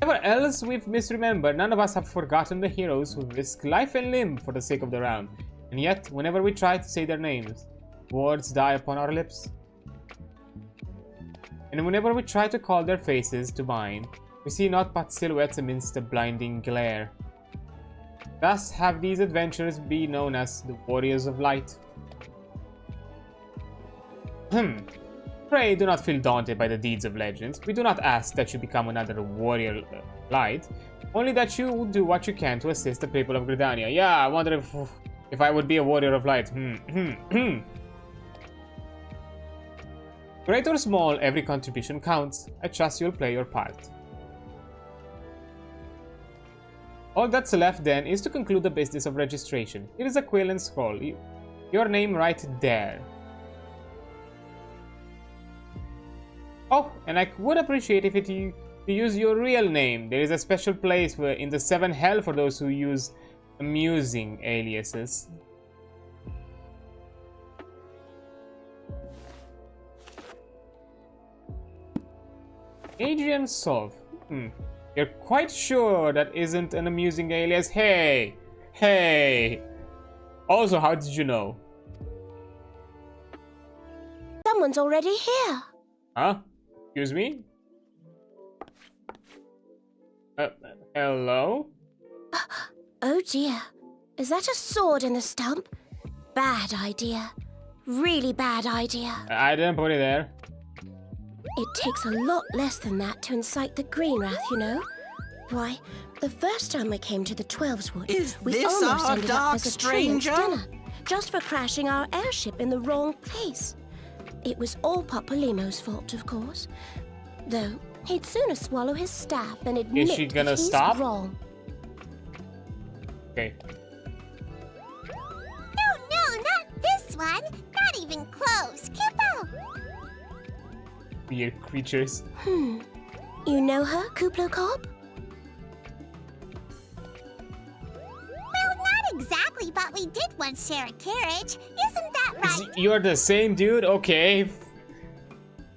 Whatever else we've misremembered, none of us have forgotten the heroes who risk life and limb for the sake of the realm. And yet, whenever we try to say their names, words die upon our lips. And whenever we try to call their faces to mind, we see naught but silhouettes amidst the blinding glare. Thus have these adventurers be known as the Warriors of Light. Pray do not feel daunted by the deeds of legends. We do not ask that you become another Warrior Light, only that you do what you can to assist the people of Gridania. Yeah, I wonder if I would be a Warrior of Light. Great or small, every contribution counts. I trust you'll play your part. All that's left then is to conclude the business of registration. Here is a quill and scroll. Your name right there. Oh, and I would appreciate if you use your real name. There is a special place in the 7 Hell for those who use amusing aliases. Adreansulph. You're quite sure that isn't an amusing alias? Hey! Hey! Also, how did you know? Someone's already here. Huh? Excuse me? Hello? Oh dear. Is that a sword in the stump? Bad idea. Really bad idea. I didn't put it there. It takes a lot less than that to incite the green wrath, you know. Why, the first time we came to the 12's Wood, we almost ended up as a stranger dinner, just for crashing our airship in the wrong place. It was all Popolimo's fault, of course. Though, he'd sooner swallow his staff than admit Is she gonna that he's stop? wrong. Okay. No, not this one. Not even close. Kippo! Weird creatures. You know her, Kuplo Cobb? Well, not exactly, but we did once share a carriage. Isn't that right? You're the same dude? Okay.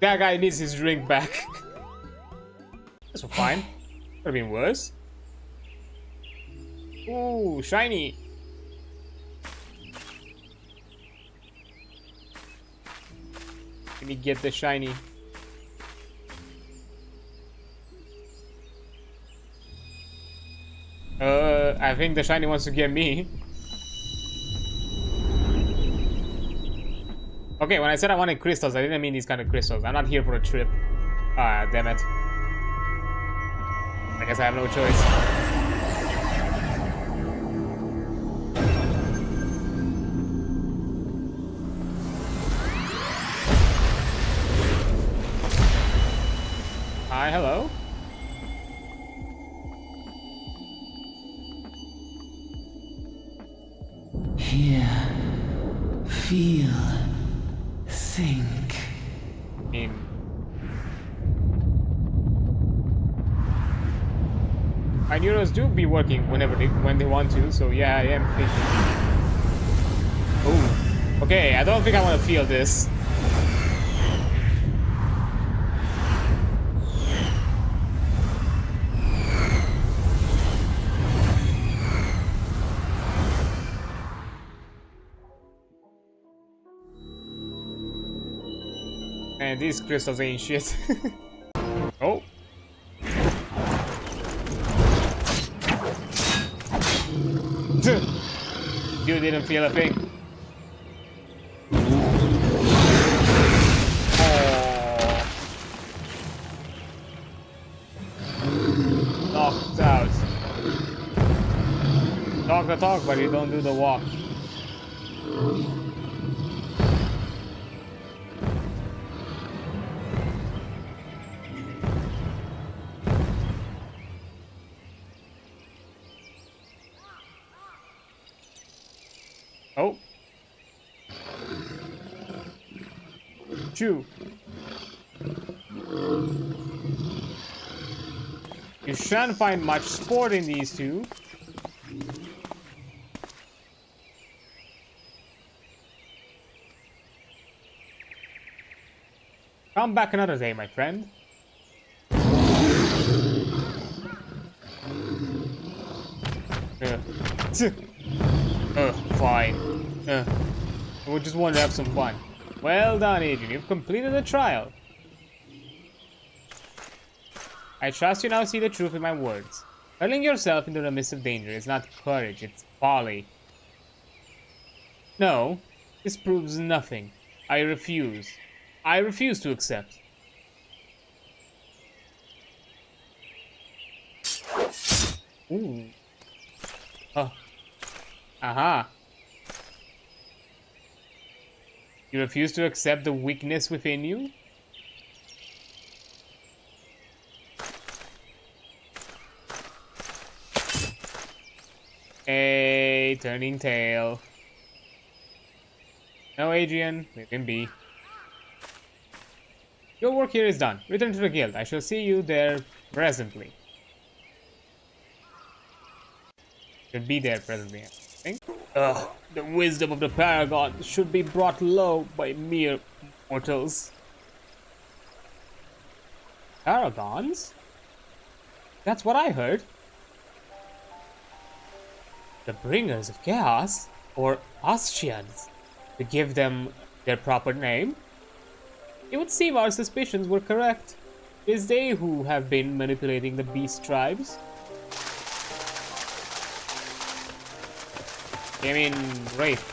That guy needs his drink back. That's fine. Could have been worse. Ooh, shiny. Let me get the shiny. I think the shiny wants to get me. Okay, when I said I wanted crystals, I didn't mean these kind of crystals. I'm not here for a trip. Ah, damn it. I guess I have no choice. Hi, hello. Hear, feel, think. My neuros do be working when they want to, so yeah, I am thinking. Oh, okay. I don't think I want to feel this. Man, these crystals ain't shit. Oh. You didn't feel a thing. Oh. Knocked out. Talk the talk, but you don't do the walk. Oh. Chew. You shan't find much sport in these two. Come back another day, my friend. Fine. We just want to have some fun. Well done, Adrian. You've completed the trial. I trust you now see the truth in my words. Hurling yourself into the midst of danger is not courage, it's folly. No, this proves nothing. I refuse. I refuse to accept. Ooh. Oh. Aha. You refuse to accept the weakness within you? Hey, turning tail. No, Adrian, leave him be. Your work here is done. Return to the guild. I shall see you there presently. Should be there presently, I think. Ugh, the wisdom of the Paragon should be brought low by mere mortals. Paragons? That's what I heard. The bringers of chaos, or Austrians, to give them their proper name. It would seem our suspicions were correct. It is they who have been manipulating the beast tribes. I mean, Wraith.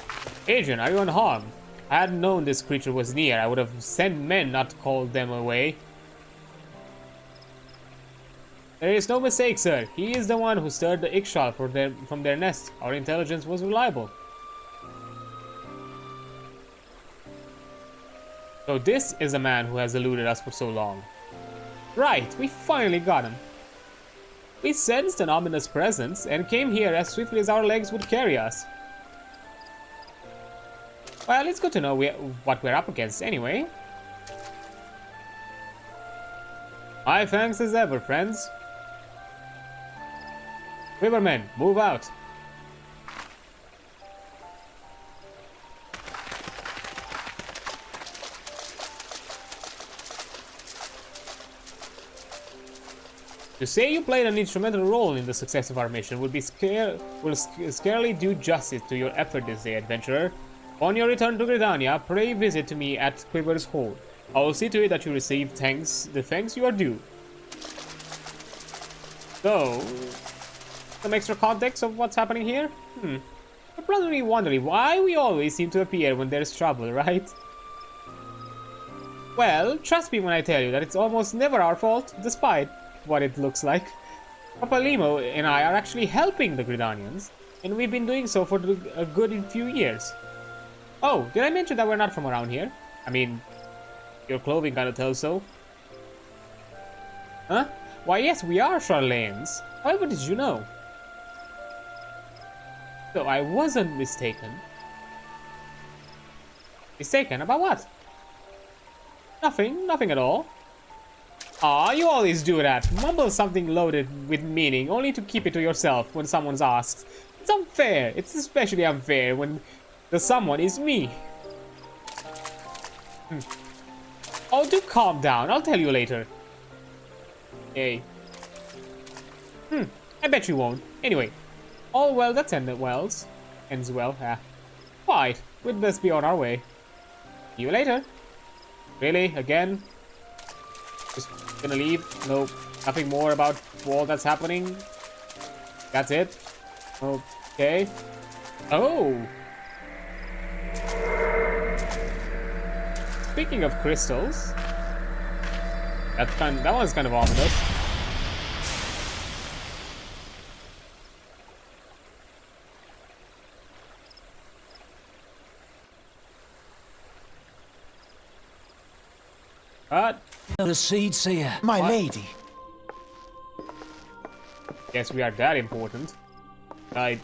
Adrian, are you unharmed? I had known this creature was near. I would have sent men, not called them away. There is no mistake, sir. He is the one who stirred the Ixchel from their nest. Our intelligence was reliable. So this is the man who has eluded us for so long. Right, we finally got him. We sensed an ominous presence and came here as swiftly as our legs would carry us. Well, it's good to know what we're up against anyway. My thanks as ever, friends. Rivermen, move out. To say you played an instrumental role in the success of our mission will scarcely do justice to your effort this day, adventurer. On your return to Gridania, pray visit to me at Quiver's Hold. I will see to it that you receive the thanks you are due. So, some extra context of what's happening here? I'm probably wondering why we always seem to appear when there's trouble, right? Well, trust me when I tell you that it's almost never our fault, despite what it looks like. Papa Limo and I are actually helping the Gridanians, and we've been doing so for a good few years. Oh, did I mention that we're not from around here? I mean, your clothing kinda tells so. Huh? Why yes, we are Charlaine's. However did you know? So I wasn't mistaken. Mistaken about what? Nothing at all. Aw, you always do that. Mumble something loaded with meaning, only to keep it to yourself when someone's asked. It's unfair. It's especially unfair when the someone is me. Oh, do calm down. I'll tell you later. Hey. I bet you won't. Anyway. All well that's ends well. Quite. We'd best be on our way. See you later. Really? Again? Just gonna leave? No, nothing more about all that's happening? That's it? Okay. Oh! Speaking of crystals, that one's kind of ominous. What? The seed seer. My lady. Guess we are that important. I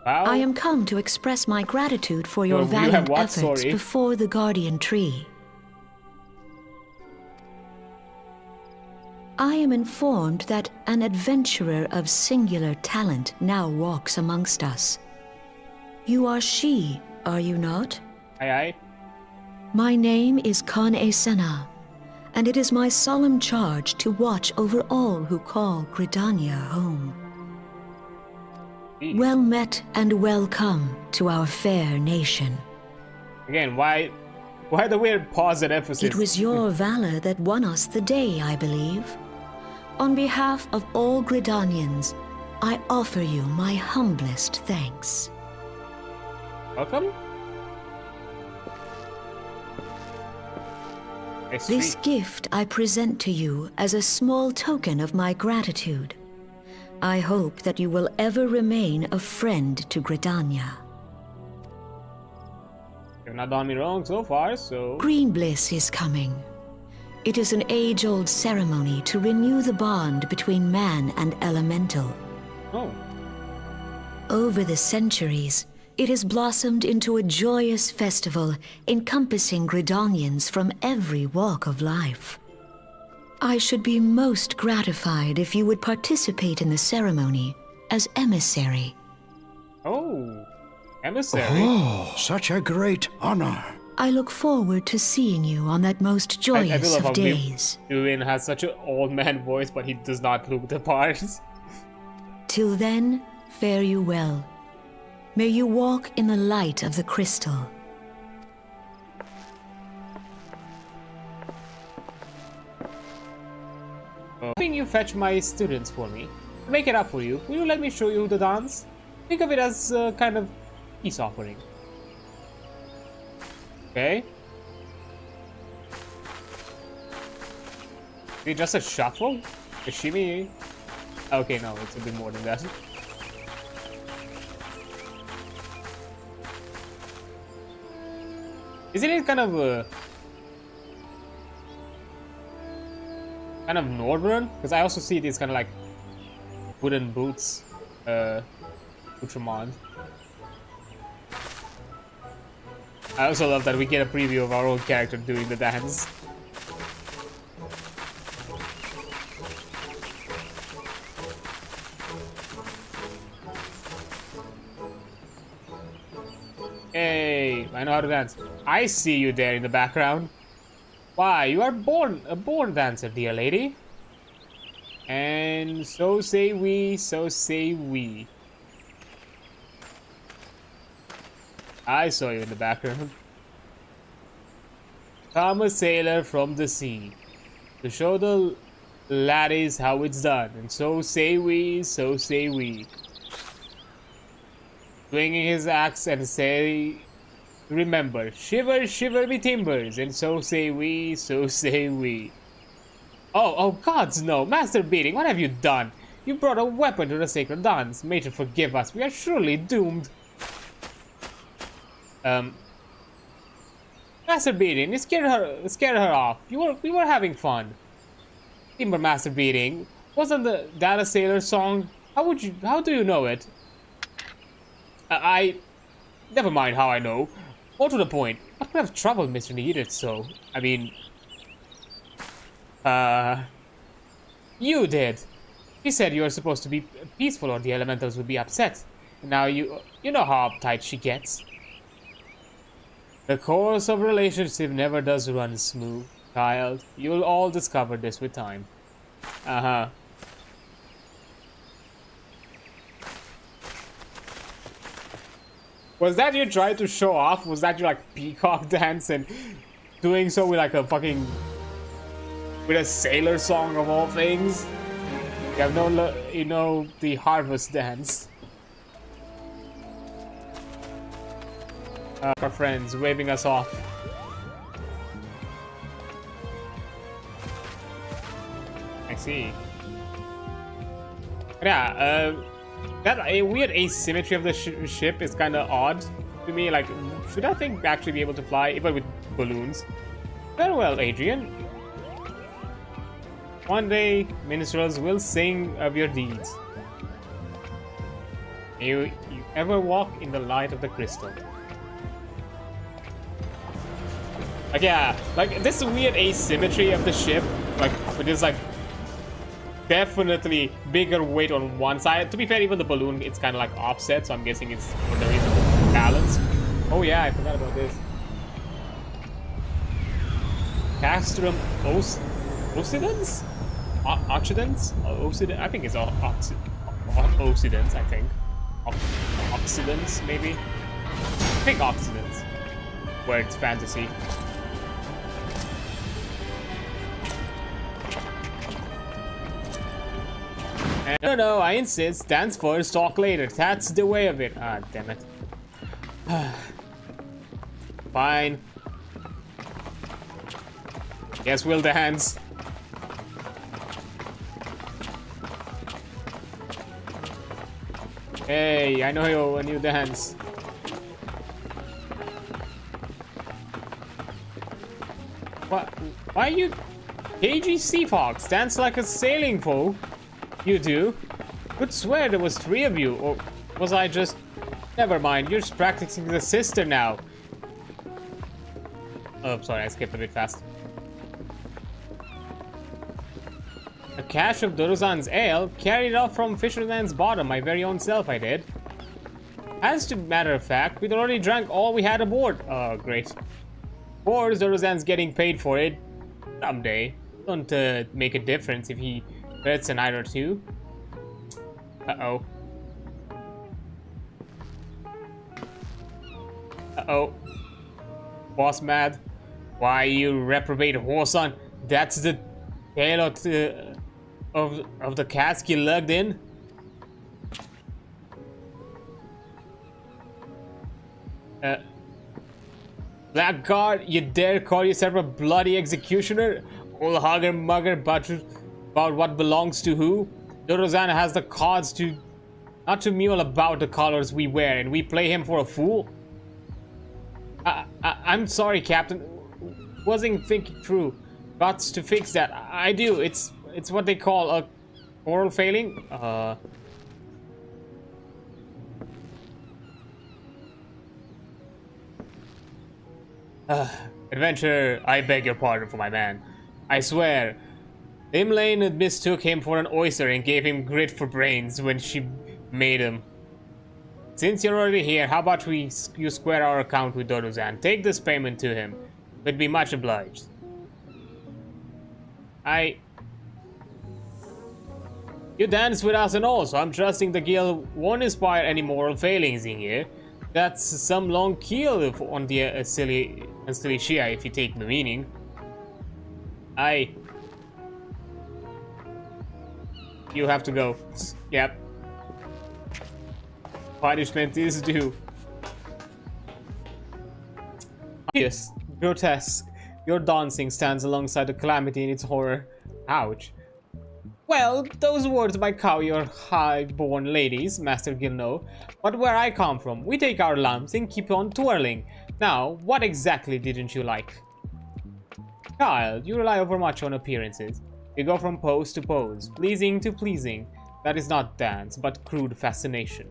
bow. I am come to express my gratitude for your valiant efforts before the Guardian Tree. I am informed that an adventurer of singular talent now walks amongst us. You are she, are you not? Aye, aye. My name is Kan Esena, and it is my solemn charge to watch over all who call Gridania home. Well met and welcome to our fair nation. Again, why the weird pause and emphasis? It was your valor that won us the day, I believe. On behalf of all Gridanians, I offer you my humblest thanks. Welcome. This gift I present to you as a small token of my gratitude. I hope that you will ever remain a friend to Gridania. You've not done me wrong so far, so... Green Bliss is coming. It is an age-old ceremony to renew the bond between man and elemental. Oh. Over the centuries, it has blossomed into a joyous festival encompassing Gridanians from every walk of life. I should be most gratified if you would participate in the ceremony as emissary. Oh, emissary. Oh, such a great honor. I look forward to seeing you on that most joyous of days. Duin has such an old man voice, but he does not look the part. Till then, fare you well. May you walk in the light of the crystal. Hoping you fetch my students for me. To make it up for you, will you let me show you the dance? Think of it as a kind of peace offering. Okay. Is it just a shuffle? A shimmy? Okay, no, it's a bit more than that. Isn't it kind of northern? Because I also see these kind of like wooden boots, accoutrement. I also love that we get a preview of our own character doing the dance. Hey, I know how to dance. I see you there in the background. Why, you are a born dancer, dear lady. And so say we, so say we. I saw you in the background. Come a sailor from the sea to show the laddies how it's done. And so say we, so say we. Swinging his axe and say, remember, shiver, shiver me timbers. And so say we, so say we. Oh, gods no, Master Beating, what have you done? You brought a weapon to the sacred dance. May you forgive us, we are surely doomed. Master Beating, you scared her off. We were having fun. Timber Master Beating, wasn't that a sailor song? How do you know it? Never mind how I know. More to the point, what could have troubled Mr. Needed so? I mean... You did. He said you were supposed to be peaceful or the elementals would be upset. Now you know how uptight she gets. The course of relationship never does run smooth, child. You'll all discover this with time. Uh-huh. Was that you trying to show off? Was that your like peacock dance and doing so with like a fucking... with a sailor song of all things? You have no, you know, the harvest dance. Our friends waving us off. I see. Yeah, that a weird asymmetry of the ship is kind of odd to me. Like, should that thing actually be able to fly, even with balloons? Farewell, Adrian. One day, minstrels will sing of your deeds. May you ever walk in the light of the crystal. Like, yeah, like this weird asymmetry of the ship, like with this like definitely bigger weight on one side. To be fair, even the balloon, it's kind of like offset, so I'm guessing it's for the reason of balance. Oh yeah, I forgot about this. Castrum Occidents? I think it's Occidents, I think. Occidents, maybe? I think Occidents, where it's fantasy. And no, I insist. Dance first, talk later. That's the way of it. Ah, damn it. Fine. Yes, we'll dance. Hey, I know you when you dance. What? Why you... KG Sea Fox, dance like a sailing foe. You do? Could swear there was 3 of you, or was I just... Never mind, you're just practicing the sister now. Oh, sorry, I skipped a bit fast. A cache of Dorozan's ale, carried off from Fisherman's Bottom, my very own self I did. As to matter of fact, we'd already drank all we had aboard. Oh, great. Of course, Dorozan's getting paid for it. Someday. Don't make a difference if he gets an night or two. Uh-oh. Uh-oh. Boss mad? Why, you reprobate whoreson? That's the tale of the cask you lugged in? Blackguard, you dare call yourself a bloody executioner? Old hugger mugger about what belongs to who? Dorozan has the cards to not to mule about the colors we wear, and we play him for a fool? I'm sorry, Captain. Wasn't thinking through. Got to fix that. I do. It's what they call a oral failing. Adventurer, I beg your pardon for my man. I swear, Imlane mistook him for an oyster and gave him grit for brains when she made him. Since you're already here, how about you square our account with Dorozan? Take this payment to him. We'd be much obliged. You dance with us and all, so I'm trusting the guild won't inspire any moral failings in here. That's some long keel on the silly Shia, if you take the meaning. You have to go. Yep. Punishment is due. Yes, grotesque. Your dancing stands alongside the calamity in its horror. Ouch. Well, those words might cow your high-born ladies, Master Gilno, but where I come from, we take our lumps and keep on twirling. Now, what exactly didn't you like? Child, you rely overmuch on appearances. You go from pose to pose, pleasing to pleasing. That is not dance, but crude fascination.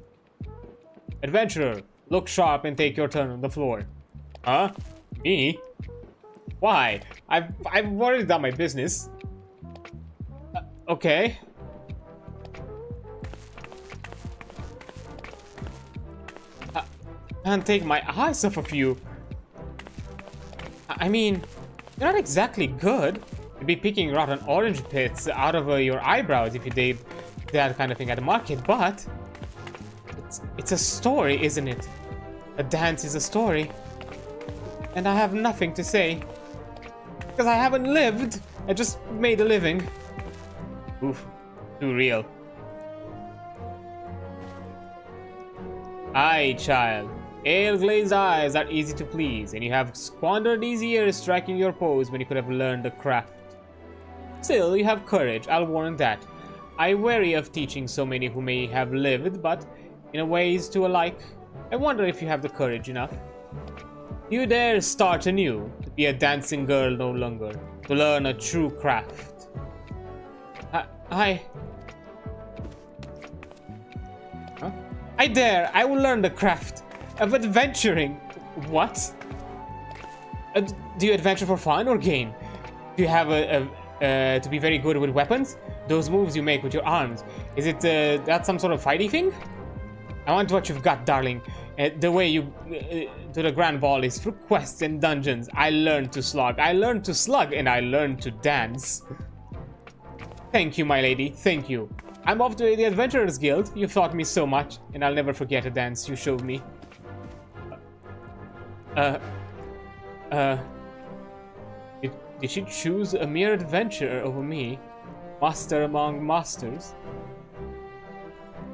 Adventurer, look sharp and take your turn on the floor. Huh? Me? Why? I've already done my business. Okay. I can't take my eyes off of you. I mean, you're not exactly good. You'd be picking rotten orange pits out of your eyebrows if you did that kind of thing at the market, but it's a story, isn't it? A dance is a story. And I have nothing to say. Because I haven't lived. I just made a living. Oof, too real. Aye, child. Ale-glazed eyes are easy to please, and you have squandered these years striking your pose when you could have learned the craft. Still, you have courage, I'll warrant that. I weary of teaching so many who may have lived, but in a ways to alike. I wonder if you have the courage enough. You dare start anew, to be a dancing girl no longer, to learn a true craft. Huh? I dare. I will learn the craft of adventuring. What? Do you adventure for fun or gain? Do you have to be very good with weapons? Those moves you make with your arms. Is it that some sort of fighty thing? I want what you've got, darling. The way you to the Grand Ball is through quests and dungeons. I learned to slug. I learned to slug, and I learned to dance. Thank you, my lady. Thank you. I'm off to the Adventurers Guild. You've taught me so much, and I'll never forget a dance you showed me. Did she choose a mere adventurer over me? Master among masters?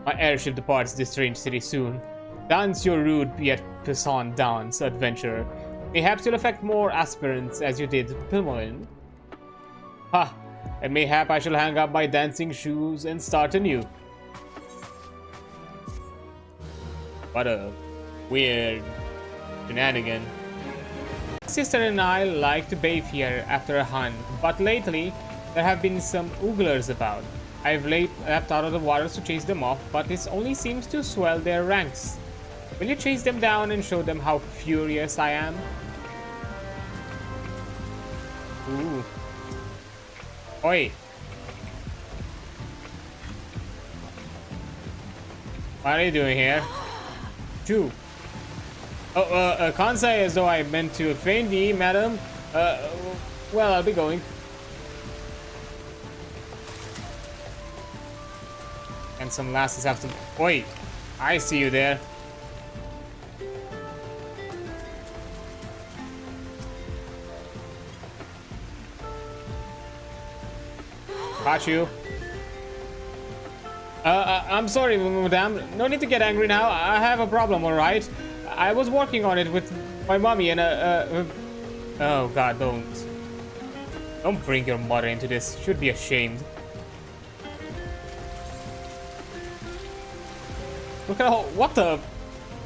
My airship departs this strange city soon. Dance your rude yet puissant dance, adventurer. Perhaps you'll affect more aspirants as you did Pilmoin. Ha! And mayhap I shall hang up my dancing shoes and start anew. What a weird shenanigan. My sister and I like to bathe here after a hunt, but lately there have been some ooglers about. I've leapt out of the waters to chase them off, but this only seems to swell their ranks. Will you chase them down and show them how furious I am? Ooh. Oi. What are you doing here? Choo. Oh, can't say as though I meant to offend thee, madam. Well, I'll be going. And some lasses have to... Oi! I see you there. Got you. I'm sorry, madame. No need to get angry now. I have a problem, alright? I was working on it with my mommy and oh god, don't bring your mother into this. Should be ashamed. Look at what the...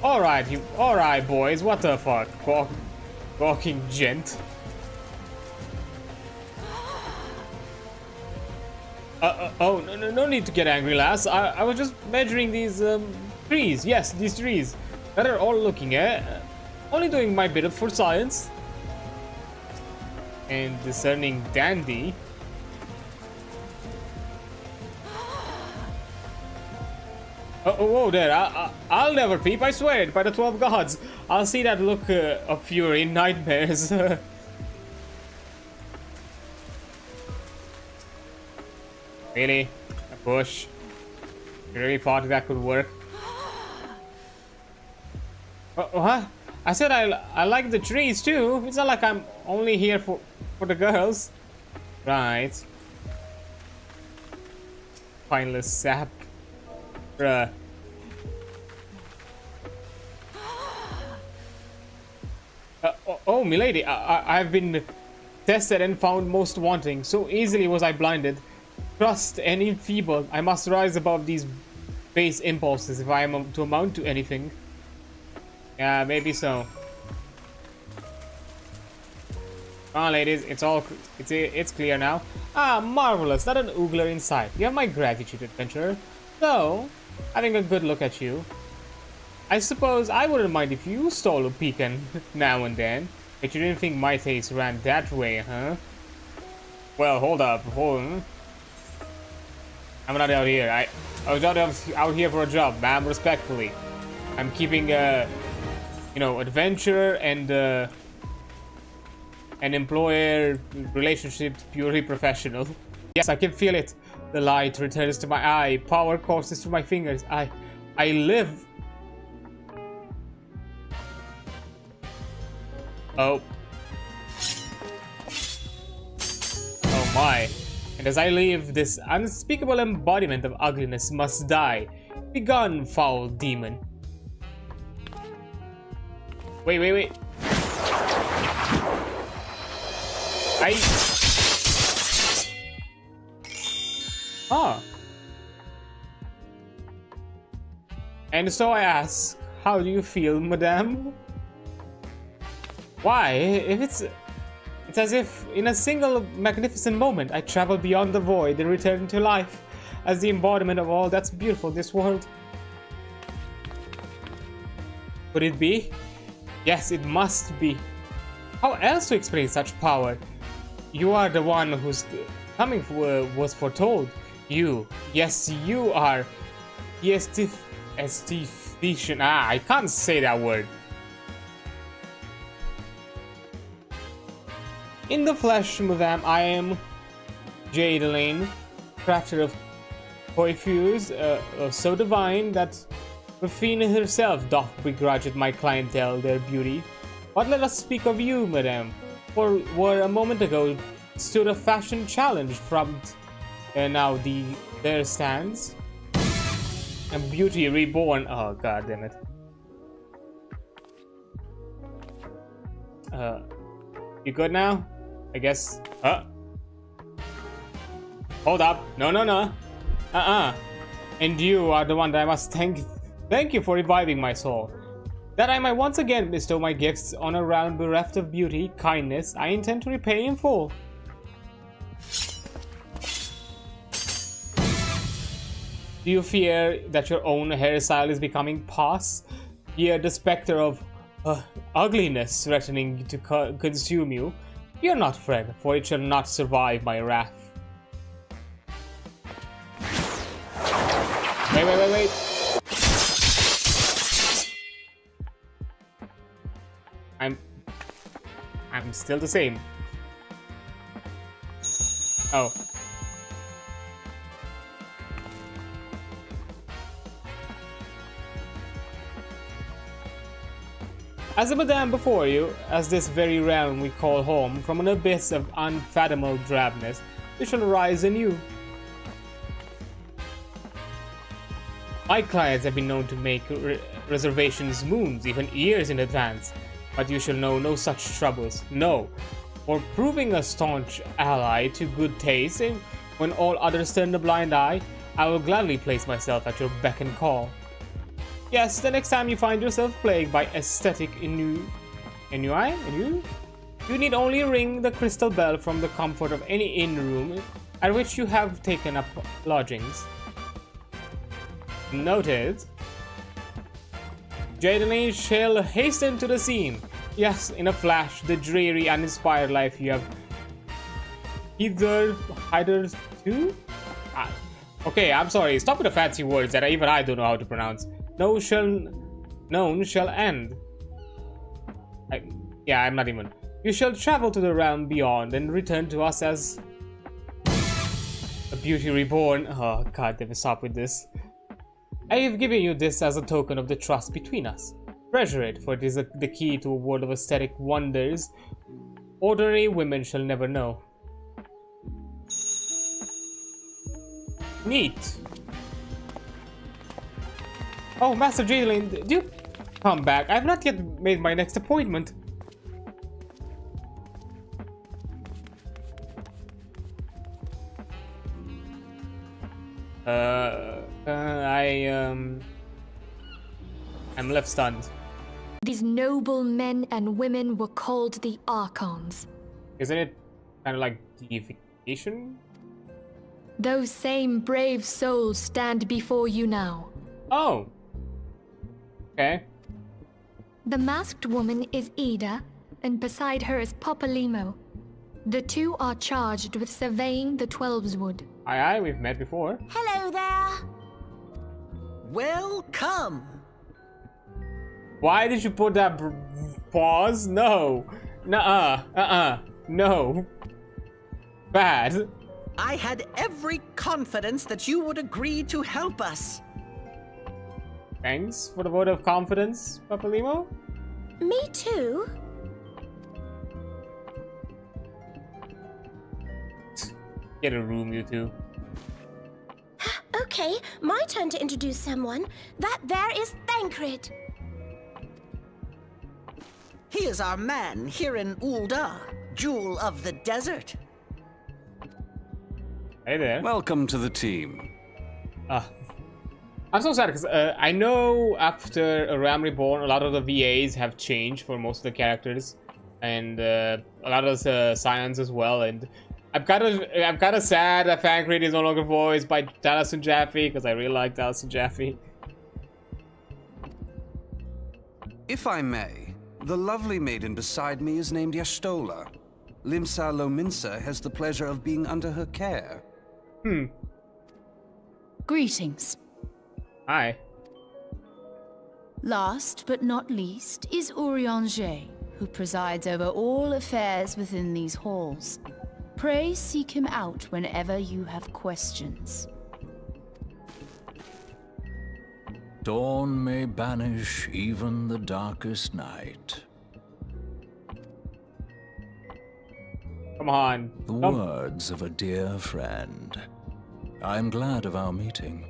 Alright boys, what the fuck? Walking gent. Oh, no need to get angry, lass. I was just measuring these trees. Yes, these trees that are all looking at. Only doing my bit for science. And discerning dandy. Whoa there, I'll never peep, I swear it, by the 12 gods. I'll see that look of fury in nightmares. Really? A bush? You really thought that could work? What? I said I like the trees too. It's not like I'm only here for the girls. Right. Spineless sap. Bruh. Oh, milady, I've been tested and found most wanting. So easily was I blinded. Trust and enfeebled. I must rise above these base impulses if I am to amount to anything. Yeah, maybe so. Come on, ladies, it's clear now. Ah, marvelous! Not an oogler in sight. You have my gratitude, adventurer. So, having a good look at you, I suppose I wouldn't mind if you stole a pecan now and then. But you didn't think my taste ran that way, huh? Well, hold up, I'm not out here. I was out here for a job, ma'am. Respectfully, I'm keeping you know, adventure and an employer relationships purely professional. Yes, I can feel it. The light returns to my eye. Power courses through my fingers. I live. Oh. Oh my. And as I live, this unspeakable embodiment of ugliness must die. Begone, foul demon. Wait. Ah. And so I ask, how do you feel, madame? Why? If it's as if in a single magnificent moment I travel beyond the void and return to life as the embodiment of all that's beautiful in this world. Could it be? Yes, it must be. How else to explain such power? You are the one whose coming was foretold. You. Yes, you are. Estetician. I can't say that word. In the flesh, madame, I am Jade Lane, crafter of coiffures so divine that Rafina herself doth begrudge at my clientele their beauty. But let us speak of you, madame, for where a moment ago stood a fashion challenge from, and now there stands a beauty reborn. Oh, god damn it. You good now? I guess. Hold up. No. And you are the one that I must thank you for reviving my soul. That I might once again bestow my gifts on a realm bereft of beauty, kindness, I intend to repay in full. Do you fear that your own hairstyle is becoming past? Fear the specter of ugliness threatening to consume you? Fear not, friend, for it shall not survive my wrath. Wait. I'm still the same. Oh. As a madame before you, as this very realm we call home, from an abyss of unfathomable drabness, we shall rise anew. My clients have been known to make reservations moons, even years in advance, but you shall know no such troubles. No, for proving a staunch ally to good taste, and when all others turn a blind eye, I will gladly place myself at your beck and call. Yes, the next time you find yourself plagued by aesthetic ennui, you need only ring the crystal bell from the comfort of any inn room at which you have taken up lodgings. Noted. Jadeline shall hasten to the scene. Yes, in a flash, the dreary, uninspired life you have hitherto. Okay, I'm sorry. Stop with the fancy words that even I don't know how to pronounce. Known shall end. I'm not even. You shall travel to the realm beyond and return to us as a beauty reborn. Oh god, let me stop with this. I have given you this as a token of the trust between us. Treasure it, for it is the key to a world of aesthetic wonders ordinary women shall never know. Neat. Oh, Master Jadeline, do you come back? I have not yet made my next appointment. I'm left stunned. These noble men and women were called the Archons. Isn't it kind of like deification? Those same brave souls stand before you now. Oh. Okay. The masked woman is Ida, and beside her is Popolimo. The two are charged with surveying the Twelveswood. Aye, we've met before. Hello there. Welcome. Why did you put that pause? No. Nuh-uh. No. Bad. I had every confidence that you would agree to help us. Thanks for the vote of confidence, Popolimo. Me too. Get a room, you two. Okay, my turn to introduce someone. That there is Thancred. He is our man here in Ul'dah, Jewel of the Desert. Hey there. Welcome to the team. I'm so sad because I know after Realm Reborn, a lot of the VAs have changed for most of the characters, and a lot of the scions as well. And I'm kind of sad that Thancred is no longer voiced by Taliesin Jaffe because I really like Taliesin Jaffe. If I may, the lovely maiden beside me is named Y'shtola. Limsa Lominsa has the pleasure of being under her care. Greetings. Hi. Last but not least is Urianger, who presides over all affairs within these halls. Pray seek him out whenever you have questions. Dawn may banish even the darkest night. Come on. The words of a dear friend. I'm glad of our meeting.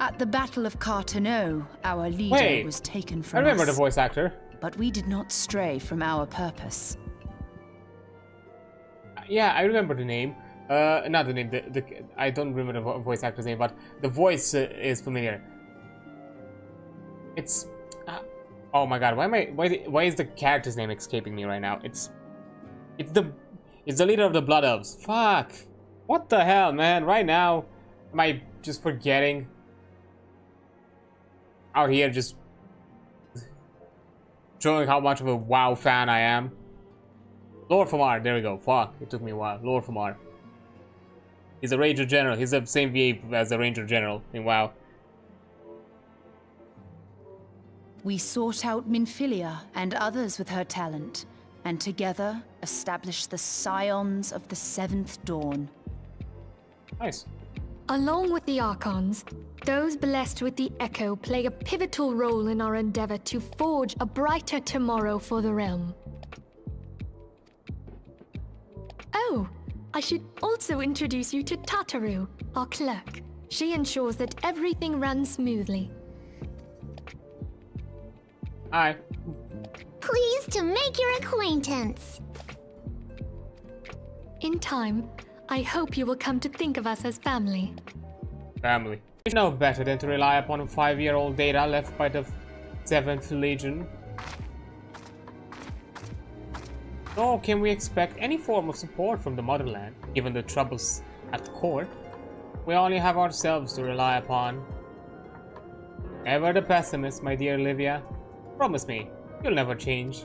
At the Battle of Carteneau, our leader Wait, was taken from I remember us, the voice actor. but we did not stray from our purpose. Yeah, I remember the name. Not the name. I don't remember the voice actor's name, but the voice is familiar. It's. Oh my God! Why is the character's name escaping me right now? It's the leader of the Blood Elves. Fuck! What the hell, man? Right now, am I just forgetting? Out here, just showing how much of a WoW fan I am. Lord Famar, there we go. Fuck, it took me a while. Lord Famar. He's a Ranger General. He's the same VA as the Ranger General in WoW. We sought out Minfilia and others with her talent, and together established the Scions of the Seventh Dawn. Nice. Along with the Archons, those blessed with the Echo play a pivotal role in our endeavor to forge a brighter tomorrow for the realm. Oh, I should also introduce you to Tataru, our clerk. She ensures that everything runs smoothly. Hi. Pleased to make your acquaintance. In time, I hope you will come to think of us as family. Family. It's no better than to rely upon 5-year-old data left by the 7th Legion. Nor can we expect any form of support from the motherland, given the troubles at court. We only have ourselves to rely upon. Ever the pessimist, my dear Livia. Promise me, you'll never change.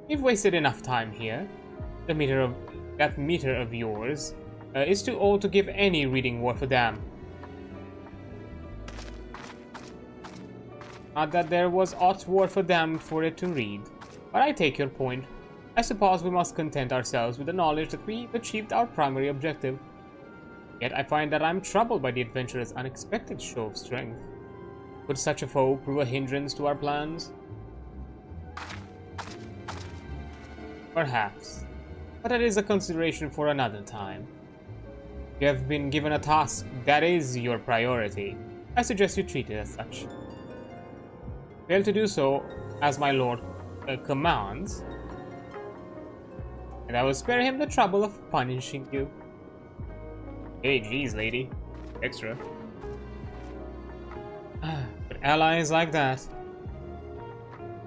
You've wasted enough time here. That meter of yours is too old to give any reading worth a damn. Not that there was aught worth a damn for it to read, but I take your point. I suppose we must content ourselves with the knowledge that we achieved our primary objective. Yet I find that I'm troubled by the adventurer's unexpected show of strength. Could such a foe prove a hindrance to our plans? Perhaps, but that is a consideration for another time. You have been given a task that is your priority. I suggest you treat it as such. Fail to do so, as my lord commands, and I will spare him the trouble of punishing you. Hey, geez, lady. Extra. But allies like that.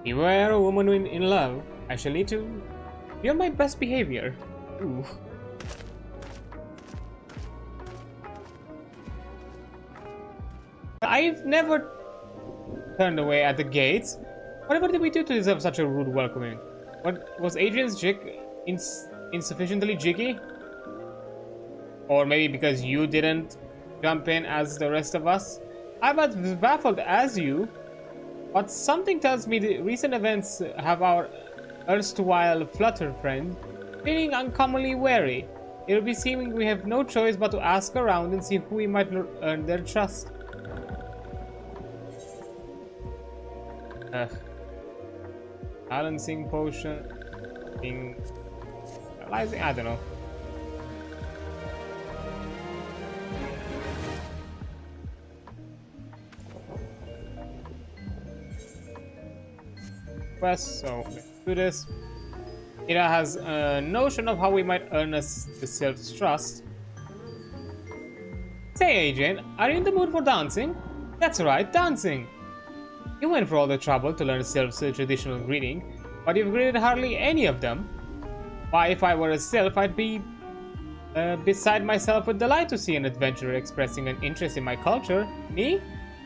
Beware a woman in love. I shall need to be on my best behavior. Ooh. I've never turned away at the gates. Whatever did we do to deserve such a rude welcoming? What was Adrian's jig insufficiently jiggy? Or maybe because you didn't jump in as the rest of us? I'm as baffled as you, but something tells me the recent events have our erstwhile flutter friend feeling uncommonly wary. It'll be seeming we have no choice but to ask around and see who we might earn their trust. Balancing potion, analyzing, I don't know. Quest, so let's do this. Ida has a notion of how we might earn us the self-trust. Say, Adrian, are you in the mood for dancing? That's right, dancing! You went for all the trouble to learn Sylph's traditional greeting, but you've greeted hardly any of them. Why, if I were a Sylph, I'd be beside myself with delight to see an adventurer expressing an interest in my culture. Me?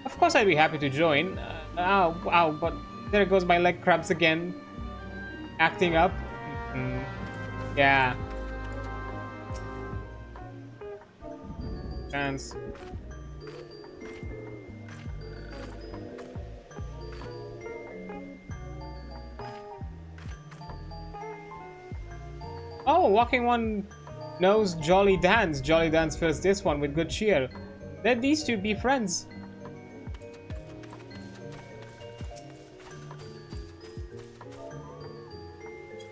Of course I'd be happy to join. Ow, but there goes my leg crabs again. Acting up. Yeah. Dance. Oh, walking one knows Jolly Dance. Jolly Dance fills this one with good cheer. Let these two be friends.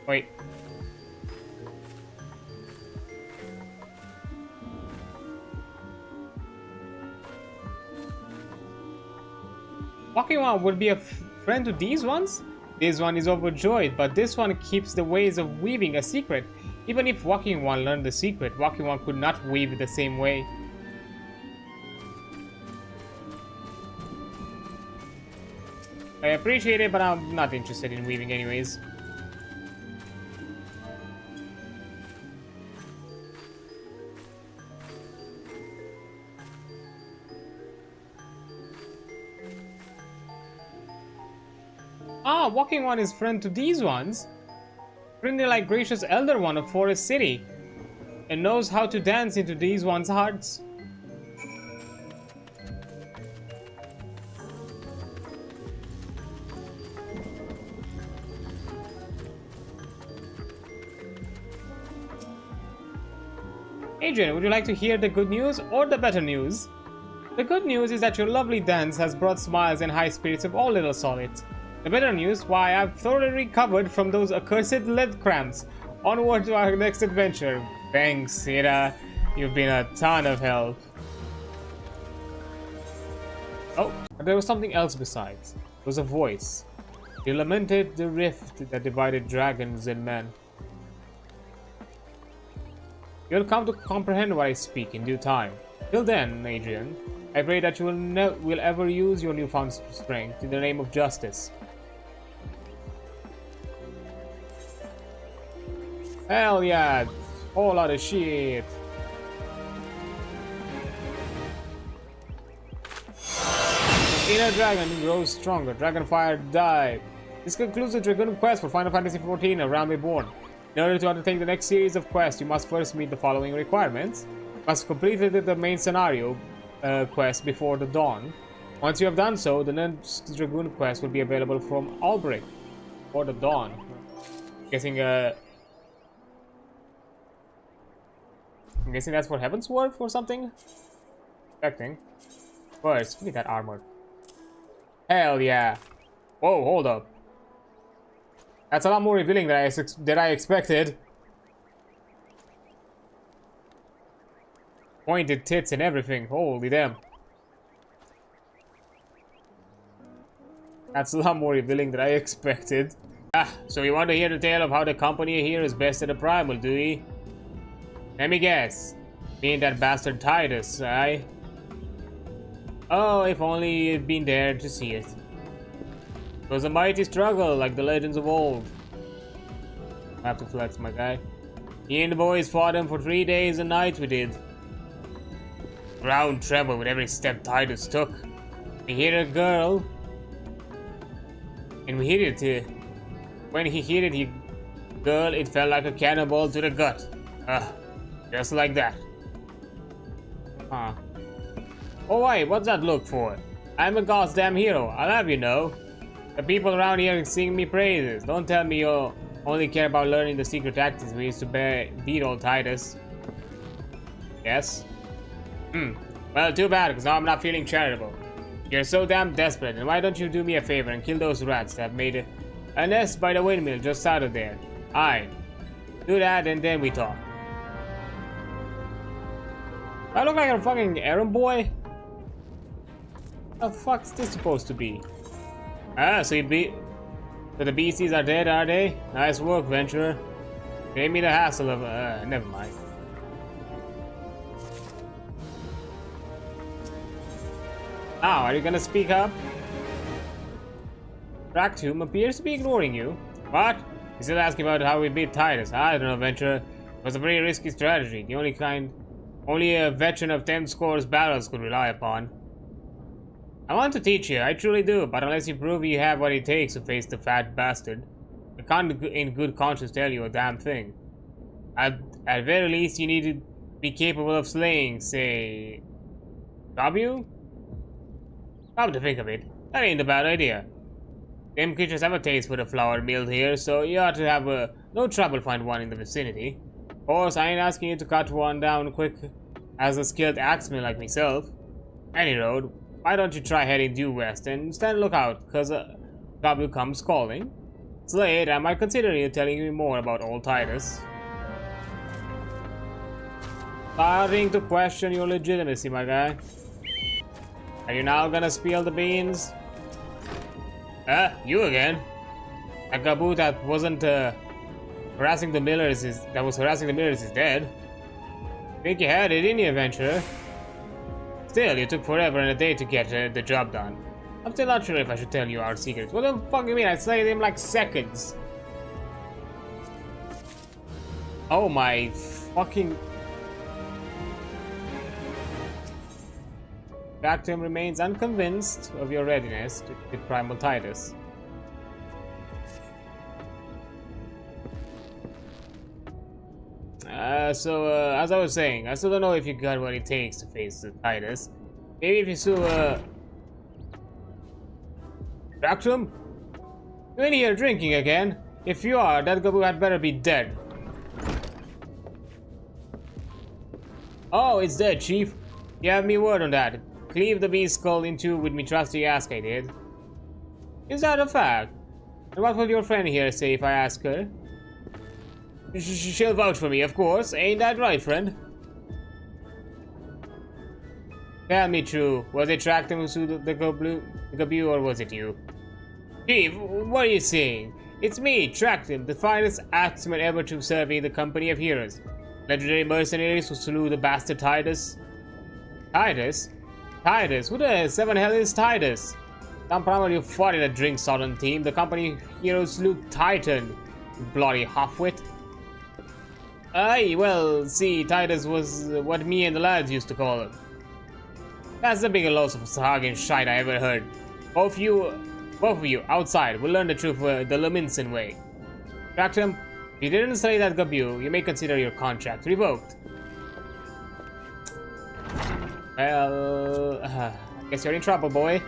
Wait. Walking one would be a friend to these ones? This one is overjoyed, but this one keeps the ways of weaving a secret. Even if Walking One learned the secret, Walking One could not weave the same way. I appreciate it, but I'm not interested in weaving anyways. Ah, Walking One is friend to these ones. Friendly like gracious elder one of Forest City, and knows how to dance into these ones' hearts. Adrian, would you like to hear the good news or the better news? The good news is that your lovely dance has brought smiles and high spirits of all little solids. The better news, why, I've thoroughly recovered from those accursed lead cramps. Onward to our next adventure. Thanks, Ida. You've been a ton of help. Oh, but there was something else besides. It was a voice. He lamented the rift that divided dragons and men. You'll come to comprehend what I speak in due time. Till then, Adrian, I pray that you will ever use your newfound strength in the name of justice. Hell yeah, whole lot of shit. Inner dragon grows stronger. Dragonfire die. This concludes the Dragoon quest for Final Fantasy XIV, A Realm Reborn. In order to undertake the next series of quests, you must first meet the following requirements. You must have completed the main scenario quest before the dawn. Once you have done so, the next Dragoon quest will be available from Albrecht for the dawn. I'm guessing that's for Heavensward or something? Expecting. First, give me that armor. Hell yeah. Whoa, hold up. That's a lot more revealing than I expected. Pointed tits and everything. Holy damn. That's a lot more revealing than I expected. Ah, so you want to hear the tale of how the company here is bested a primal, do ye? Let me guess. Me and that bastard Titus, aye? Oh, if only you'd been there to see it. It was a mighty struggle, like the legends of old. I have to flex, my guy. He and the boys fought him for 3 days and nights, we did. Ground trembled with every step Titus took. We hit a girl. And we hit it. When he hit it, girl, it felt like a cannonball to the gut. Just like that. Huh. Oh wait, what's that look for? I'm a goddamn hero, I'll have you know. The people around here sing me praises. Don't tell me you only care about learning the secret tactics we used to beat old Titus. Yes? Well, too bad, because now I'm not feeling charitable. You're so damn desperate, and why don't you do me a favor and kill those rats that made a nest by the windmill just out of there? Aye. Do that and then we talk. I look like a fucking errand boy? What the fuck's this supposed to be? Ah, so the beasties are dead, are they? Nice work, Venturer. Save me the hassle of, never mind. Now, are you gonna speak up? Raktum appears to be ignoring you. What? He's still asking about how we beat Titus. I don't know, Venturer. It was a pretty risky strategy. The only a veteran of 10 scores battles could rely upon. I want to teach you, I truly do, but unless you prove you have what it takes to face the fat bastard, I can't in good conscience tell you a damn thing. At very least, you need to be capable of slaying, say... W? Come to think of it, that ain't a bad idea. Them creatures have a taste for the flour milled here, so you ought to have no trouble find one in the vicinity. course, I ain't asking you to cut one down quick as a skilled axeman like myself. Any road, why don't you try heading due west and stand lookout, cause W comes calling. It's late, I might consider you telling me more about old Titus. Starting to question your legitimacy, my guy. Are you now gonna spill the beans? You again? That Gabu that wasn't harassing the millers is dead. Think you had it in you, adventurer. Still, you took forever and a day to get the job done. I'm still not sure if I should tell you our secrets. What the fuck do you mean? I slayed him like seconds. Oh my fucking... Bactium remains unconvinced of your readiness to defeat Primal Titus. As I was saying, I still don't know if you got what it takes to face the Titus. Maybe if you sue, Bactium? You in here drinking again? If you are, that Gabu had better be dead. Oh, it's dead, Chief. You have me word on that. Cleave the beast's skull in two with me trusty ask I did. Is that a fact? And what will your friend here say if I ask her? She'll vouch for me, of course. Ain't that right, friend? Tell me true. Was it Tractum who sued the Gabu, or was it you? Chief, what are you saying? It's me, Tractum, the finest axeman ever to serve in the company of heroes. Legendary mercenaries who slew the bastard Titus. Titus? Titus? Who the seven hell is Titus? Some primal you fought in a drink-sodden team. The company heroes slew Titan. You bloody halfwit. Aye, well, see, Titus was what me and the lads used to call him. That's the biggest loss of Sahagan shite I ever heard. Both of you, outside, will learn the truth the Leminson way. Tractum, if you didn't slay that Gabu, you may consider your contract revoked. Well, I guess you're in trouble, boy.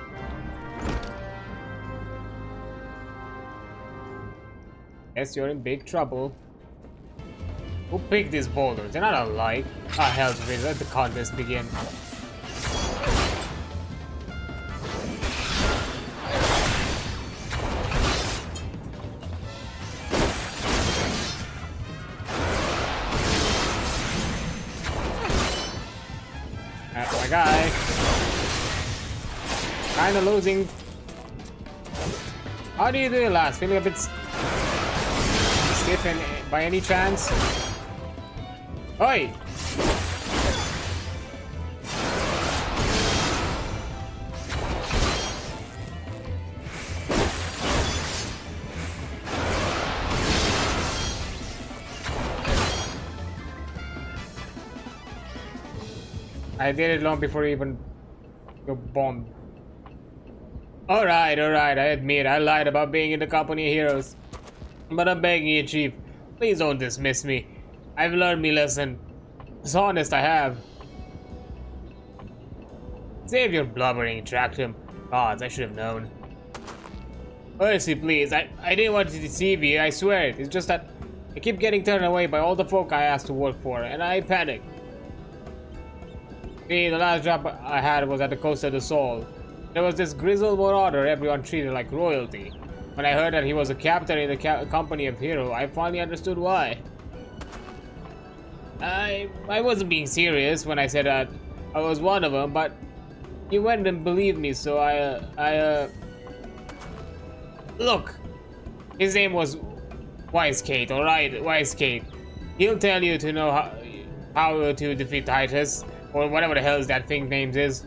Guess you're in big trouble. Who picked these boulders? They're not alike. Ah, hell to it. Let the contest begin. That's my guy. Kinda losing. How do you do it last? Feeling a bit stiff by any chance? Oi! I did it long before you even got bombed. Alright, I admit I lied about being in the company of heroes. But I'm begging you, Chief, please don't dismiss me. I've learned me lesson. It's honest, I have. Save your blubbering, Tractum. Gods, I should have known. Mercy, please. I didn't want to deceive you, I swear it. It's just that I keep getting turned away by all the folk I asked to work for, and I panic. See, the last job I had was at the Coast of the Soul. There was this grizzled marauder everyone treated like royalty. When I heard that he was a captain in the company of hero, I finally understood why. I wasn't being serious when I said that I was one of them, but you went and believed me, so Look, his name was Wisecate, alright? Wisecate. He'll tell you to know how to defeat Titus, or whatever the hell that thing's name is.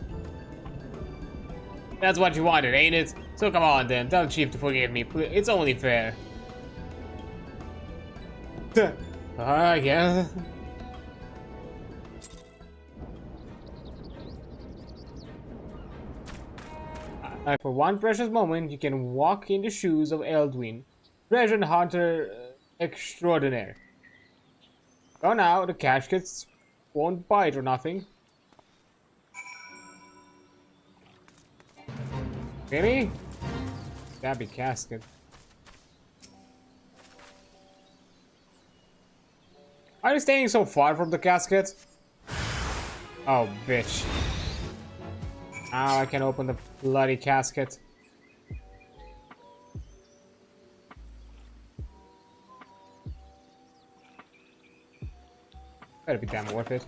That's what you wanted, ain't it? So come on then, tell Chief to forgive me, please. It's only fair. Yeah. For one precious moment, you can walk in the shoes of Eldwin, treasure hunter extraordinaire. Go now, the caskets won't bite or nothing. Really? Stabby casket. Are you staying so far from the casket? Oh, bitch. Now I can open the bloody casket. Better be damn worth it.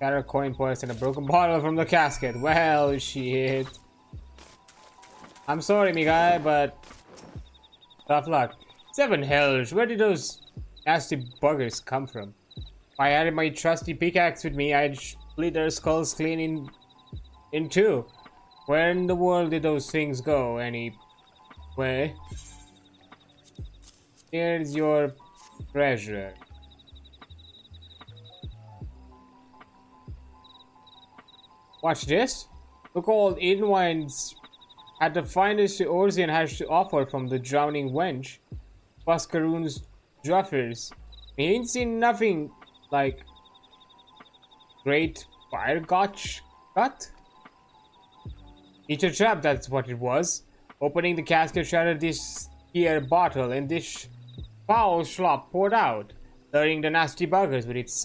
Gather a coin purse and a broken bottle from the casket. Well, shit. I'm sorry, me guy, but tough luck. 7 hells. Where did those nasty buggers come from? If I had my trusty pickaxe with me, I'd split their skulls clean in two. Where in the world did those things go, anyway? Here's your treasure. Watch this. Look all Edenwines at the finest Orzian has to offer from the drowning wench. Buscaroon's Druffers. He ain't seen nothing like great fire gotch cut. It's a trap, that's what it was. Opening the casket shattered this here bottle and this foul slop poured out, luring the nasty buggers with its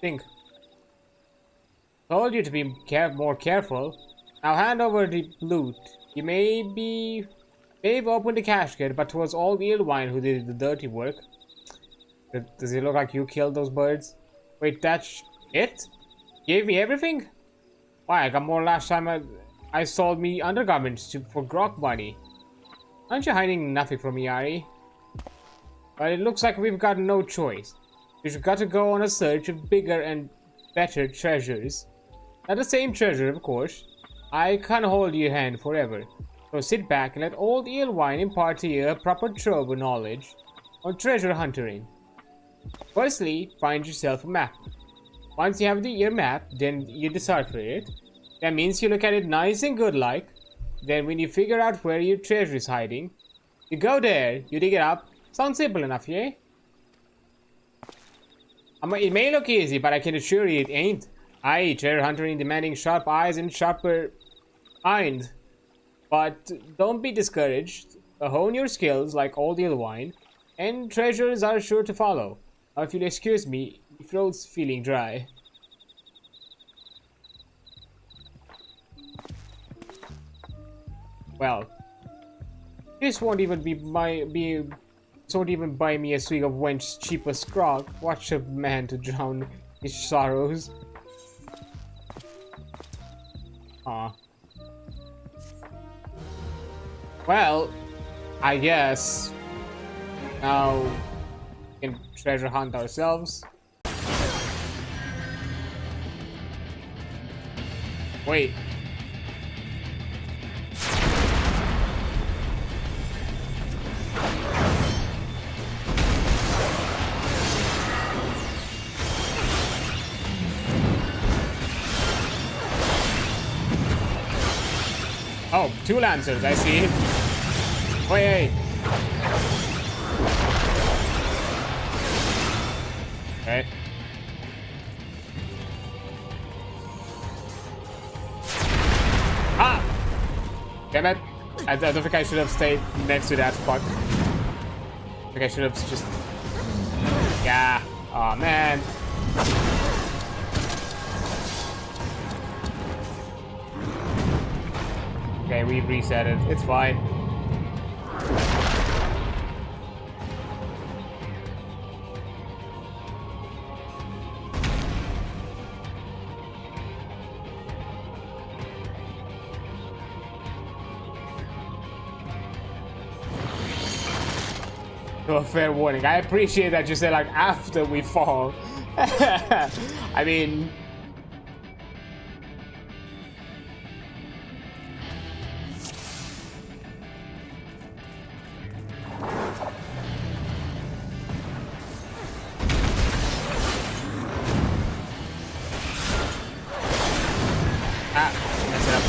thing. Told you to be more careful. Now hand over the loot. You may have opened the casket, but 'twas all Eelwine who did the dirty work. Does it look like you killed those birds? Wait, that's it? Gave me everything? Why, I got more last time I sold me undergarments for grog money. Aren't you hiding nothing from me, Ari? But it looks like we've got no choice. We've got to go on a search of bigger and better treasures. Not the same treasure, of course. I can't hold your hand forever. So sit back and let old Eelwine impart to you a proper trove of knowledge on treasure hunting. Firstly, find yourself a map. Once you have your map, then you decipher it. That means you look at it nice and good like. Then when you figure out where your treasure is hiding, you go there, you dig it up. Sounds simple enough, yeah? It may look easy, but I can assure you it ain't. Aye, treasure hunting demanding sharp eyes and sharper mind. But don't be discouraged. Hone your skills like old Eelwine, and treasures are sure to follow. Now if you'll excuse me, my throat's feeling dry. Well, this won't even buy me a swig of wench's cheapest grog. Watch a man to drown his sorrows. Aw. Well, I guess now we can treasure hunt ourselves. Wait. Oh, 2 lancers, I see. Wait. Okay. Ah! Damn it. I don't think I should have stayed next to that fuck. I think I should have just... Yeah. Aw, man. Okay, we've reset it. It's fine. So a fair warning. I appreciate that you said like after we fall. I mean... mess it up.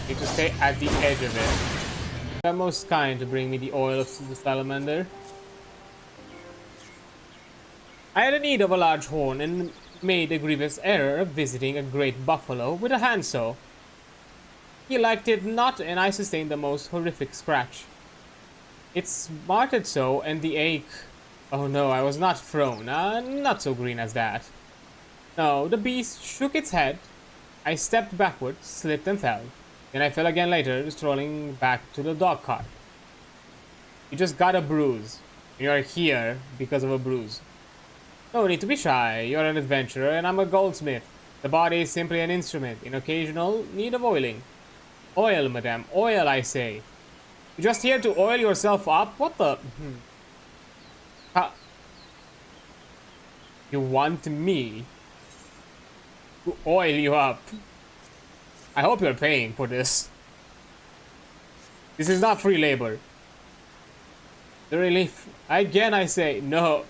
Need to stay at the edge of it. They're most kind to bring me the oil of the salamander. I had a need of a large horn, and made a grievous error of visiting a great buffalo with a handsaw. He liked it not, and I sustained the most horrific scratch. It smarted so, and the ache... Oh no, I was not thrown. Not so green as that. No, the beast shook its head. I stepped backward, slipped and fell. Then I fell again later, strolling back to the dog cart. You just got a bruise. You are here because of a bruise. No need to be shy. You're an adventurer and I'm a goldsmith. The body is simply an instrument in occasional need of oiling. Oil, madame. Oil, I say. You're just here to oil yourself up? What the... You want me to oil you up? I hope you're paying for this. This is not free labor. The relief... Again, I say no.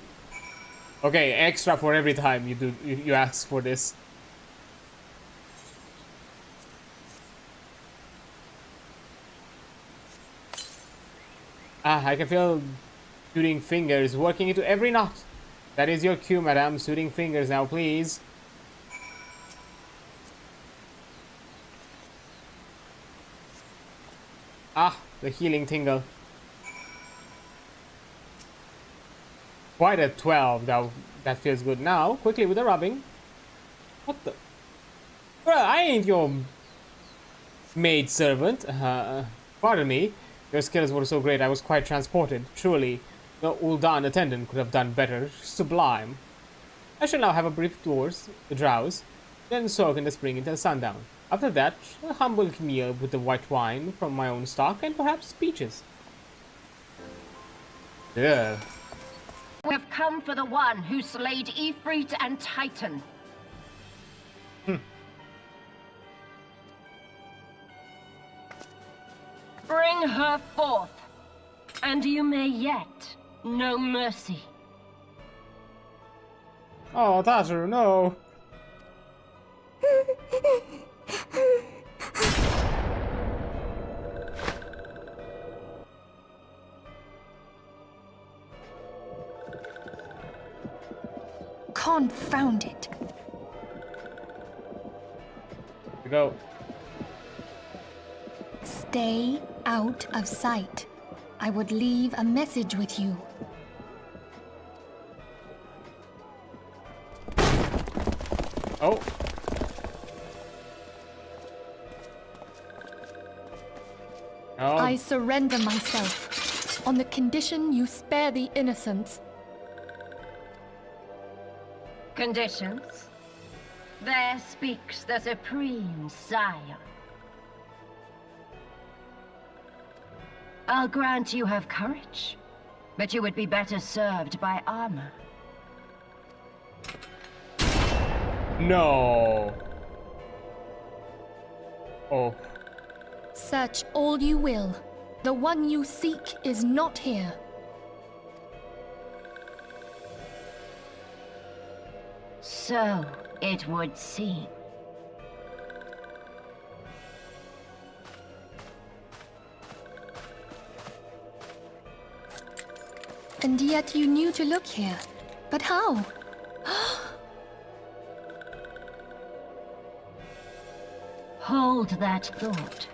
Okay, extra for every time you ask for this. I can feel soothing fingers working into every knot. That is your cue, madame. Soothing fingers now, please. The healing tingle. Quite a 12. That feels good now. Quickly with the rubbing. What the? Well, I ain't your maid servant. Pardon me. Your skills were so great I was quite transported. Truly, the Ul'dan attendant could have done better. Sublime. I shall now have a brief drowse, then soak in the spring until sundown. After that, a humble meal with the white wine from my own stock and perhaps peaches. Yeah. We have come for the one who slayed Ifrit and Titan. Bring her forth, and you may yet know mercy. Oh, Tataru, no. Confound it. Go. Stay out of sight. I would leave a message with you. Oh. Oh. I surrender myself on the condition you spare the innocents. Conditions? There speaks the Supreme Sire. I'll grant you have courage, but you would be better served by armor. No. Oh. Search all you will. The one you seek is not here. So it would seem. And yet you knew to look here. But how? Hold that thought.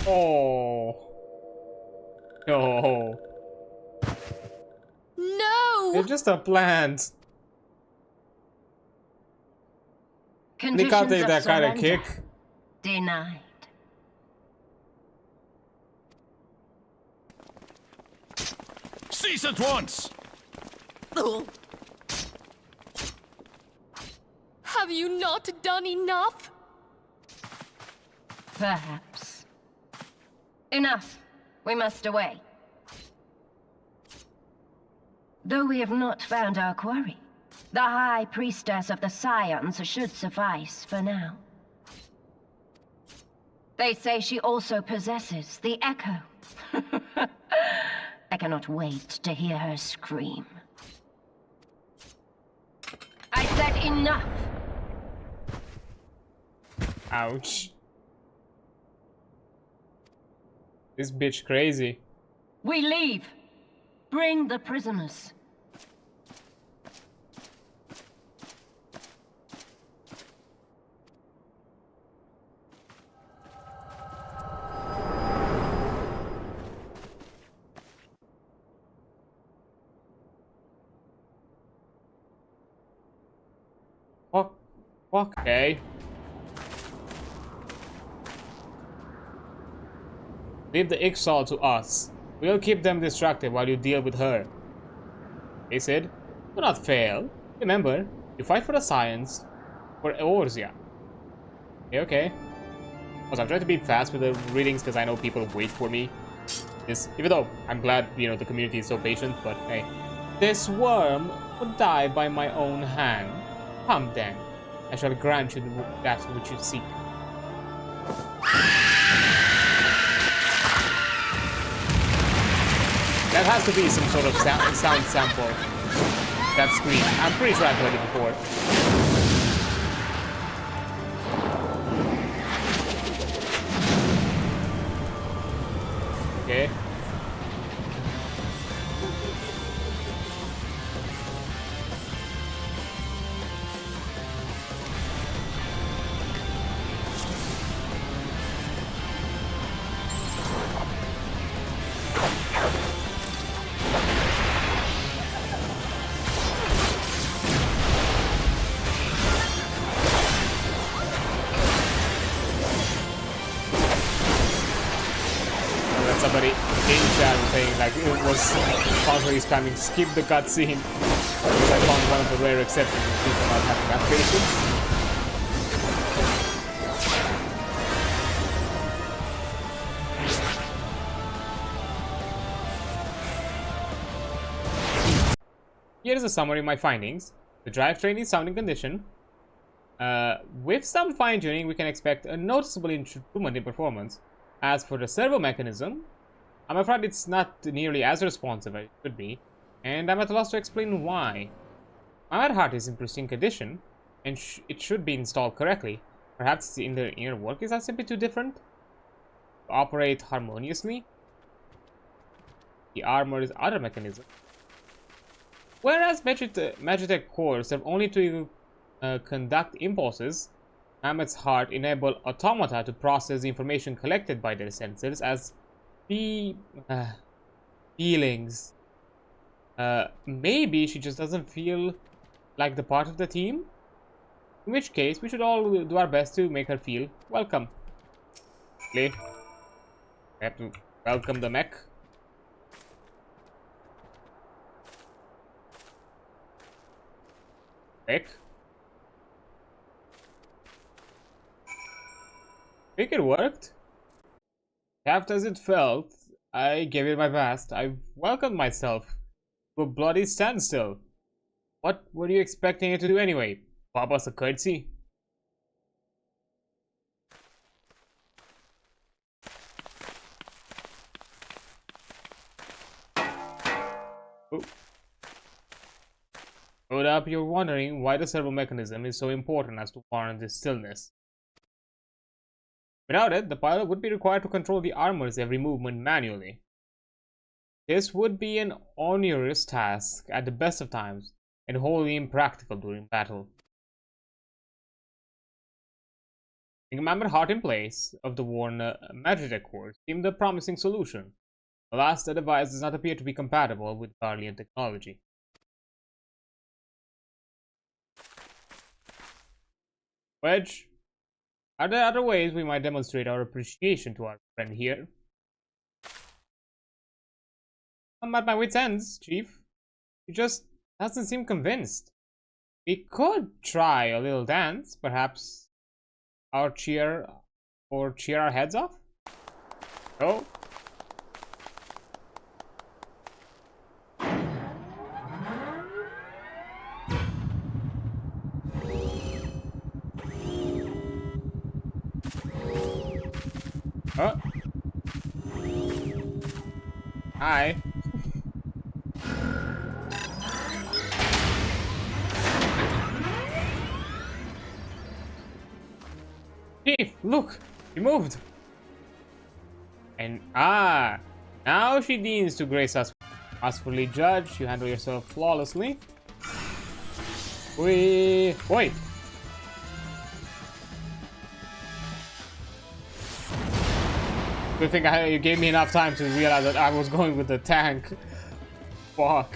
Oh. No. No! They're just a plant. They can't Conditions take of that kind of surrender. kick. Denied. Cease at once! Oh, Have you not done enough? Perhaps. Enough. We must away. Though we have not found our quarry, the High Priestess of the Scions should suffice for now. They say she also possesses the Echo. I cannot wait to hear her scream. I said enough! Ouch. This bitch crazy. We leave. Bring the prisoners. Okay. Leave the Ixal to us. We'll keep them distracted while you deal with her. They said, do not fail. Remember, you fight for the science, for Eorzea. Okay. Also, I'm trying to be fast with the readings because I know people wait for me. Even though I'm glad, you know, the community is so patient, but hey. This worm would die by my own hand. Come then. I shall grant you that which you seek. That has to be some sort of sound sample. That scream. I'm pretty sure I've heard it before. Okay. Somebody in chat was saying like it was constantly spamming skip the cutscene because I found one of the rare exceptions of people not having that patience. Here's a summary of my findings. The drivetrain is sound and condition. With some fine-tuning, we can expect a noticeable improvement in performance. As for the servo mechanism, I'm afraid it's not nearly as responsive as it could be, and I'm at a loss to explain why. My heart is in pristine condition, and it should be installed correctly. Perhaps the inner workings are simply too different to operate harmoniously. The armor's other mechanism. Whereas Magitech cores serve only to conduct impulses, Hamet's heart enable automata to process the information collected by their sensors as feelings. Maybe she just doesn't feel like the part of the team. In which case, we should all do our best to make her feel welcome. We have to welcome the mech. Mech. I think it worked. Half as it felt, I gave it my best. I welcomed myself to a bloody standstill. What were you expecting it to do anyway? Pop us a curtsy? Oh. Hold up, you're wondering why the servo mechanism is so important as to warrant this stillness. Without it, the pilot would be required to control the armor's every movement manually. This would be an onerous task at the best of times, and wholly impractical during battle. Remember heart in place of the worn Magitech core seemed a promising solution. Alas, the device does not appear to be compatible with Guardian technology. Wedge, are there other ways we might demonstrate our appreciation to our friend here? I'm at my wit's ends, Chief. He just doesn't seem convinced. We could try a little dance, perhaps cheer our heads off? Oh. Oh. Hi. Chief, look! He moved! And now she deigns to grace us. Masterfully judged, you handle yourself flawlessly. Wait. Good thing you gave me enough time to realize that I was going with the tank. Fuck.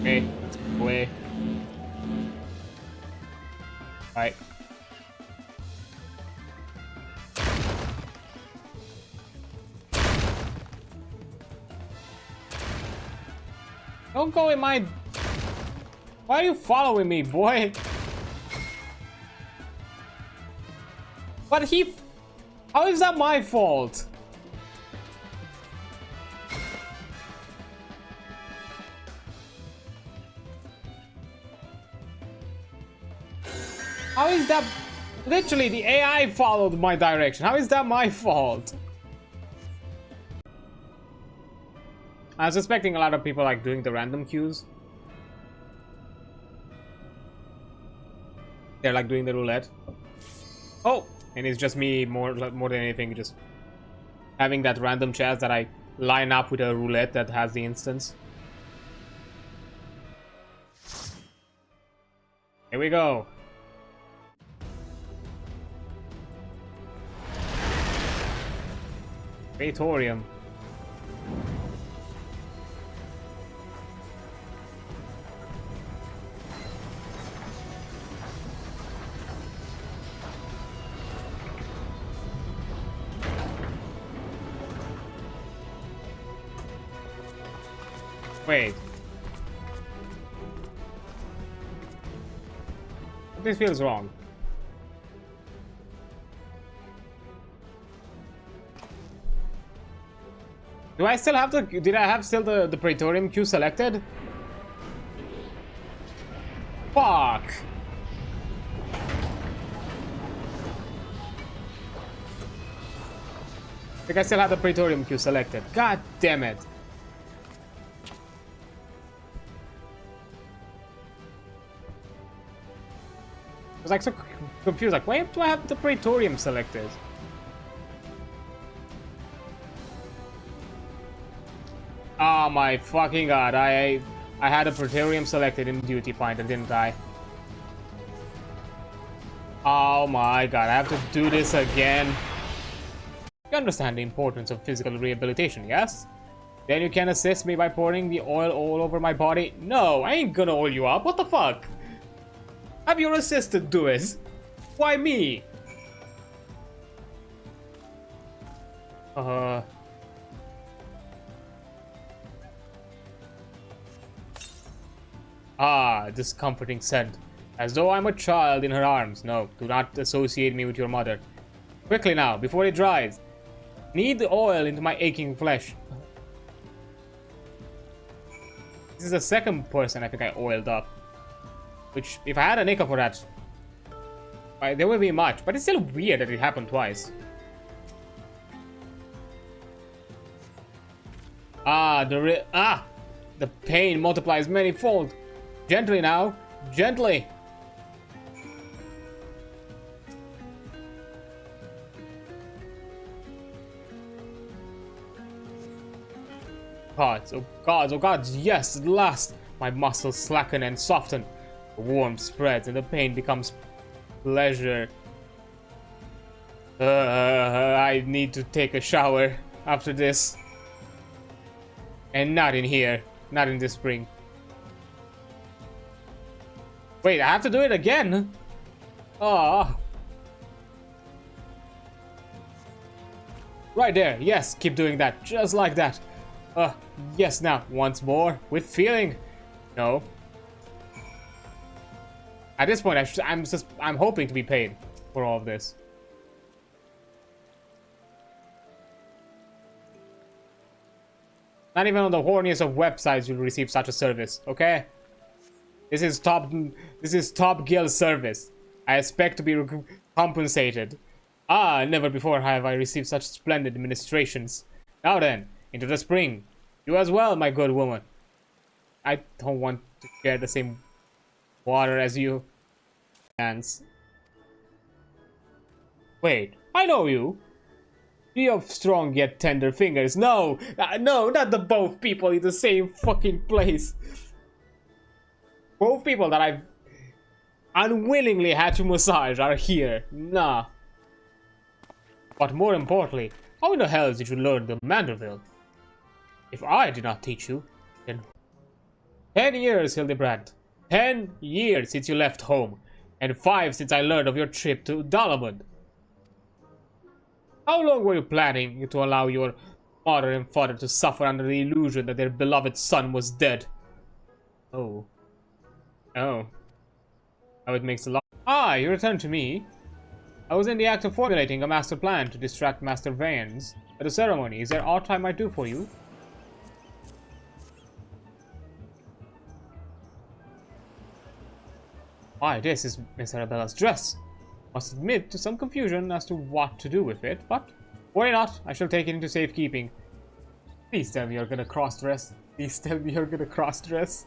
Okay, let's play. Right. Don't go in my... Why are you following me, boy? But he... How is that my fault? How is that... Literally, the AI followed my direction. How is that my fault? I was expecting a lot of people like doing the random queues. They're like doing the roulette. Oh! And it's just me more than anything, just having that random chance that I line up with a roulette that has the instance. Here we go. Praetorium. Wait. This feels wrong. Do I still have the... Did I have still the Praetorium queue selected? Fuck! I think I still have the Praetorium queue selected. God damn it. I was like so confused, like, why do I have the Praetorium selected? Oh my fucking god, I had a Praetorium selected in Duty Finder, didn't I? Oh my god, I have to do this again. You understand the importance of physical rehabilitation, yes? Then you can assist me by pouring the oil all over my body? No, I ain't gonna oil you up, what the fuck? Have your assistant do it. Why me? This comforting scent. As though I'm a child in her arms. No, do not associate me with your mother. Quickly now, before it dries. Knead the oil into my aching flesh. This is the second person I think I oiled up. Which, if I had a nickel for that, there would be much. But it's still weird that it happened twice. The pain multiplies many-fold. Gently now. Gently. Gods, oh gods, oh gods, yes, at last. My muscles slacken and soften. The warmth spreads and the pain becomes pleasure. I need to take a shower after this. And not in here. Not in this spring. Wait, I have to do it again? Oh. Right there. Yes, keep doing that. Just like that. Yes, now. Once more. With feeling. No. At this point, I'm hoping to be paid for all of this. Not even on the horniest of websites you'll receive such a service, okay? This is top guild service. I expect to be compensated. Never before have I received such splendid administrations. Now then, into the spring. You as well, my good woman. I don't want to share the same water as you. Wait, I know you. You have strong yet tender fingers. No, no, not the both people in the same fucking place. Both people that I've unwillingly had to massage are here. Nah. But more importantly, how in the hell did you learn the Manderville? If I did not teach you, then 10 years, Hildebrand. 10 years since you left home, and 5 since I learned of your trip to Dalamud. How long were you planning to allow your mother and father to suffer under the illusion that their beloved son was dead? Oh. Oh. How it makes a lot. Ah, you returned to me. I was in the act of formulating a master plan to distract Master Vance at the ceremony. Is there aught I might do for you? Why, this is Miss Arabella's dress. Must admit to some confusion as to what to do with it, but worry not, I shall take it into safekeeping. Please tell me you're gonna cross-dress. Please tell me you're gonna cross-dress.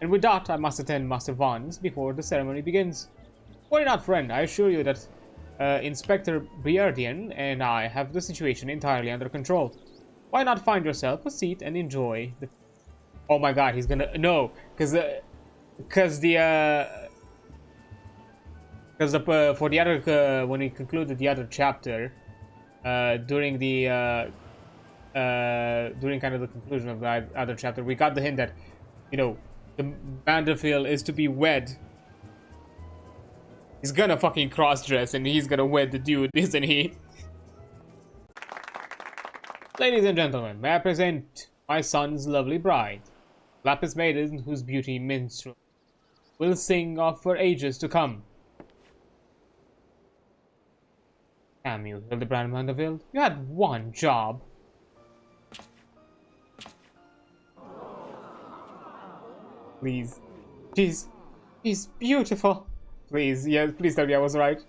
And with that, I must attend Master Vance before the ceremony begins. Worry not, friend, I assure you that Inspector Briardian and I have the situation entirely under control. Why not find yourself a seat and enjoy the... Oh my god, he's gonna... No, because for the other, when we concluded the other chapter, during kind of the conclusion of the other chapter, we got the hint that, you know, the Manderville is to be wed. He's gonna fucking cross-dress and he's gonna wed the dude, isn't he? Ladies and gentlemen, may I present my son's lovely bride, Lapis Maiden, whose beauty minstrel will sing of for ages to come. Damn you, Hildebrand Manderville. You had one job. Please. She's beautiful. Please, yes, please tell me I was right.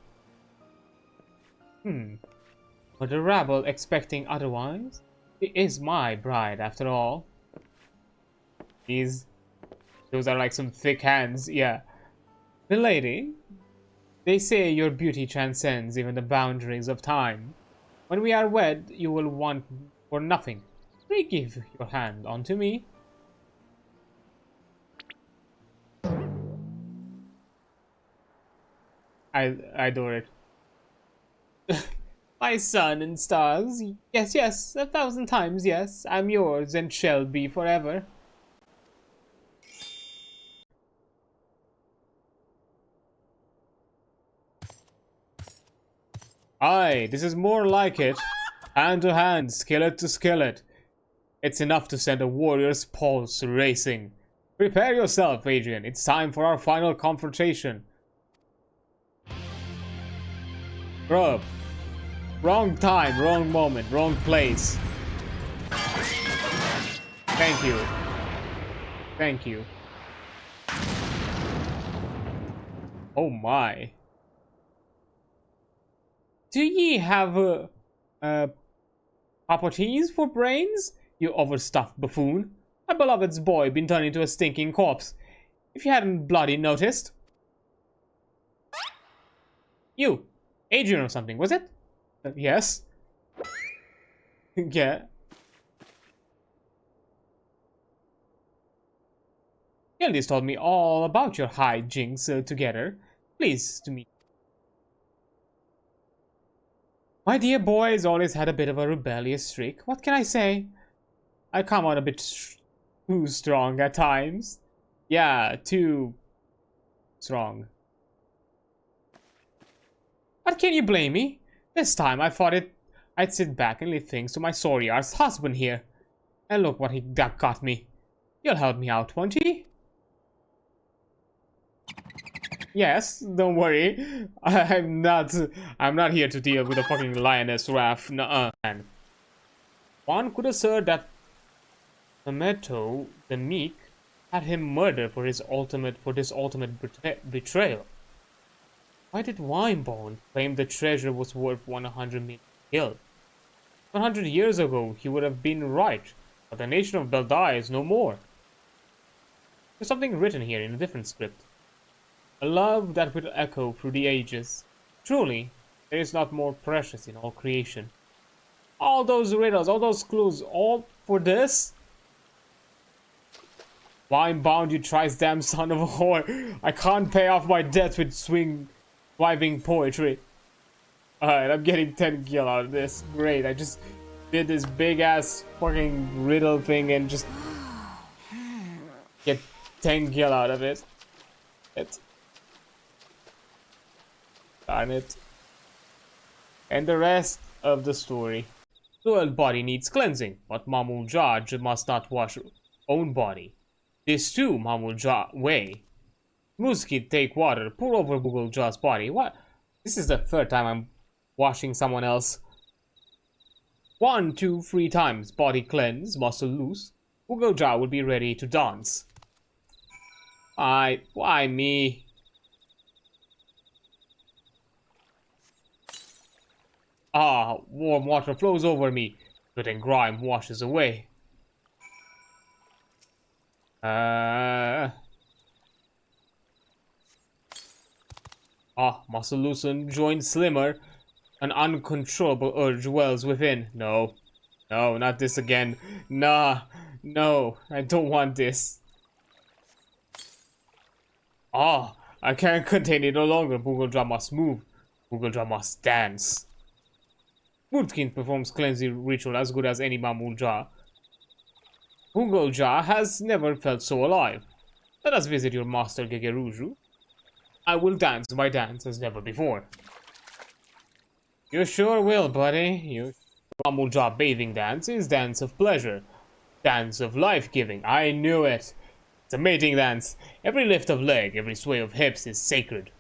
But the rabble expecting otherwise? She is my bride, after all. Those are like some thick hands, yeah. The lady, they say your beauty transcends even the boundaries of time. When we are wed, you will want for nothing. Pray give your hand unto me. I adore it. My sun and stars, yes, 1,000 times yes, I'm yours and shall be forever. Aye, this is more like it. Hand to hand, skillet to skillet. It's enough to send a warrior's pulse racing. Prepare yourself, Adrian. It's time for our final confrontation. Bro, wrong time, wrong moment, wrong place. Thank you. Thank you. Oh my. Do ye have properties for brains? You overstuffed buffoon. My beloved's boy been turned into a stinking corpse. If you hadn't bloody noticed. You. Adrian or something, was it? Yes. Yeah. Gildy's told me all about your hijinks together. Pleased to meet you. My dear boy has always had a bit of a rebellious streak. What can I say? I come on a bit too strong at times. Yeah, too strong. But can you blame me? This time I thought I'd sit back and leave things to my sorry-ass husband here. And look what he got me. You'll help me out, won't you? Yes, don't worry. I'm not here to deal with a fucking lioness wrath. Nuh-uh. One could assert that Tometto the Meek had him murdered for this ultimate betrayal. Why did Winebone claim the treasure was worth 100 million gil? 100 years ago, he would have been right, but the nation of Beldai is no more. There's something written here in a different script. A love that will echo through the ages. Truly, There is not more precious in all creation. All those riddles, all those clues, all for this? Wine bound, you thrice damn son of a whore. I can't pay off my debts with swiving poetry. Alright, I'm getting 10 gil out of this. Great, I just did this big ass fucking riddle thing and just get 10 gil out of it. Darn it. And the rest of the story. The world body needs cleansing, but Mamul Jaj must not wash own body. This too, Mamul Jah way. Muskid take water, pour over Google Jah's body. What? This is the third time I'm washing someone else. 1, 2, 3 times. Body cleanse, muscle loose. Google Jah will be ready to dance. Why me? Ah, warm water flows over me. Dirt and grime washes away. Muscle loosened, joint slimmer. An uncontrollable urge wells within. No, not this again. Nah, no, I don't want this. I can't contain it no longer. Google Jah must move. Google Jah must dance. Moodkin performs cleansing ritual as good as any Mamul Jah. Google Jah has never felt so alive. Let us visit your master Gegeruju. I will dance my dance as never before. You sure will, buddy. Mamul Jah bathing dance is dance of pleasure. Dance of life-giving. I knew it. It's a mating dance. Every lift of leg, every sway of hips is sacred.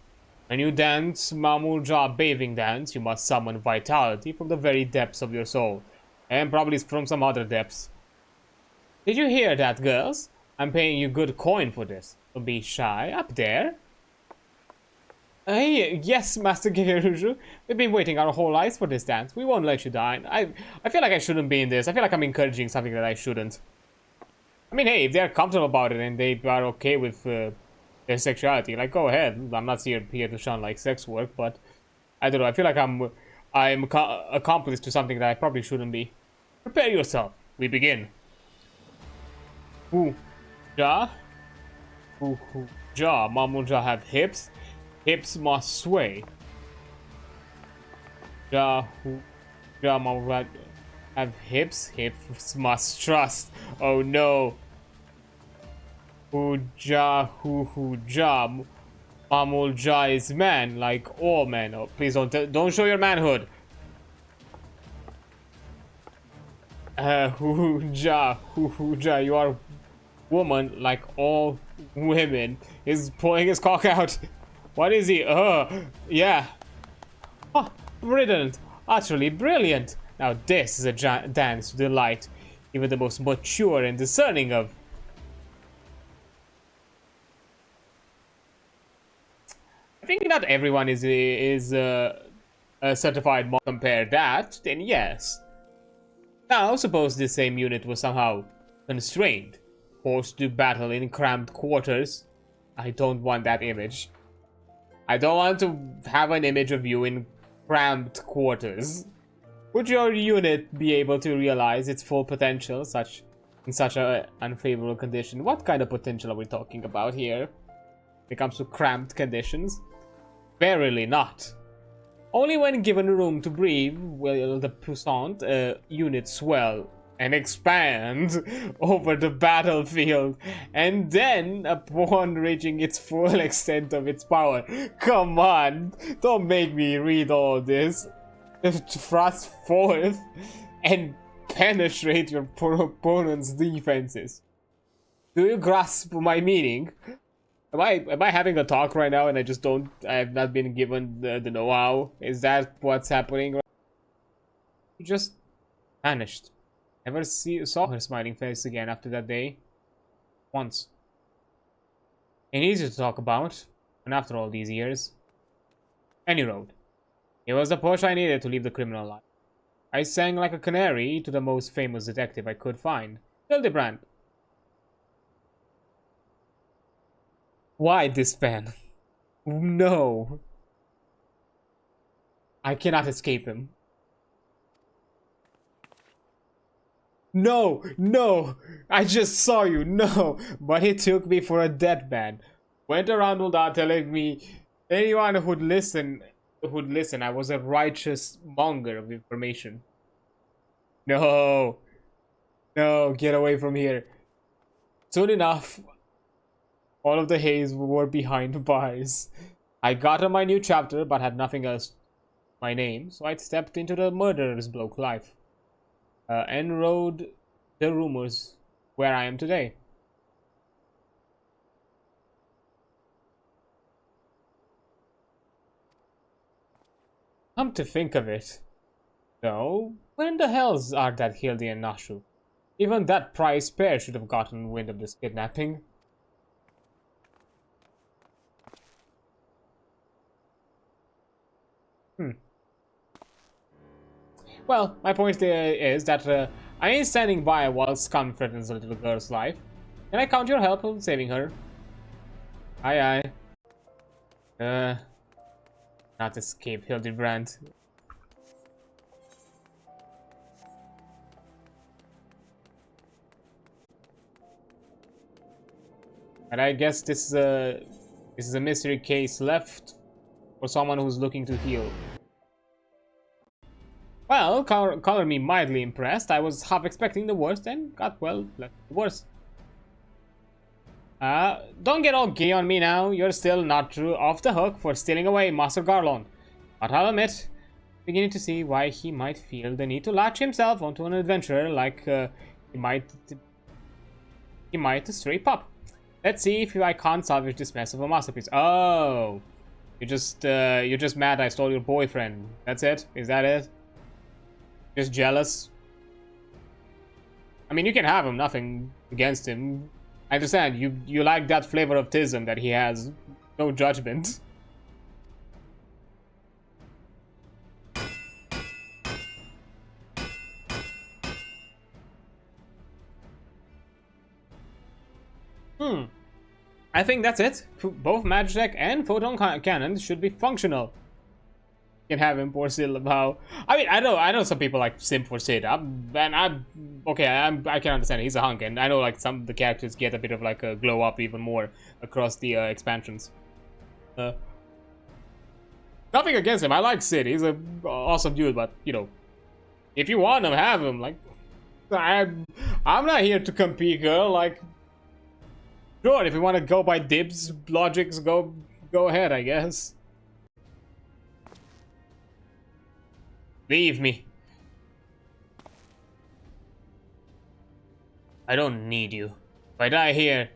When you dance Mamul Jah bathing dance, you must summon vitality from the very depths of your soul. And probably from some other depths. Did you hear that, girls? I'm paying you good coin for this. Don't be shy. Up there. Yes, Master Gegeruju. We've been waiting our whole lives for this dance. We won't let you die. I feel like I shouldn't be in this. I feel like I'm encouraging something that I shouldn't. I mean, hey, if they're comfortable about it and they are okay with their sexuality, like, go ahead. I'm not here to shun like sex work, but I don't know. I feel like I'm accomplice to something that I probably shouldn't be. Prepare yourself. We begin. Jah? Jah. Mamul Jah have hips. Hips must sway. Jah. Mamul Jah have hips. Hips must trust. Oh no. Jah. Mamul Jah is man, like all men. Oh, please don't show your manhood. Jah, you are woman like all women. He's pulling his cock out. What is he? Yeah. Oh, brilliant. Utterly brilliant. Now this is a dance to delight even the most mature and discerning of. I think not everyone is a certified mod. Compare that, then yes. Now, suppose this same unit was somehow constrained, forced to battle in cramped quarters. I don't want that image. I don't want to have an image of you in cramped quarters. Would your unit be able to realize its full potential in such an unfavorable condition? What kind of potential are we talking about here when it comes to cramped conditions? Verily not. Only when given room to breathe will the puissant unit swell and expand over the battlefield, and then upon reaching its full extent of its power. Come on, don't make me read all this. Thrust forth and penetrate your opponent's defenses. Do you grasp my meaning? Am I having a talk right now and I have not been given the know-how? Is that what's happening? You just vanished. Never saw her smiling face again after that day. Once. Ain't easy to talk about, and after all these years. Any road. It was the push I needed to leave the criminal life. I sang like a canary to the most famous detective I could find, Hildebrand. Why this pen? No. I cannot escape him. No, no, I just saw you, no. But he took me for a dead man. Went around Ul'dah telling me anyone who'd listen, I was a righteous monger of information. No, no, get away from here. Soon enough, all of the haze were behind bars. I got on my new chapter, but had nothing else my name, so I stepped into the murderer's bloke life. And rode the rumors where I am today. Come to think of it, though, where in the hells are that Hildy and Nashu? Even that prize pair should have gotten wind of this kidnapping. Well, my point is that I ain't standing by while scum threatens a little girl's life. Can I count your help in saving her? Aye, aye. Not escape Hildebrand. And I guess this is a mystery case left for someone who's looking to heal. Well, color me mildly impressed. I was half expecting the worst and got, well, the worst. Don't get all gay on me now. You're still not true off the hook for stealing away Master Garlon. But I'll admit, beginning to see why he might feel the need to latch himself onto an adventurer like he might a stray pup. Let's see if I can't salvage this mess of a masterpiece. Oh, you're just mad I stole your boyfriend. That's it? Is that it? Just jealous? I mean, you can have him, nothing against him. I understand, you like that flavor of tism that he has. No judgment. I think that's it. Both Magitech and Photon Cannons should be functional. You can have him pour Sid Labao. I mean, I know some people like simp for Sid. I can understand it. He's a hunk, and I know like some of the characters get a bit of like a glow up even more across the expansions. Nothing against him. I like Sid. He's a awesome dude, but you know, if you want him, have him. Like, I'm not here to compete, girl. Like, sure, if you want to go by dibs, logics, go ahead, I guess. Leave me. I don't need you. If I die here,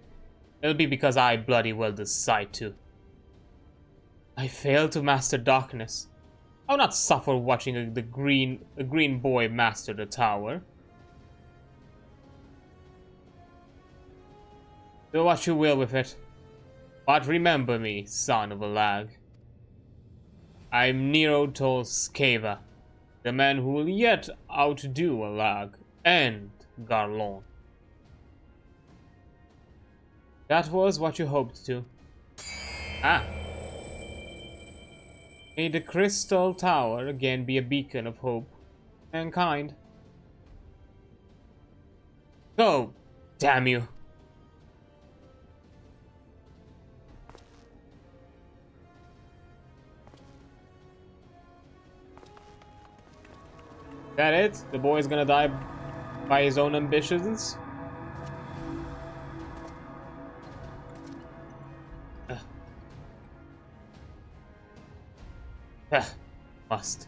it'll be because I bloody well decide to. I failed to master darkness. I'll not suffer watching a green boy master the tower. Do what you will with it. But remember me, son of a lag. I'm Nero Tol Skeva, the man who will yet outdo a lag and Garlon. That was what you hoped to. Ah. May the Crystal Tower again be a beacon of hope and kind. Go, damn you. That it? The boy's gonna die by his own ambitions? Must.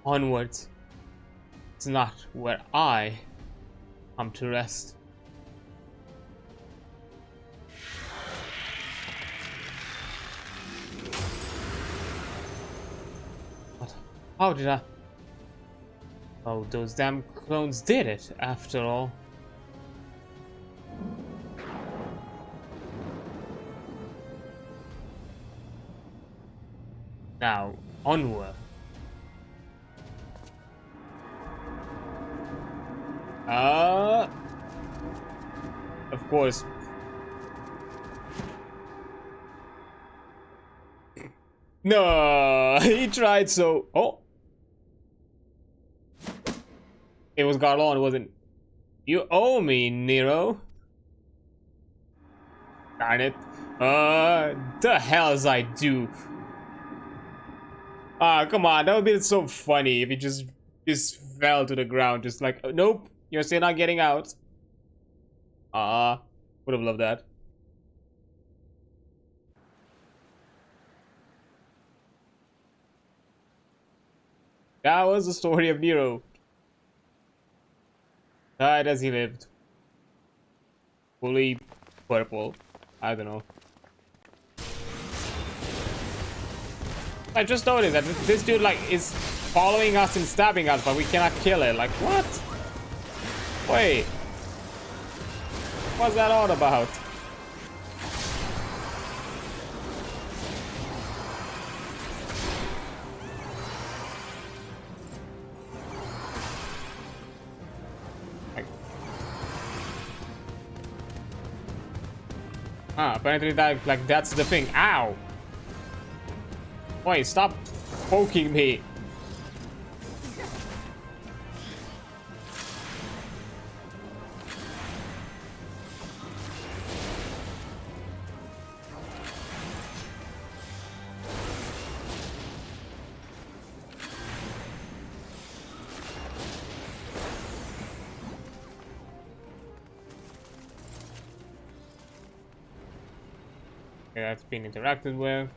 Onwards. It's not where I come to rest. What? How did I... Oh, those damn clones did it, after all. Now, onward. Of course. No, he tried so... Oh. It was Garlon, wasn't... You owe me, Nero. Darn it. The hells I do. Ah, come on. That would be so funny if he just fell to the ground. Just like, nope, you're still not getting out. Would have loved that. That was the story of Nero. Died as he lived. Fully purple. I don't know. I just noticed that this dude like is following us and stabbing us, but we cannot kill it. Like what? Wait. What's that all about? Apparently that, like, that's the thing. Ow! Wait, stop poking me. Okay, that's been interacted with.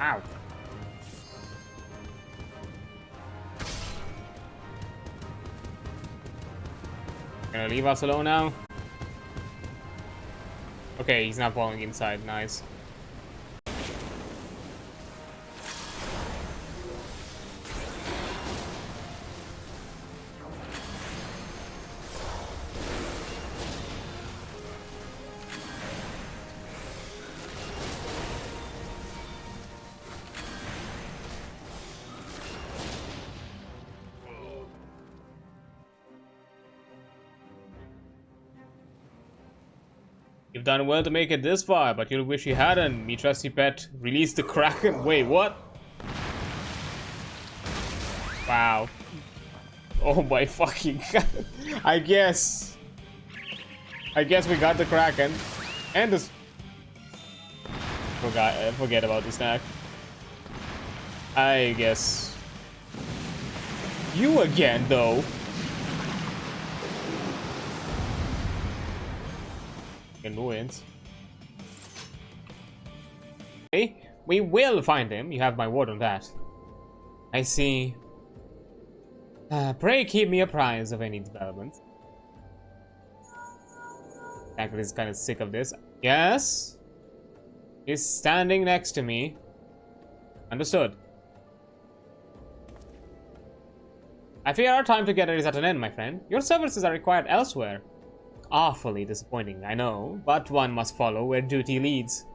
Ow. Gonna leave us alone now? Okay, he's not falling inside. Nice. You've done well to make it this far, but you'll wish you hadn't. Me trusty pet, release the Kraken. Wait, what? Wow. Oh my fucking god. I guess we got the Kraken. And this... Forget about the snack. I guess... You again, though. Annoyance. Okay, we will find him. You have my word on that. I see. Pray keep me apprised of any developments. Tackle is kind of sick of this. Yes? He's standing next to me. Understood. I fear our time together is at an end, my friend. Your services are required elsewhere. Awfully disappointing, I know, but one must follow where duty leads.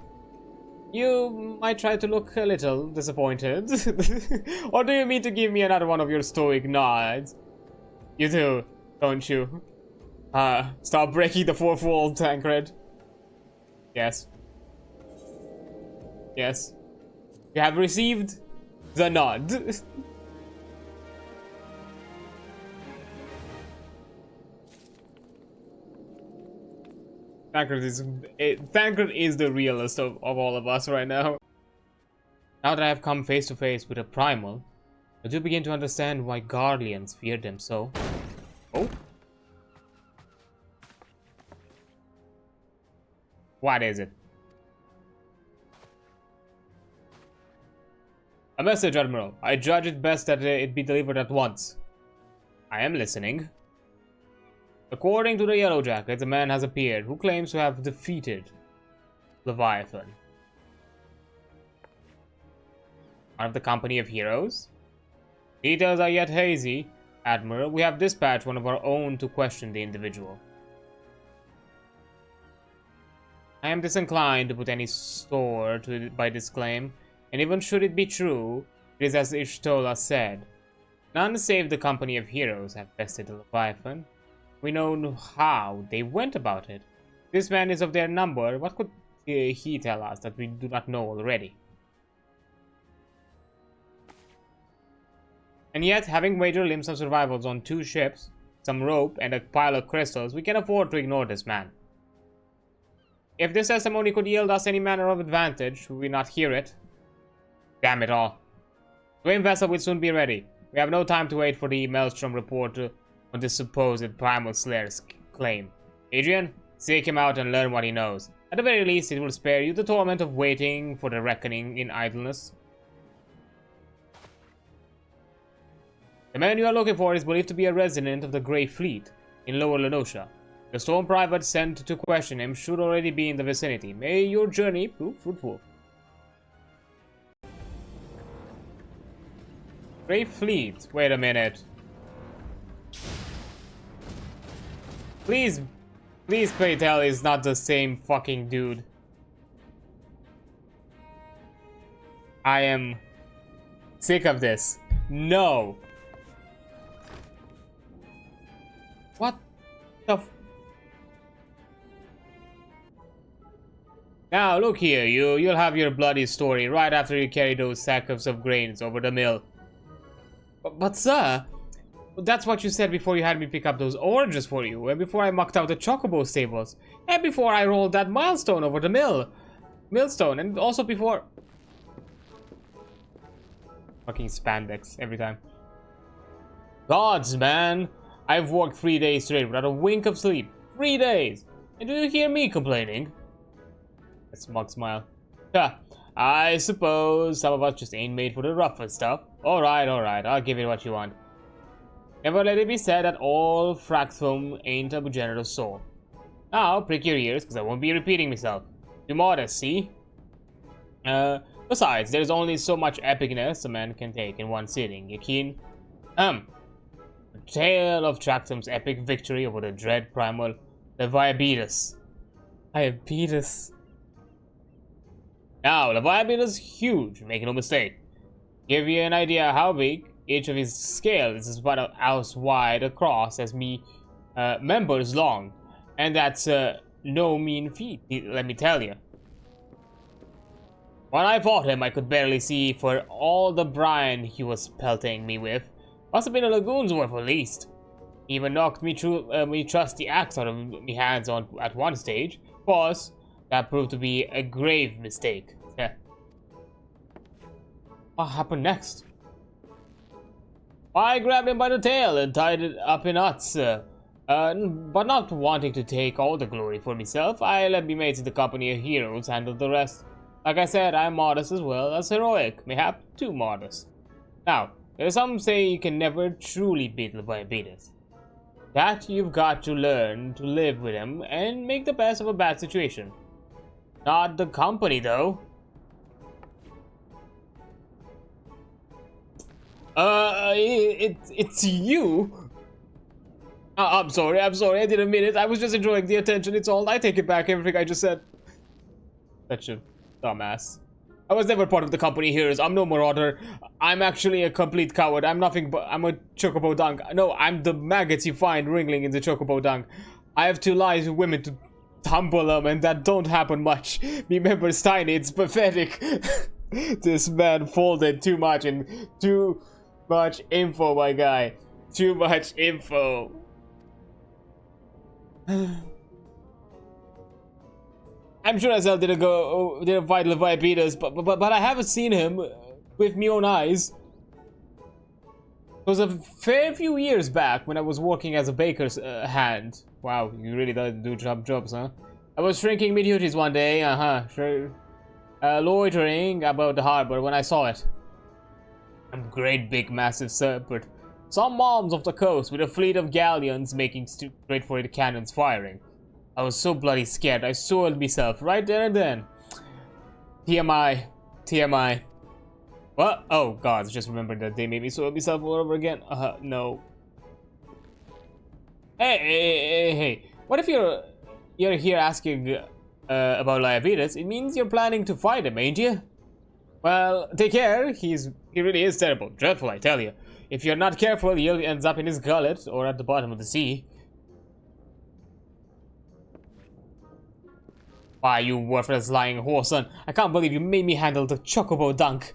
You might try to look a little disappointed. Or do you mean to give me another one of your stoic nods? You do, don't you? Stop breaking the fourth wall, Tancred. Yes. Yes. You have received the nod. Tancred is the realest of all of us right now. Now that I have come face to face with a primal, I do begin to understand why Guardians feared them so. Oh? What is it? A message, Admiral. I judge it best that it be delivered at once. I am listening. According to the Yellow Jackets, a man has appeared who claims to have defeated Leviathan. One of the company of heroes? Details are yet hazy. Admiral, we have dispatched one of our own to question the individual. I am disinclined to put any store by this claim, and even should it be true, it is as Ishtola said. None save the company of heroes have bested the Leviathan. We know how they went about it. This man is of their number. What could he tell us that we do not know already? And yet, having wagered limbs of survivals on 2 ships, some rope, and a pile of crystals, we can afford to ignore this man. If this testimony could yield us any manner of advantage, should we not hear it? Damn it all. The Wind Vessel will soon be ready. We have no time to wait for the Maelstrom report on this supposed Primal Slayer's claim. Adrian, seek him out and learn what he knows. At the very least, it will spare you the torment of waiting for the reckoning in idleness. The man you are looking for is believed to be a resident of the Grey Fleet in Lower Lenosha. The Storm Private sent to question him should already be in the vicinity. May your journey prove fruitful. Grey Fleet. Wait a minute. Please pray tell he's not the same fucking dude. I am sick of this. No. What the f— Now look here, you'll have your bloody story right after you carry those sacks of grains over the mill. But sir, that's what you said before you had me pick up those oranges for you, and before I mucked out the chocobo stables, and before I rolled that milestone over the millstone, and also before— Fucking spandex every time. Gods, man! I've worked 3 days straight without a wink of sleep. 3 days! And do you hear me complaining? A smug smile. Ha! I suppose some of us just ain't made for the rougher stuff. Alright, I'll give you what you want. Never let it be said that all Fraxfilm ain't a generous soul. Now, prick your ears, because I won't be repeating myself. Too modest, see? Besides, there's only so much epicness a man can take in one sitting. You keen? The tale of Traxum's epic victory over the dread primal Leviabetus. Leviabetus. Now, Leviabetus is huge, make no mistake. Give you an idea how big, each of his scales is about an ounce wide across as members long. And that's no mean feat, let me tell you. When I fought him, I could barely see for all the brine he was pelting me with. Must have been a lagoon's worth at least. He even knocked me through me trusty axe out of me hands at one stage. Of course, that proved to be a grave mistake. Yeah. What happened next? I grabbed him by the tail and tied it up in knots. But not wanting to take all the glory for myself, I let me mates in the company of heroes handle the rest. Like I said, I'm modest as well as heroic, mayhap too modest. Now, there's some say you can never truly beat Leviabetus. That you've got to learn to live with him and make the best of a bad situation. Not the company, though. It's you? I'm sorry, I didn't mean it. I was just enjoying the attention, it's all. I take it back, everything I just said. Such a dumbass. I was never part of the company heroes. I'm no marauder. I'm actually a complete coward. I'm nothing but— I'm a chocobo dung. No, I'm the maggots you find wriggling in the chocobo dung. I have to lie to women to tumble them, and that don't happen much. Me members tiny, it's pathetic. This man folded too much, and too much info, my guy. Too much info. I'm sure as hell didn't fight Leviabetus, but I haven't seen him with my own eyes. It was a fair few years back when I was working as a baker's hand. Wow, you really do jobs, huh? I was shrinking me duties one day, sure. Loitering about the harbor when I saw it. A great big massive serpent. Some moms off the coast with a fleet of galleons making straight for the cannons firing. I was so bloody scared, I soiled myself right there and then. TMI. TMI. What? Oh god, I just remembered that they made me soil myself all over again. No. Hey. What if you're here asking about Leviabetus? It means you're planning to fight him, ain't you? Well, take care. He really is terrible. Dreadful, I tell you. If you're not careful, he'll ends up in his gullet or at the bottom of the sea. Why, you worthless lying whoreson. I can't believe you made me handle the chocobo dunk.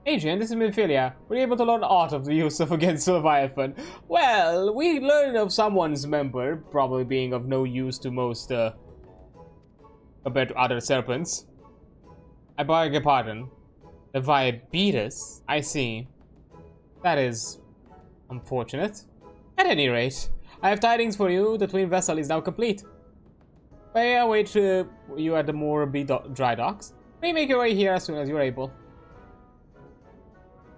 Adrian, this is Minfilia. Were you able to learn art of the use of against Leviathan? Well, we learned of someone's member, probably being of no use to most, compared to other serpents. I beg your pardon. Leviathan? I see. That is unfortunate. At any rate, I have tidings for you. The twin vessel is now complete. May I await you at the mmorpg dry docks? May make your way here as soon as you're able.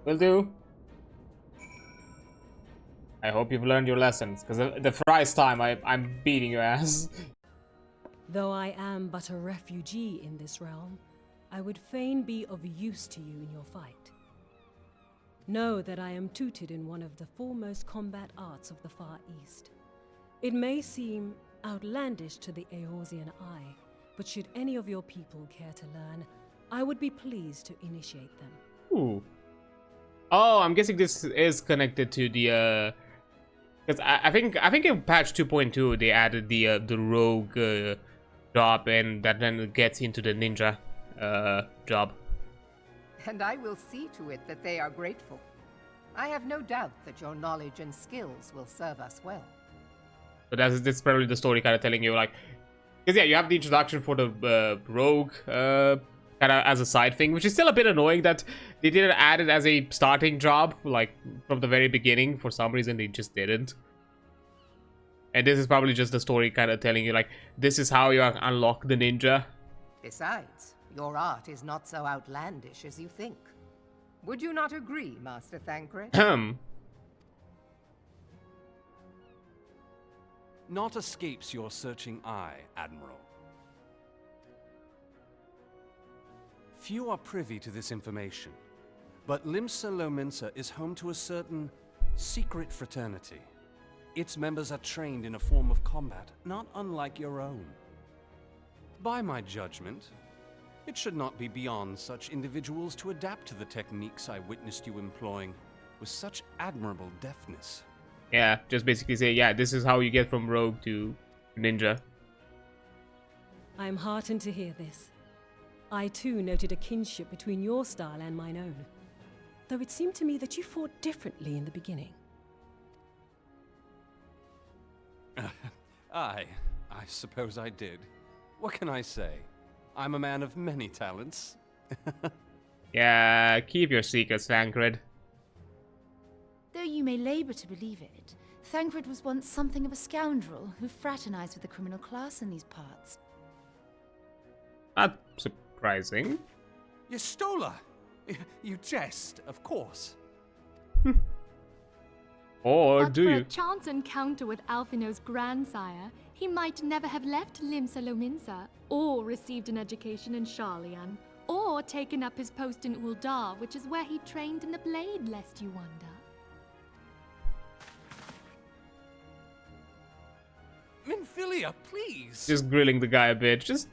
Will do. I hope you've learned your lessons, because the first time I'm beating your ass. Though I am but a refugee in this realm, I would fain be of use to you in your fight. Know that I am tutored in one of the foremost combat arts of the Far East. It may seem outlandish to the Eorzean eye, but should any of your people care to learn, I would be pleased to initiate them. Ooh. Oh, I'm guessing this is connected to the because I think in patch 2.2 they added the rogue job, and that then gets into the ninja job. And I will see to it that they are grateful. I have no doubt that your knowledge and skills will serve us well. But that's probably the story kind of telling you, like, because yeah, you have the introduction for the rogue kind of as a side thing, which is still a bit annoying that they didn't add it as a starting job, like, from the very beginning. For some reason, they just didn't. And this is probably just the story kind of telling you, like, this is how you unlock the ninja. Besides, your art is not so outlandish as you think. Would you not agree, Master Thancred? Naught escapes your searching eye, Admiral. Few are privy to this information, but Limsa Lominsa is home to a certain secret fraternity. Its members are trained in a form of combat not unlike your own. By my judgment, it should not be beyond such individuals to adapt to the techniques I witnessed you employing with such admirable deftness. Yeah, just basically say, yeah, this is how you get from rogue to ninja. I am heartened to hear this. I too noted a kinship between your style and mine own, though it seemed to me that you fought differently in the beginning. I suppose I did. What can I say? I'm a man of many talents. Yeah, keep your secrets, Thancred. Though you may labor to believe it, Thancred was once something of a scoundrel who fraternized with the criminal class in these parts. Not surprising. Yastola! You jest, of course. Or but do for you? a chance encounter with Alphino's grandsire, he might never have left Limsa Lominsa, or received an education in Sharlayan, or taken up his post in Uldar, which is where he trained in the blade, lest you wonder. Minfilia, please! Just grilling the guy a bit, just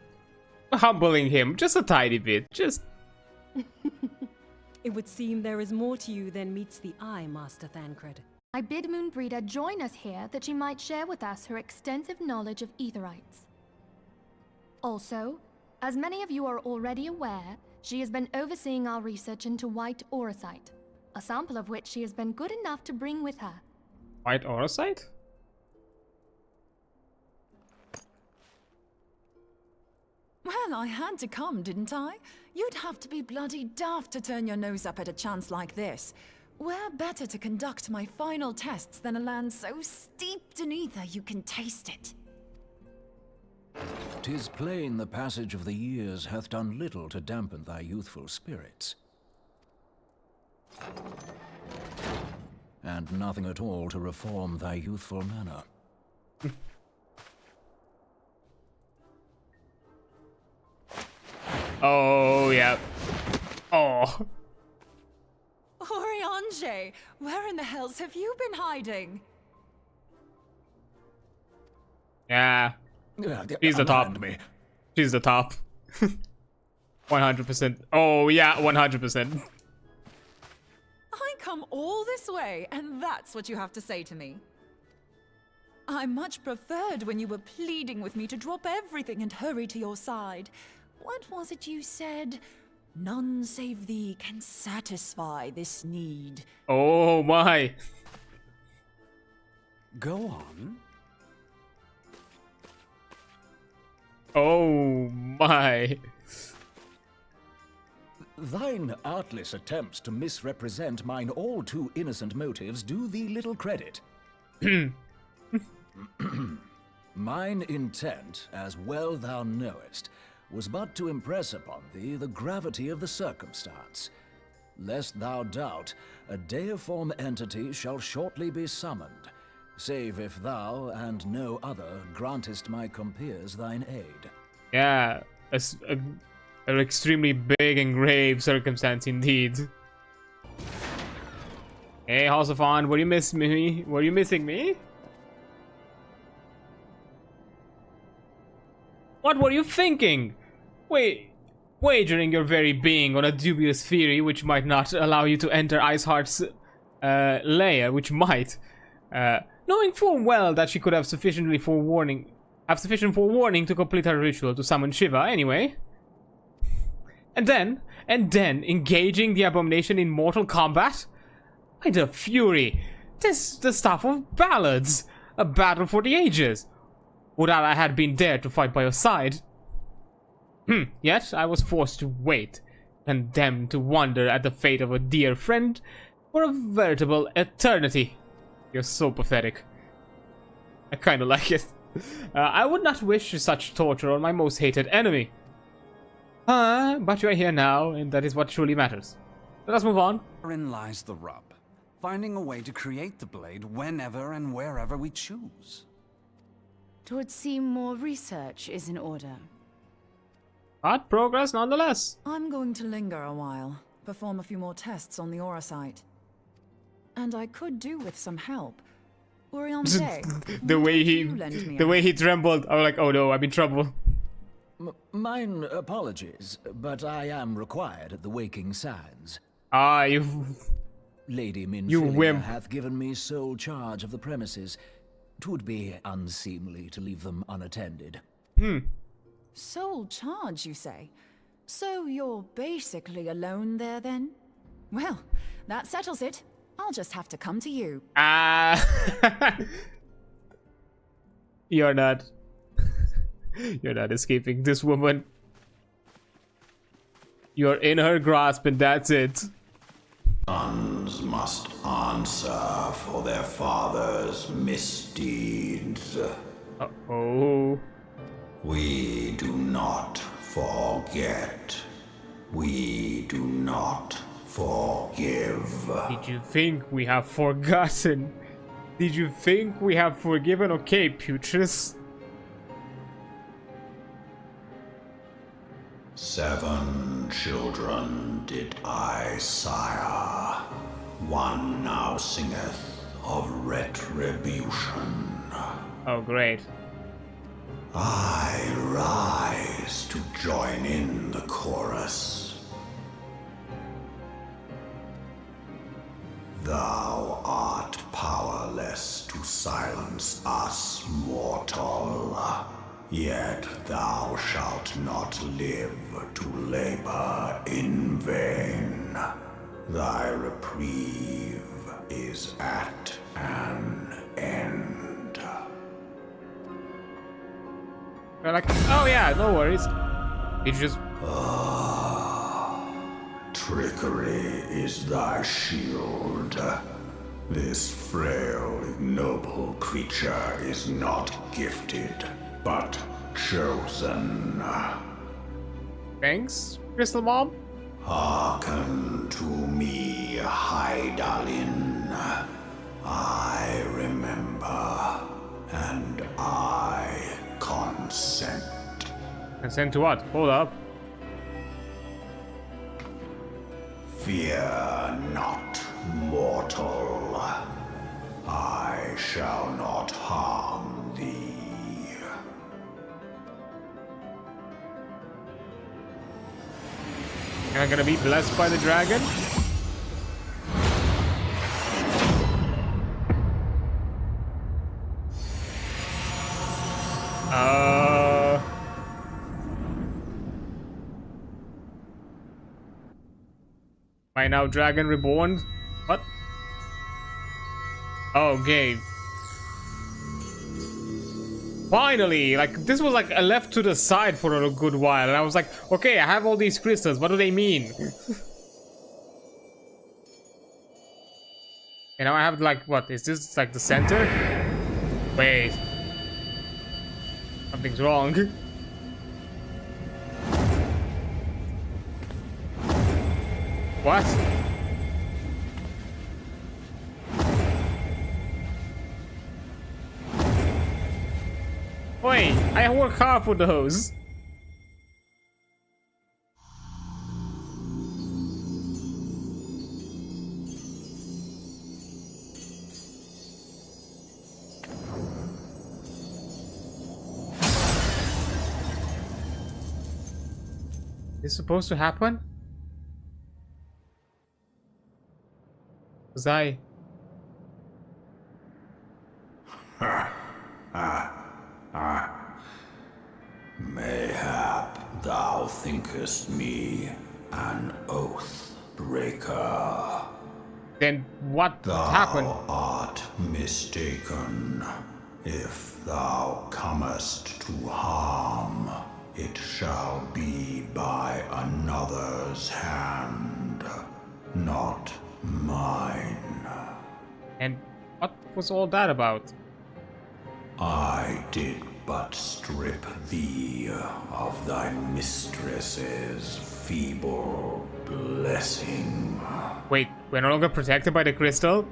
humbling him, just a tiny bit, just... It would seem there is more to you than meets the eye, Master Thancred. I bid Moonbreeder join us here that she might share with us her extensive knowledge of Aetherites. Also, as many of you are already aware, she has been overseeing our research into white auracite, a sample of which she has been good enough to bring with her. White auracite? Well, I had to come, didn't I? You'd have to be bloody daft to turn your nose up at a chance like this. Where better to conduct my final tests than a land so steeped in ether you can taste it? 'Tis plain the passage of the years hath done little to dampen thy youthful spirits. And nothing at all to reform thy youthful manner. Oh, yeah. Oh. Oriange, where in the hells have you been hiding? Yeah. She's the top. She's the top. 100%. Oh, yeah, 100%. I come all this way, and that's what you have to say to me. I much preferred when you were pleading with me to drop everything and hurry to your side. What was it you said? None save thee can satisfy this need. Oh, my. Go on. Oh, my. Thine artless attempts to misrepresent mine all too innocent motives do thee little credit. Mine intent, as well thou knowest, was but to impress upon thee the gravity of the circumstance. Lest thou doubt, a deiform entity shall shortly be summoned, save if thou and no other grantest my compeers thine aid. Yeah, an extremely big and grave circumstance indeed. Hey, Housefon, were you missing me? Were you missing me? What were you thinking? Wagering your very being on a dubious theory which might not allow you to enter Iceheart's lair, which might, knowing full well that she could have sufficient forewarning to complete her ritual to summon Shiva anyway. And then engaging the abomination in mortal combat? By the fury, 'tis the stuff of ballads, a battle for the ages. Would that I had been there to fight by your side. Yet I was forced to wait, condemned to wonder at the fate of a dear friend for a veritable eternity. You're so pathetic. I kinda like it. I would not wish such torture on my most hated enemy. But you are here now, and that is what truly matters. Let us move on. Wherein lies the rub. Finding a way to create the blade whenever and wherever we choose. It would seem more research is in order. But progress nonetheless. I'm going to linger a while, perform a few more tests on the aura site. And I could do with some help. the way he trembled, I was like, oh no, I'm in trouble. Mine apologies, but I am required at the waking sands. Lady Minfilia hath given me sole charge of the premises. 'Twould be unseemly to leave them unattended. Sole charge, you say? So you're basically alone there, then? Well, that settles it. I'll just have to come to you. You're not. You're not escaping this woman. You're in her grasp and that's it. Sons must answer for their father's misdeeds. Uh-oh. We do not forget. We do not forgive. Did you think we have forgotten? Did you think we have forgiven? Okay, Putris. 7 children did I sire. One now singeth of retribution. Oh, great. I rise to join in the chorus. Thou art powerless to silence us, mortal. Yet thou shalt not live to labor in vain. Thy reprieve is at an end. They're like, oh yeah, no worries. Did you just... Trickery is thy shield. This frail, ignoble creature is not gifted, but chosen. Thanks, Crystal Mom. Hearken to me, Hydaelyn. I remember, and I consent. Consent to what? Hold up. Fear not, mortal. I shall not harm thee. Am I gonna be blessed by the dragon? Am I now Dragon Reborn? What? Oh, okay. Finally! Like, this was like left to the side for a good while, and I was like, okay, I have all these crystals, what do they mean? And now I have like, what, is this like the center? Wait. Something's wrong. What? Wait, I work hard for those. Is this supposed to happen? Was I? Mayhap thou thinkest me an oath breaker. Then what happened? Thou art mistaken. If thou comest to harm, it shall be by another's hand, not mine. And what was all that about? I did but strip thee of thy mistress's feeble blessing. Wait, we're no longer protected by the crystal?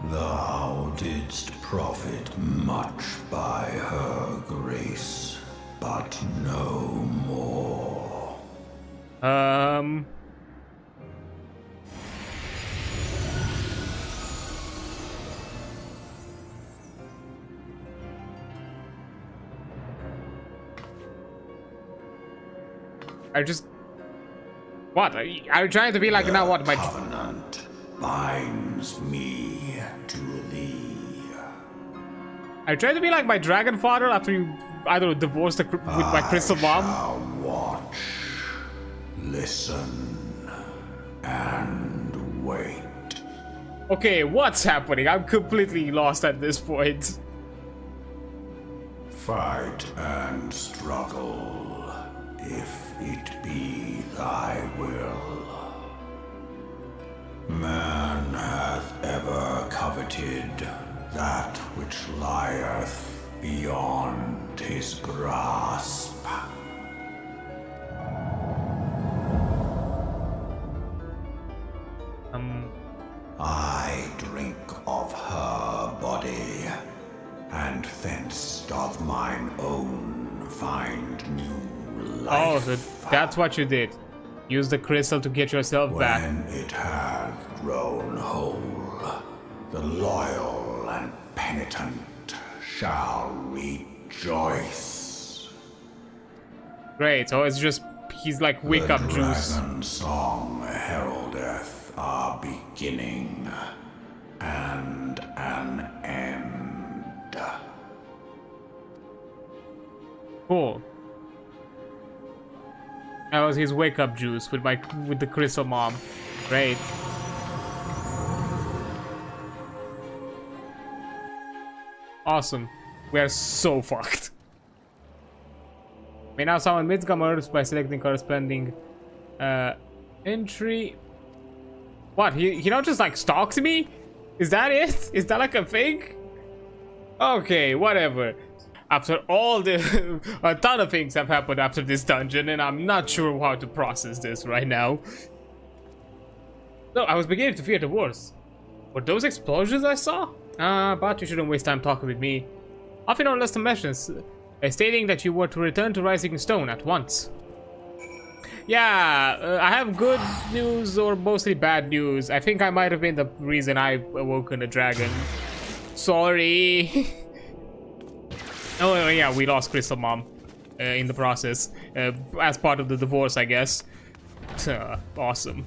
Thou didst profit much by her grace, but no more. I just... What? Are you trying to be like, now what? My covenant binds me to thee. Are you trying to be like my dragon father after you, I don't know, divorced with my crystal mom? I shall watch, listen, and wait. Okay, what's happening? I'm completely lost at this point. Fight and struggle, if it be thy will. Man hath ever coveted that which lieth beyond his grasp. I drink of her body, and thence doth mine own find new life. Oh, so that's what you did. Use the crystal to get yourself back. When it hath grown whole, the loyal and penitent shall rejoice. Great, so it's just, he's like wake up juice. The dragon song heraldeth our beginning and an end. Cool. That was his wake up juice with the crystal mom. Great. Awesome. We are so fucked. May now summon Midsummer's by selecting corresponding entry. What? He now just like stalks me? Is that it? Is that like a thing? Okay, whatever. After all the a ton of things have happened after this dungeon, and I'm not sure how to process this right now. No, I was beginning to fear the worst. Were those explosions I saw? But you shouldn't waste time talking with me. Often on less messages, stating that you were to return to Rising Stone at once. Yeah, I have good news or mostly bad news. I think I might have been the reason I awoken a dragon. Sorry. Oh yeah, we lost Crystal Mom in the process, as part of the divorce, I guess. Awesome.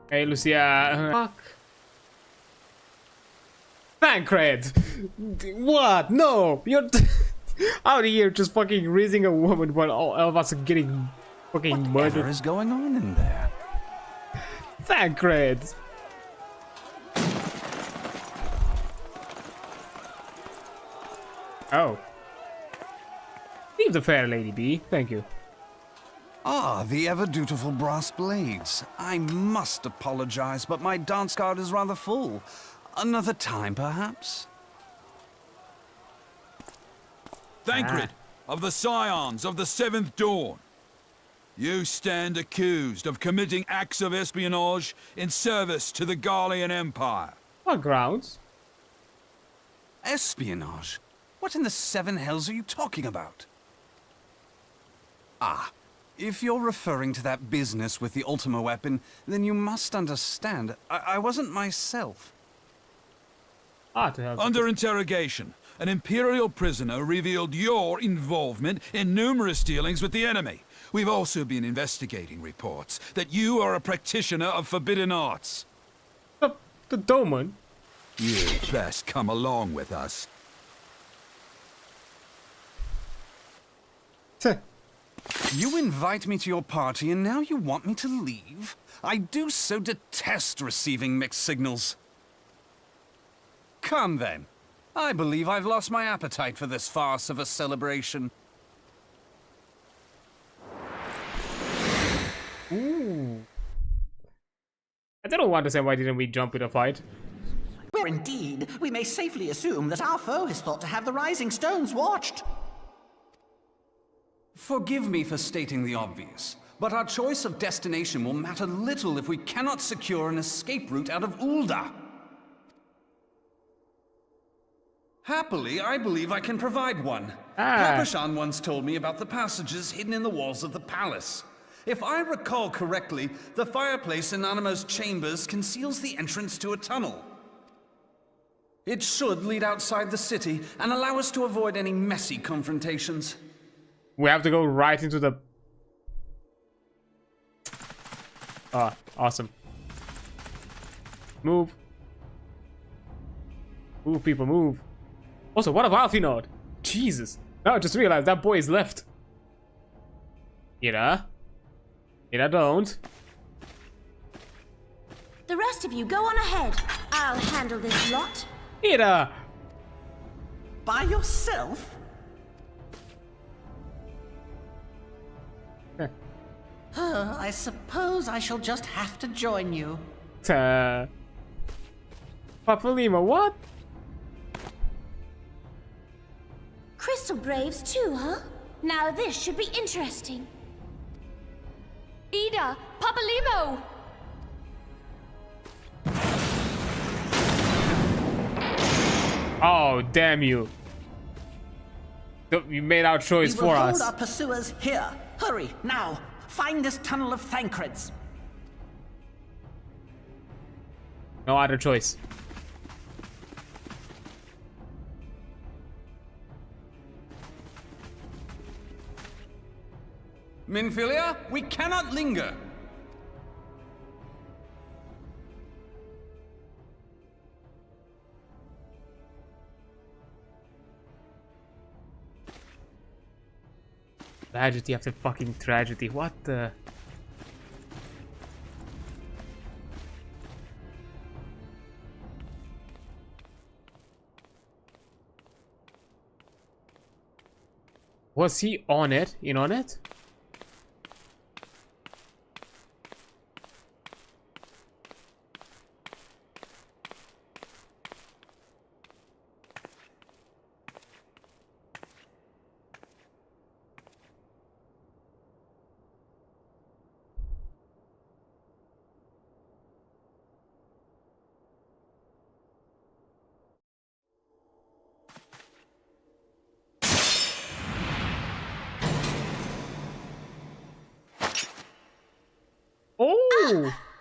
Hey, Lucia. Fuck. Thancred! What? No! You're out here just fucking raising a woman while all of us are getting fucking murdered. What is going on in there? Thancred! Oh. Leave the fair lady be, thank you. Ah, the ever-dutiful brass blades. I must apologize, but my dance card is rather full. Another time, perhaps? Thancred, of the Scions of the Seventh Dawn. You stand accused of committing acts of espionage in service to the Garlean Empire. What grounds? Espionage? What in the seven hells are you talking about? Ah, if you're referring to that business with the Ultima weapon, then you must understand, I wasn't myself. Under interrogation, an Imperial prisoner revealed your involvement in numerous dealings with the enemy. We've also been investigating reports that you are a practitioner of forbidden arts. The Doman? You'd best come along with us. You invite me to your party and now you want me to leave? I do so detest receiving mixed signals. Come then. I believe I've lost my appetite for this farce of a celebration. Ooh. I don't understand why didn't we jump in a fight? Where indeed, we may safely assume that our foe is thought to have the Rising Stones watched. Forgive me for stating the obvious, but our choice of destination will matter little if we cannot secure an escape route out of Ulda. Happily, I believe I can provide one. Papashan once told me about the passages hidden in the walls of the palace. If I recall correctly, the fireplace in Animo's chambers conceals the entrance to a tunnel. It should lead outside the city and allow us to avoid any messy confrontations. We have to go right into the... Ah, awesome. Move. Move, people, move. Also, what of Alfinod? Jesus. Now I just realized that boy is left. Ira? Ira, don't. The rest of you go on ahead. I'll handle this lot. Ira! By yourself? I suppose I shall just have to join you. Papalima, what? Crystal Graves too, huh? Now this should be interesting. Ida! Papalimo! Oh, damn you. You made our choice for us. We will hold our pursuers here. Hurry, now. Find this tunnel of Thancreds. No other choice. Minfilia, we cannot linger. Tragedy after fucking tragedy. What the... Was he on it? In on it?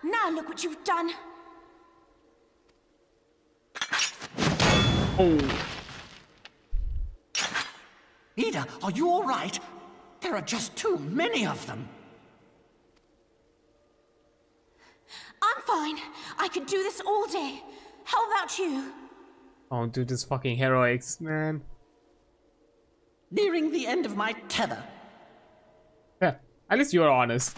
Now look what you've done. Oh. Ida, are you all right? There are just too many of them. I'm fine. I could do this all day. How about you? Oh, dude, this fucking heroics, man. Nearing the end of my tether. Yeah, at least you're honest.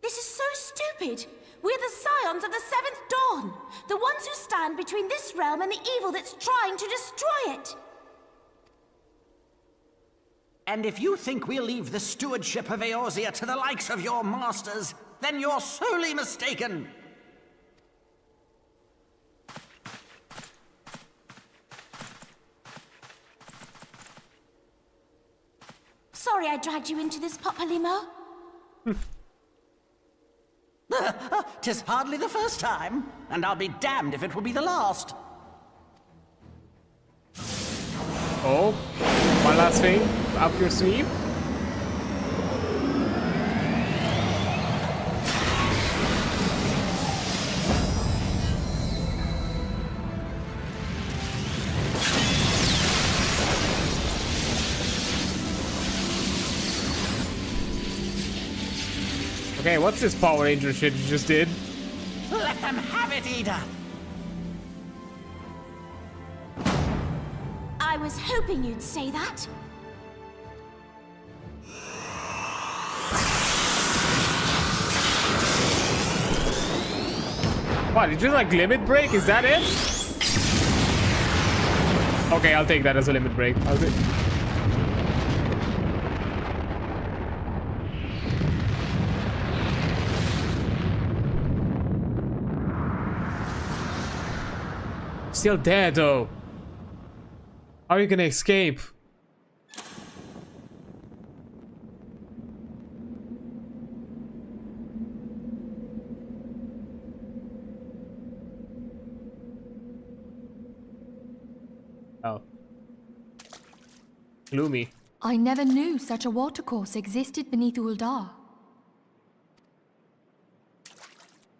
This is so stupid. We're the scions of the Seventh Dawn. The ones who stand between this realm and the evil that's trying to destroy it. And if you think we'll leave the stewardship of Eorzea to the likes of your masters, then you're sorely mistaken. Sorry I dragged you into this, Papalymo. 'Tis hardly the first time, and I'll be damned if it will be the last. Oh, one last thing up your sleeve. Okay, what's this Power Ranger shit you just did? Let them have it, Ida! I was hoping you'd say that. What, did you like limit break? Is that it? Okay, I'll take that as a limit break. I'll take... Still there though. How are you gonna escape? Oh. Gloomy. I never knew such a watercourse existed beneath Uldar.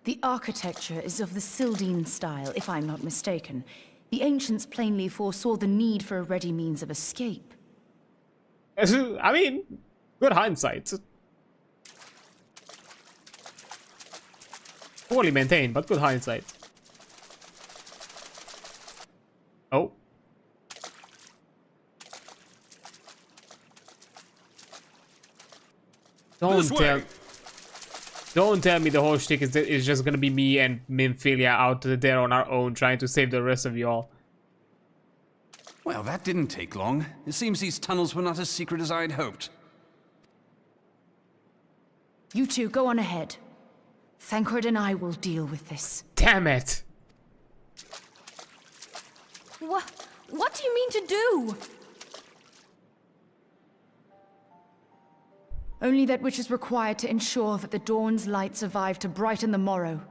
The architecture is of the Sildine style, if I'm not mistaken. The ancients plainly foresaw the need for a ready means of escape. I mean, good hindsight. Poorly maintained, but good hindsight. Oh. Don't tell me the whole shtick is just gonna be me and Minfilia out there on our own trying to save the rest of y'all. Well, that didn't take long. It seems these tunnels were not as secret as I'd hoped. You two, go on ahead. Thancred and I will deal with this. Damn it! What do you mean to do? Only that which is required to ensure that the dawn's light survive to brighten the morrow.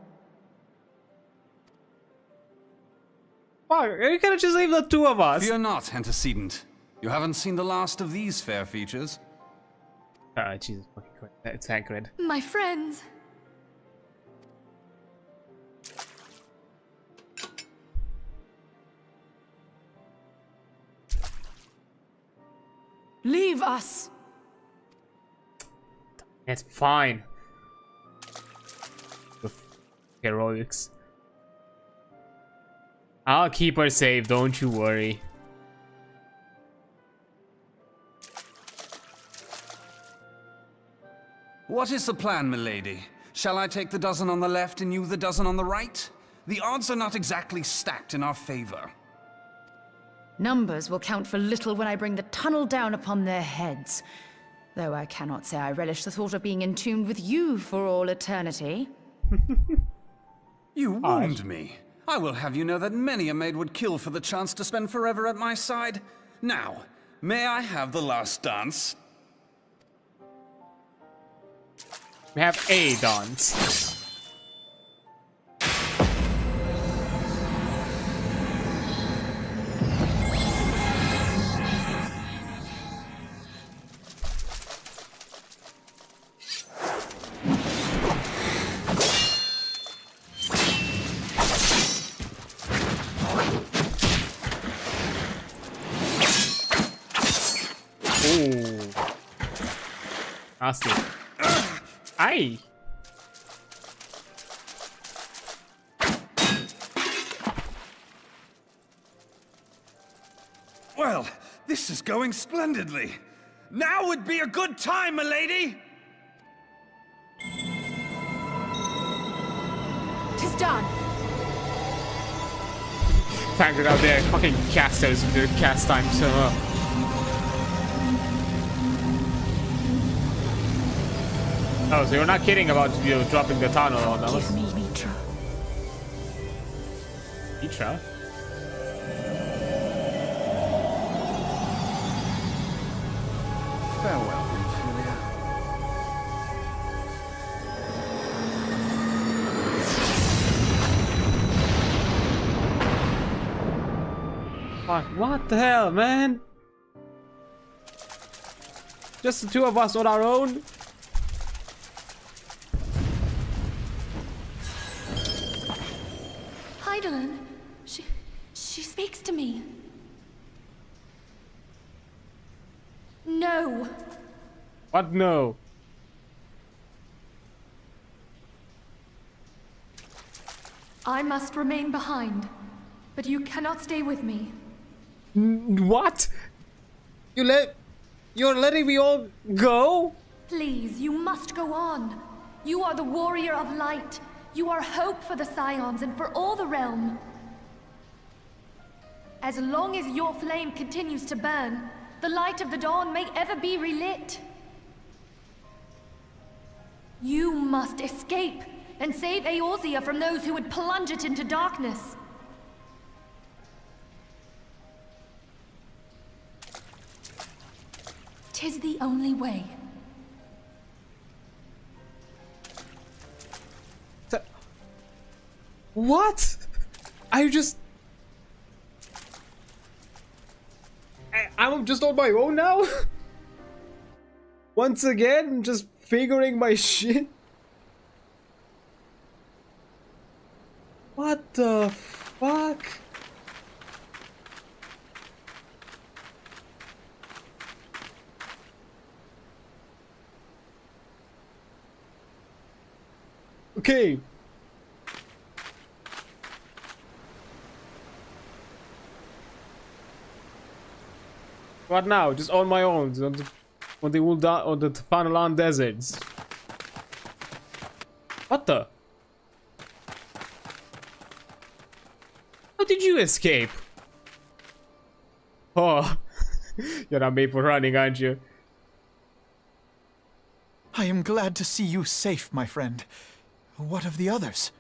Wow, you gonna just leave the two of us? Fear not, antecedent. You haven't seen the last of these fair features. Ah, Jesus fucking Christ. It's Thancred. My friends. Leave us! It's fine. The heroics. I'll keep her safe, don't you worry. What is the plan, milady? Shall I take the dozen on the left and you the dozen on the right? The odds are not exactly stacked in our favor. Numbers will count for little when I bring the tunnel down upon their heads. Though I cannot say I relish the thought of being entombed with you for all eternity. You wound me. I will have you know that many a maid would kill for the chance to spend forever at my side. Now, may I have the last dance? We have a dance. Nasty. Aye. Well, this is going splendidly. Now would be a good time, milady! 'Tis done. Tangled out there, fucking casters with their cast time so Oh, so you're not kidding about dropping the tunnel on us? Give me Mitra. Mitra? Farewell, Ophelia. What the hell, man? Just the two of us on our own? Heidelin, she speaks to me. No. What no? I must remain behind, but you cannot stay with me. What? You're letting me all go? Please, you must go on. You are the warrior of light. You are hope for the Scions and for all the realm. As long as your flame continues to burn, the light of the dawn may ever be relit. You must escape and save Eorzea from those who would plunge it into darkness. Tis the only way. What? I'm just on my own now? Once again, just figuring my shit? What the fuck? Okay. What now? Just on my own on the Finalfantasy deserts. What the? How did you escape? Oh, you're not made for running, aren't you? I am glad to see you safe, my friend. What of the others?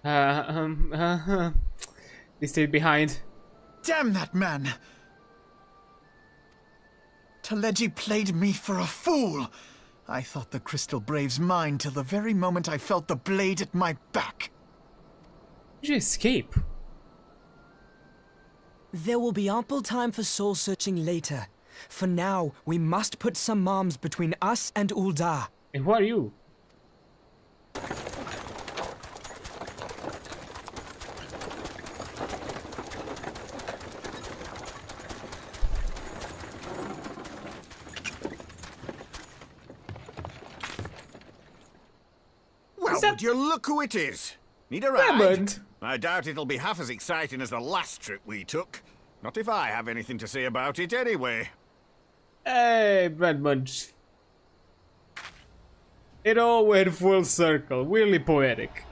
They stayed behind. Damn that man! Teleji played me for a fool! I thought the Crystal Brave's mine till the very moment I felt the blade at my back. Did you escape? There will be ample time for soul searching later. For now, we must put some moms between us and Ul'dah. And who are you? Well, would you look who it is? Need a ride? I doubt it'll be half as exciting as the last trip we took. Not if I have anything to say about it anyway. Hey, Redmond. It all went full circle. Weirdly poetic.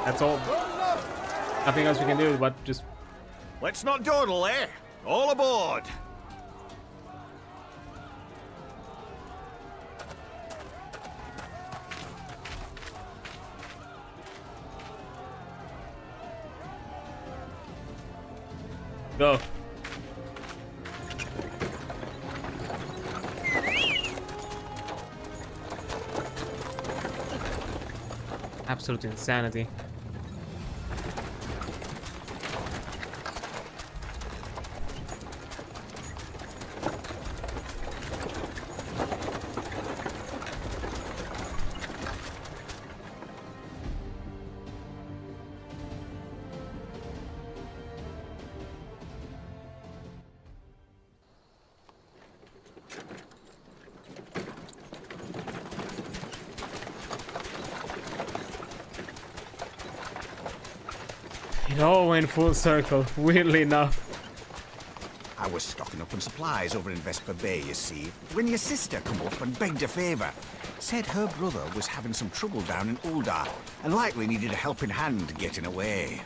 That's all. Nothing else we can do but just... Let's not dawdle, eh? All aboard! Go. Absolute insanity. It all went full circle, weirdly enough. I was stocking up on supplies over in Vesper Bay, you see, when your sister come up and begged a favour. Said her brother was having some trouble down in Uldar, and likely needed a helping hand getting away.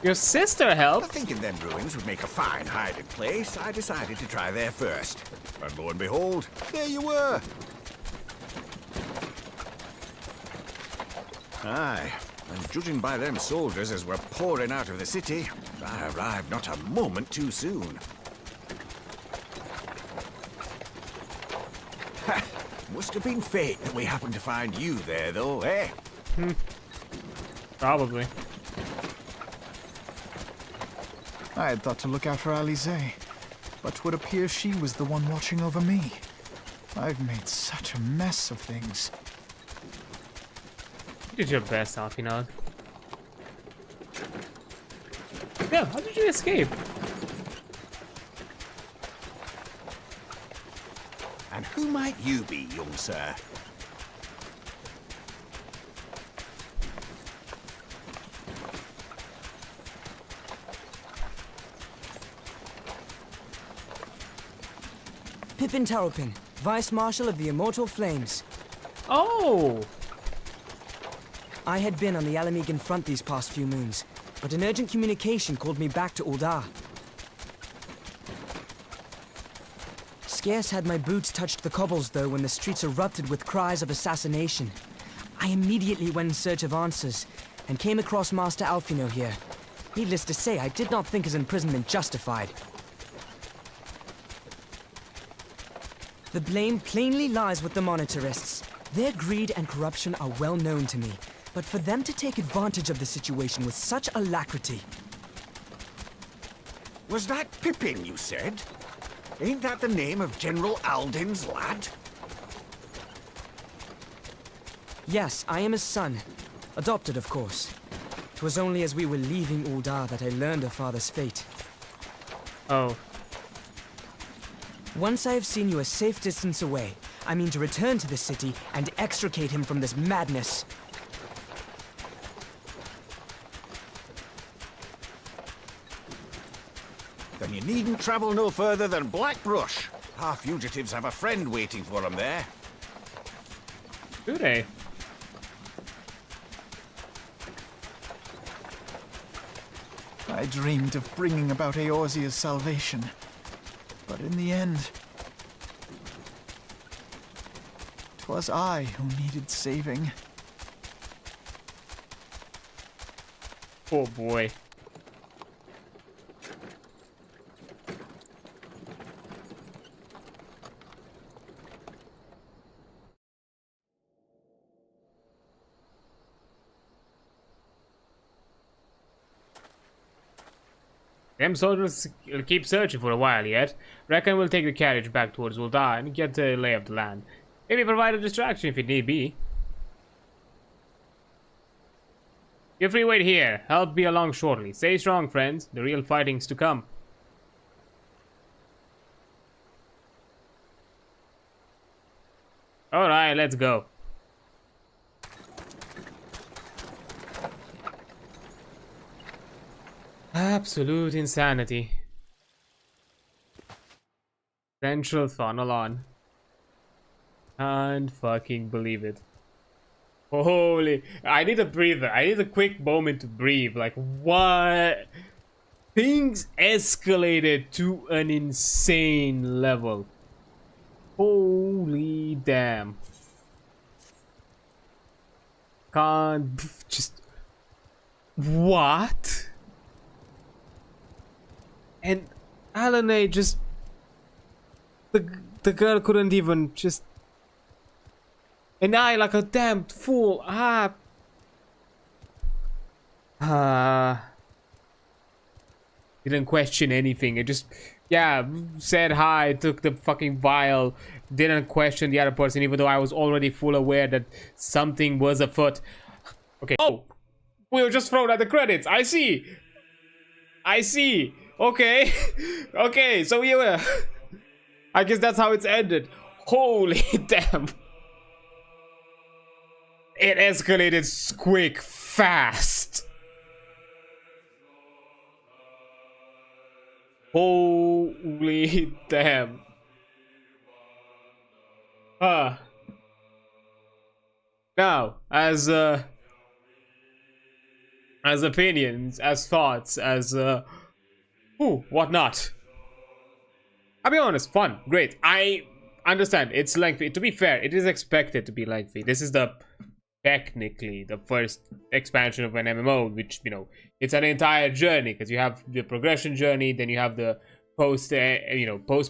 Your sister helped? Thinking them ruins would make a fine hiding place, I decided to try there first. And lo and behold, there you were. Aye, and judging by them soldiers as were pouring out of the city, I arrived not a moment too soon. Ha! Must have been fate that we happened to find you there, though, eh? Probably. I had thought to look out for Alize, but 'twould appear she was the one watching over me. I've made such a mess of things. You did your best, Alfinod. Yeah, how did you escape? And who might you be, young sir? Pippin Taropin, Vice Marshal of the Immortal Flames. Oh! I had been on the Alamegan front these past few moons, but an urgent communication called me back to Uldar. Scarce had my boots touched the cobbles, though, when the streets erupted with cries of assassination. I immediately went in search of answers, and came across Master Alfino here. Needless to say, I did not think his imprisonment justified. The blame plainly lies with the Monitarists. Their greed and corruption are well known to me, but for them to take advantage of the situation with such alacrity... Was that Pippin, you said? Ain't that the name of General Alden's lad? Yes, I am his son. Adopted, of course. 'Twas only as we were leaving Uldar that I learned of father's fate. Oh. Once I have seen you a safe distance away, I mean to return to the city and extricate him from this madness. Then you needn't travel no further than Blackbrush. Our fugitives have a friend waiting for them there. Do they? I dreamed of bringing about Eorzea's salvation. But in the end, 'twas I who needed saving. Oh boy. Them soldiers will keep searching for a while yet. Reckon we'll take the carriage back towards Uldar and get the lay of the land. Maybe provide a distraction if it need be. You're free wait here. Help be along shortly. Stay strong, friends. The real fighting's to come. Alright, let's go. Absolute insanity. Central funnel on. Can't fucking believe it. Holy, I need a breather. I need a quick moment to breathe. Like, what? Things escalated to an insane level. Holy damn. Can't just... What? And Alane just... The girl couldn't even just... And I, like a damn fool, didn't question anything. It just, yeah, said hi, took the fucking vial, didn't question the other person, even though I was already full aware that something was afoot. Okay. Oh, we were just thrown at the credits. I see. Okay. Okay, so we were. I guess that's how it's ended. Holy damn. it escalated quick, fast. Holy damn. Now, as opinions, as thoughts, as whatnot. I'll be honest, fun, great. I understand it's lengthy. To be fair, it is expected to be lengthy. This is technically the first expansion of an MMO, which, you know, it's an entire journey, because you have the progression journey, then you have the post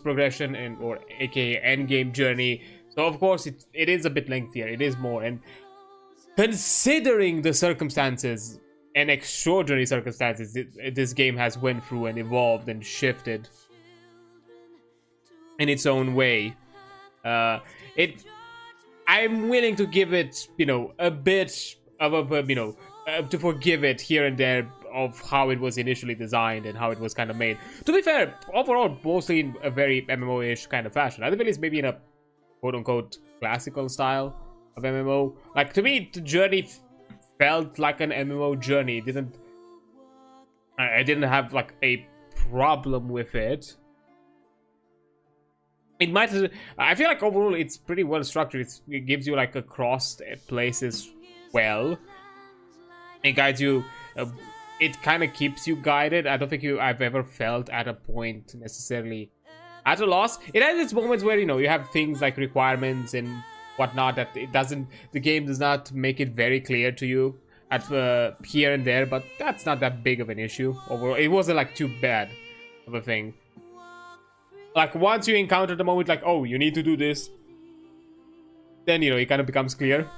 progression or aka end game journey. So of course it is a bit lengthier. It is more, and considering the circumstances and extraordinary circumstances this game has went through and evolved and shifted in its own way, I'm willing to give it, you know, a bit of a, you know, to forgive it here and there of how it was initially designed and how it was kind of made. To be fair, overall, mostly in a very MMO-ish kind of fashion. At the very least, maybe in a quote-unquote classical style of MMO. Like, to me, the journey felt like an MMO journey. I didn't have, like, a problem with it. It might. I feel like overall it's pretty well structured. It gives you like across places well. It guides you. It kind of keeps you guided. I don't think I've ever felt at a point necessarily at a loss. It has its moments where, you know, you have things like requirements and whatnot that the game does not make it very clear to you at here and there. But that's not that big of an issue overall. It wasn't like too bad of a thing. Like, once you encounter the moment, like, oh, you need to do this, then, you know, it kind of becomes clear.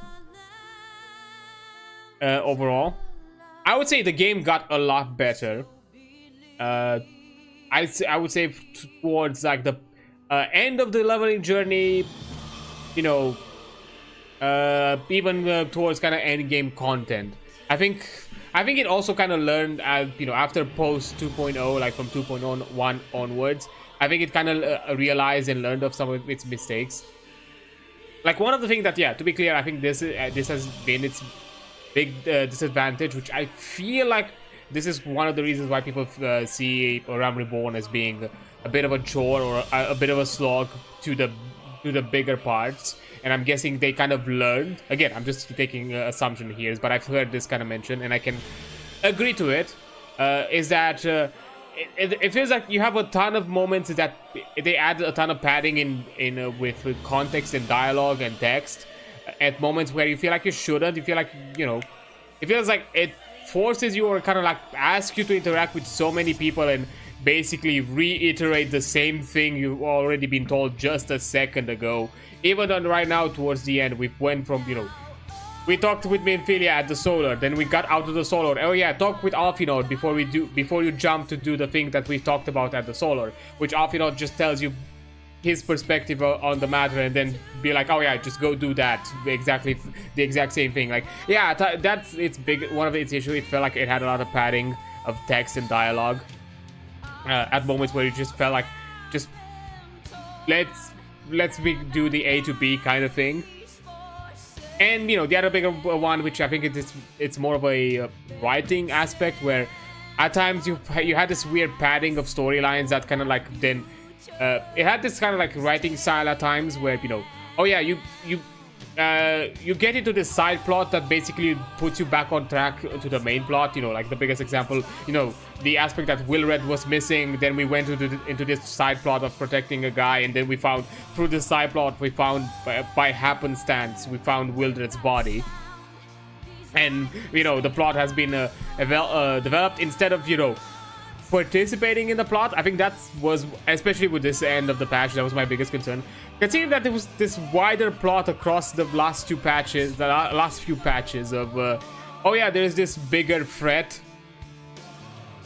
Overall, I would say the game got a lot better. I would say towards, like, the end of the leveling journey, you know, even towards kind of end game content. I think it also kind of learned, as, you know, after post 2.0, like from 2.1 onwards. I think it kind of realized and learned of some of its mistakes. Like, one of the things that, yeah, to be clear, I think this has been its big disadvantage, which I feel like this is one of the reasons why people see Realm Reborn as being a bit of a chore or a bit of a slog to the bigger parts. And I'm guessing they kind of learned. Again, I'm just taking assumption here, but I've heard this kind of mentioned, and I can agree to it. Is that it feels like you have a ton of moments that they add a ton of padding in with context and dialogue and text at moments where you feel like you shouldn't. You feel like, you know, it feels like it forces you or kind of like asks you to interact with so many people and basically reiterate the same thing you've already been told just a second ago. Even though right now towards the end we went from, you know, we talked with Minfilia at the Solar, then we got out of the Solar. Oh yeah, talk with Alphinaud before you jump to do the thing that we talked about at the Solar, which Alphinaud just tells you his perspective on the matter, and then be like, oh yeah, just go do that. Exactly the exact same thing. Like, yeah, that's its big one of its issues. It felt like it had a lot of padding of text and dialogue at moments where you just felt like, just let's do the A to B kind of thing. And, you know, the other bigger one, which I think it's more of a writing aspect, where at times you had this weird padding of storylines that kind of like then it had this kind of like writing style at times where, you know, oh yeah, you get into this side plot that basically puts you back on track to the main plot. You know, like the biggest example, you know, the aspect that Wilred was missing, then we went into this side plot of protecting a guy, and then we found, through this side plot, we found by happenstance, we found Wildred's body. And, you know, the plot has been developed instead of, you know, participating in the plot. I think that was, especially with this end of the patch, that was my biggest concern. Considering that there was this wider plot across the last few patches of, oh yeah, there's this bigger threat,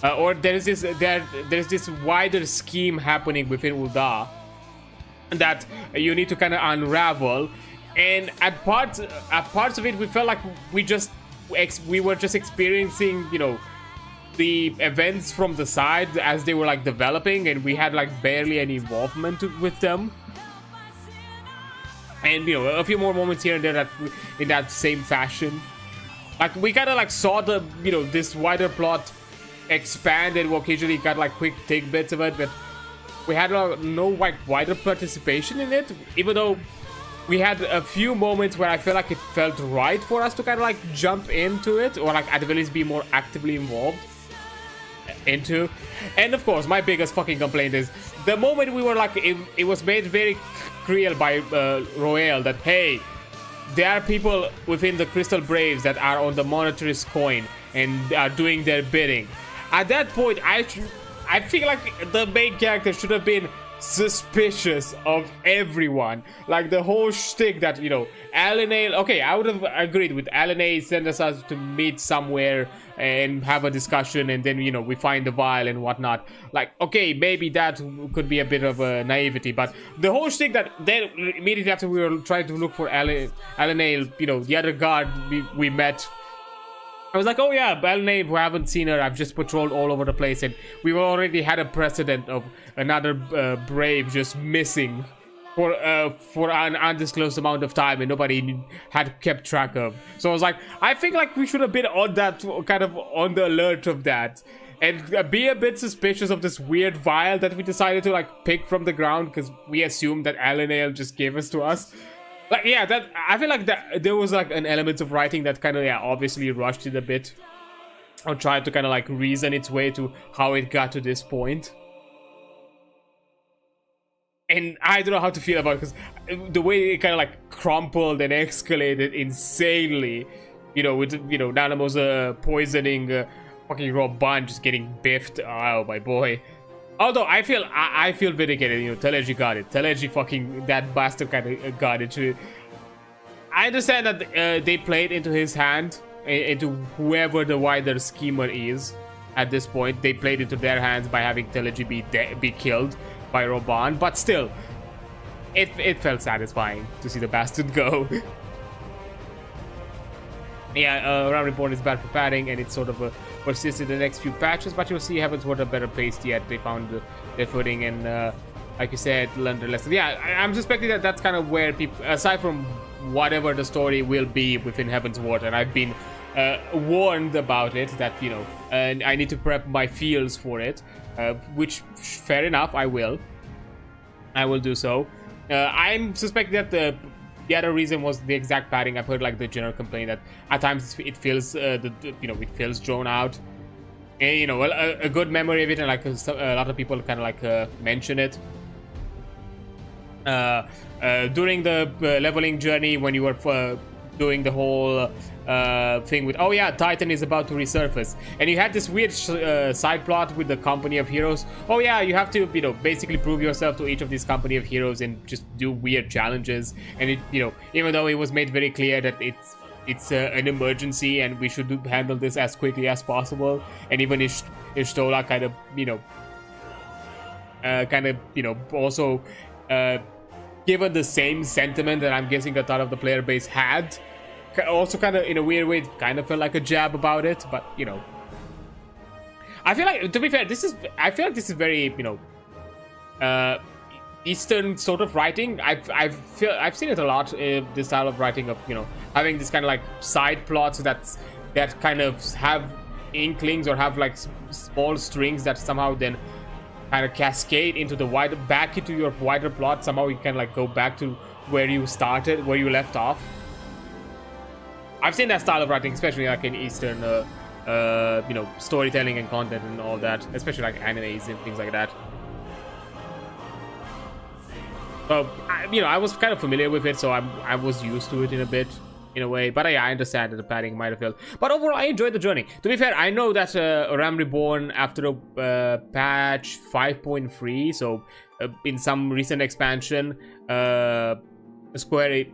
or there's this wider scheme happening within Ul'dah that you need to kind of unravel. And at parts of it, we felt like we were just experiencing, you know, the events from the side as they were like developing, and we had like barely any involvement with them. And, you know, a few more moments here and there that in that same fashion. Like, we kind of like saw the, you know, this wider plot expand, and we occasionally got like quick tidbits of it, but we had no like wider participation in it, even though we had a few moments where I feel like it felt right for us to kind of like jump into it, or like at the very least be more actively involved into. And of course, my biggest fucking complaint is the moment we were like, it was made very clear by Royale that, hey, there are people within the Crystal Braves that are on the monetarist coin and are doing their bidding. At that point, I feel like the main character should have been suspicious of everyone. Like the whole shtick that, you know, Alanay, okay, I would have agreed with Alanay send us to meet somewhere and have a discussion, and then, you know, we find the vial and whatnot. Like, okay, maybe that could be a bit of a naivety, but the whole shtick that then immediately after we were trying to look for Alanay, you know, the other guard we met, I was like, oh yeah, Alanay, who haven't seen her, I've just patrolled all over the place, and we already had a precedent of another Brave just missing for an undisclosed amount of time, and nobody had kept track of. So I was like, I think like we should have been on that, kind of on the alert of that, and be a bit suspicious of this weird vial that we decided to like pick from the ground because we assumed that Alanay just gave us to us. Like, yeah, that I feel like that there was like an element of writing that kind of, yeah, obviously rushed it a bit, or tried to kind of like reason its way to how it got to this point. And I don't know how to feel about it, because the way it kind of like crumpled and escalated insanely, you know, with, you know, Nanamo's poisoning fucking Rob Bond just getting biffed. Oh my boy. Although I feel vindicated, you know, Teleji got it. Teleji fucking, that bastard kind of got it too. I understand that they played into his hand, into whoever the wider schemer is at this point. They played into their hands by having Teleji be killed by Roban, but still, it felt satisfying to see the bastard go. Yeah, Realm Reborn is bad for padding, and it's sort of persisted in the next few patches, but you'll see Heavensward a better placed yet. They found their footing, and like you said, learned their lesson. Yeah, I'm suspecting that that's kind of where people, aside from whatever the story will be within Heavensward, and I've been warned about it, that, you know, and I need to prep my feels for it, which, fair enough, I will do so. I'm suspecting that the other reason was the exact padding. I've heard like the general complaint that at times it feels you know, it feels drawn out, and, you know, a good memory of it, and like a lot of people kind of like mention it during the leveling journey when you were doing the whole thing with, oh yeah, Titan is about to resurface, and you had this weird side plot with the Company of Heroes. Oh yeah, you have to, you know, basically prove yourself to each of these Company of Heroes and just do weird challenges, and it, you know, even though it was made very clear that it's an emergency and we should handle this as quickly as possible, and even Ishtola kind of, you know, also given the same sentiment that I'm guessing a lot of the player base had, also kind of in a weird way, it kind of felt like a jab about it. But, you know, I feel like, to be fair, I feel like this is very, you know, Eastern sort of writing. I've seen it a lot, this style of writing of, you know, having this kind of like side plots that kind of have inklings or have like small strings that somehow then kind of cascade into the wider, back into your wider plot. Somehow you can like go back to where you started, where you left off. I've seen that style of writing, especially like in Eastern, you know, storytelling and content and all that, especially like animes and things like that. So, you know, I was kind of familiar with it, so I was used to it in a bit, in a way. But yeah, I understand that the padding might have felt. But overall, I enjoyed the journey. To be fair, I know that Realm Reborn, after patch 5.3, so in some recent expansion, Square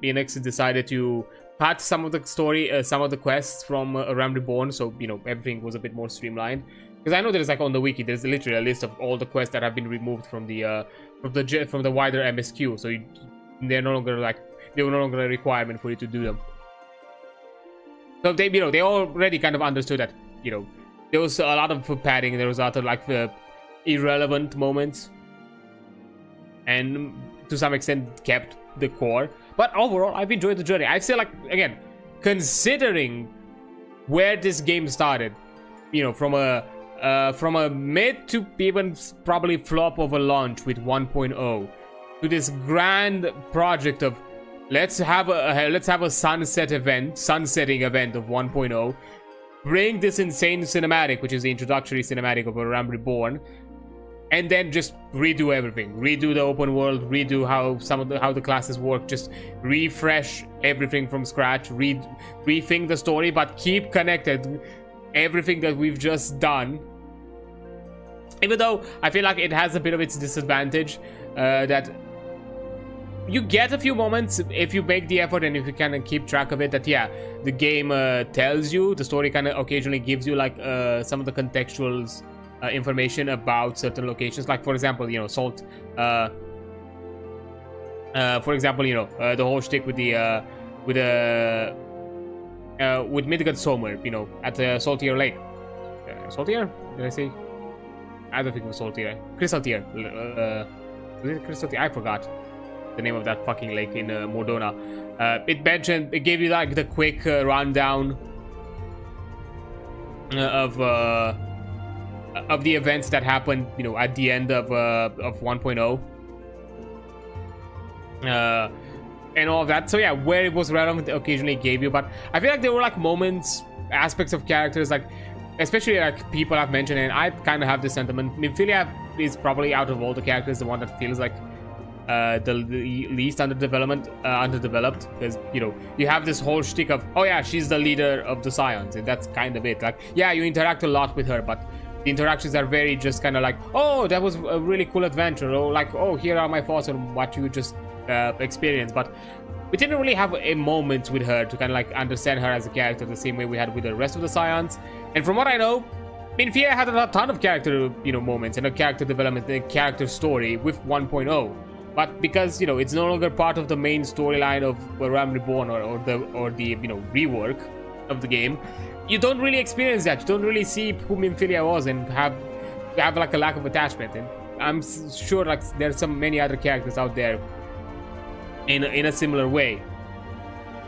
Enix decided to cut some of the story, some of the quests from Realm Reborn, so, you know, everything was a bit more streamlined. Because I know there's like on the wiki, there's literally a list of all the quests that have been removed from the wider MSQ, so they're no longer like, they were no longer a requirement for you to do them. So they, you know, they already kind of understood that, you know, there was a lot of padding, there was a lot of like the irrelevant moments, and to some extent kept the core. But overall, I've enjoyed the journey. I feel like, again, considering where this game started, you know, from a mid to even probably flop of a launch with 1.0 to this grand project of let's have a sunsetting event of 1.0, bring this insane cinematic, which is the introductory cinematic of Realm Reborn, and then just redo everything, redo the open world, redo how the classes work, just refresh everything from scratch, rethink the story, but keep connected everything that we've just done. Even though I feel like it has a bit of its disadvantage, that you get a few moments if you make the effort and if you kind of keep track of it, that yeah, the game tells you, the story kind of occasionally gives you like some of the contextual information about certain locations, like for example, you know, Salt, for example, you know, the whole shtick with the with Midgard Sommer, you know, at Saltier Lake. Saltier? Did I say? I don't think it was Saltier. Crystal Tier. Was it Crystal Tier? I forgot the name of that fucking lake in Mordona. It gave you like the quick rundown of the events that happened, you know, at the end of 1.0. And all of that. So yeah, where it was relevant occasionally gave you, but I feel like there were like moments, aspects of characters, like especially like people I've mentioned, and I kind of have this sentiment. Minfilia is probably out of all the characters the one that feels like the least underdeveloped, because you know, you have this whole shtick of, oh yeah, she's the leader of the Scions, and that's kind of it. Like, yeah, you interact a lot with her, but the interactions are very just kind of like, oh, that was a really cool adventure, or like, oh, here are my thoughts on what you just experienced. But we didn't really have a moment with her to kind of like understand her as a character the same way we had with the rest of the Scions. And from what I know, Minfilia had a ton of character, you know, moments and a character development and a character story with 1.0. But because, you know, it's no longer part of the main storyline of Realm Reborn or the you know, rework of the game, you don't really experience that. You don't really see who Minfilia was and have like a lack of attachment. And I'm sure like there's many other characters out there in a similar way.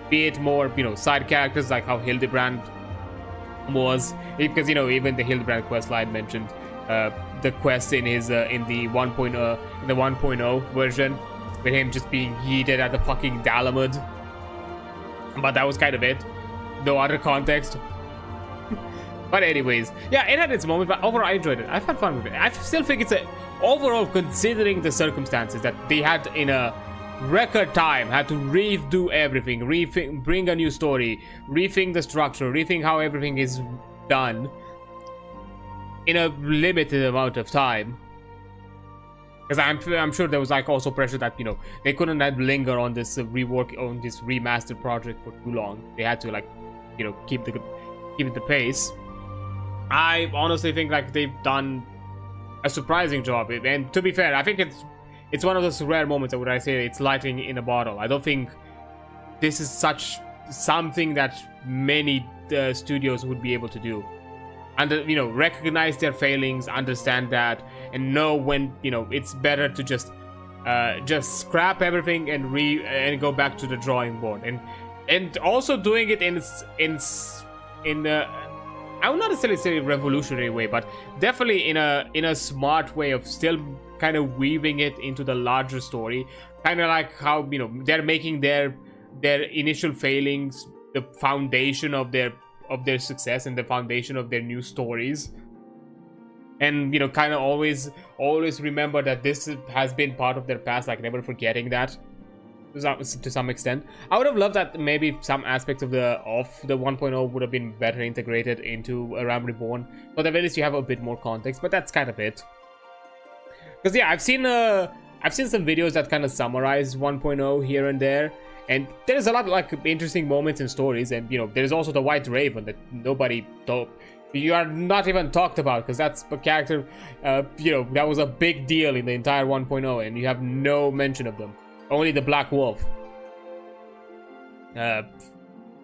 Be it more, you know, side characters like how Hildebrand was, because you know, even the Hildebrand quest line mentioned the quest in his in the 1.0 version with him just being yeeted at the fucking Dalamud. But that was kind of it. No other context. But anyways, yeah, it had its moment, but overall I enjoyed it. I've had fun with it. I still think it's overall, considering the circumstances that they had in a record time, had to redo everything, bring a new story, rethink the structure, rethink how everything is done in a limited amount of time. Because I'm sure there was like also pressure that, you know, they couldn't linger on this rework, on this remastered project for too long. They had to, like, you know, keep the pace. I honestly think like they've done a surprising job, and to be fair, I think it's one of those rare moments where I say it's lightning in a bottle. I don't think this is something that many studios would be able to do. And you know, recognize their failings, understand that, and know when, you know, it's better to just scrap everything and go back to the drawing board. And also doing it in I would not necessarily say revolutionary way, but definitely in a smart way of still kind of weaving it into the larger story, kind of like how, you know, they're making their initial failings the foundation of their success and the foundation of their new stories. And, you know, kind of always remember that this has been part of their past, like never forgetting that to some extent. I would have loved that maybe some aspects of the 1.0 would have been better integrated into Realm Reborn, but at least you have a bit more context. But that's kind of it. Because yeah, I've seen some videos that kind of summarize 1.0 here and there, and there's a lot of like interesting moments and stories. And you know, there's also the White Raven that you are not even talked about, because that's a character, you know, that was a big deal in the entire 1.0, and you have no mention of them. Only the Black Wolf.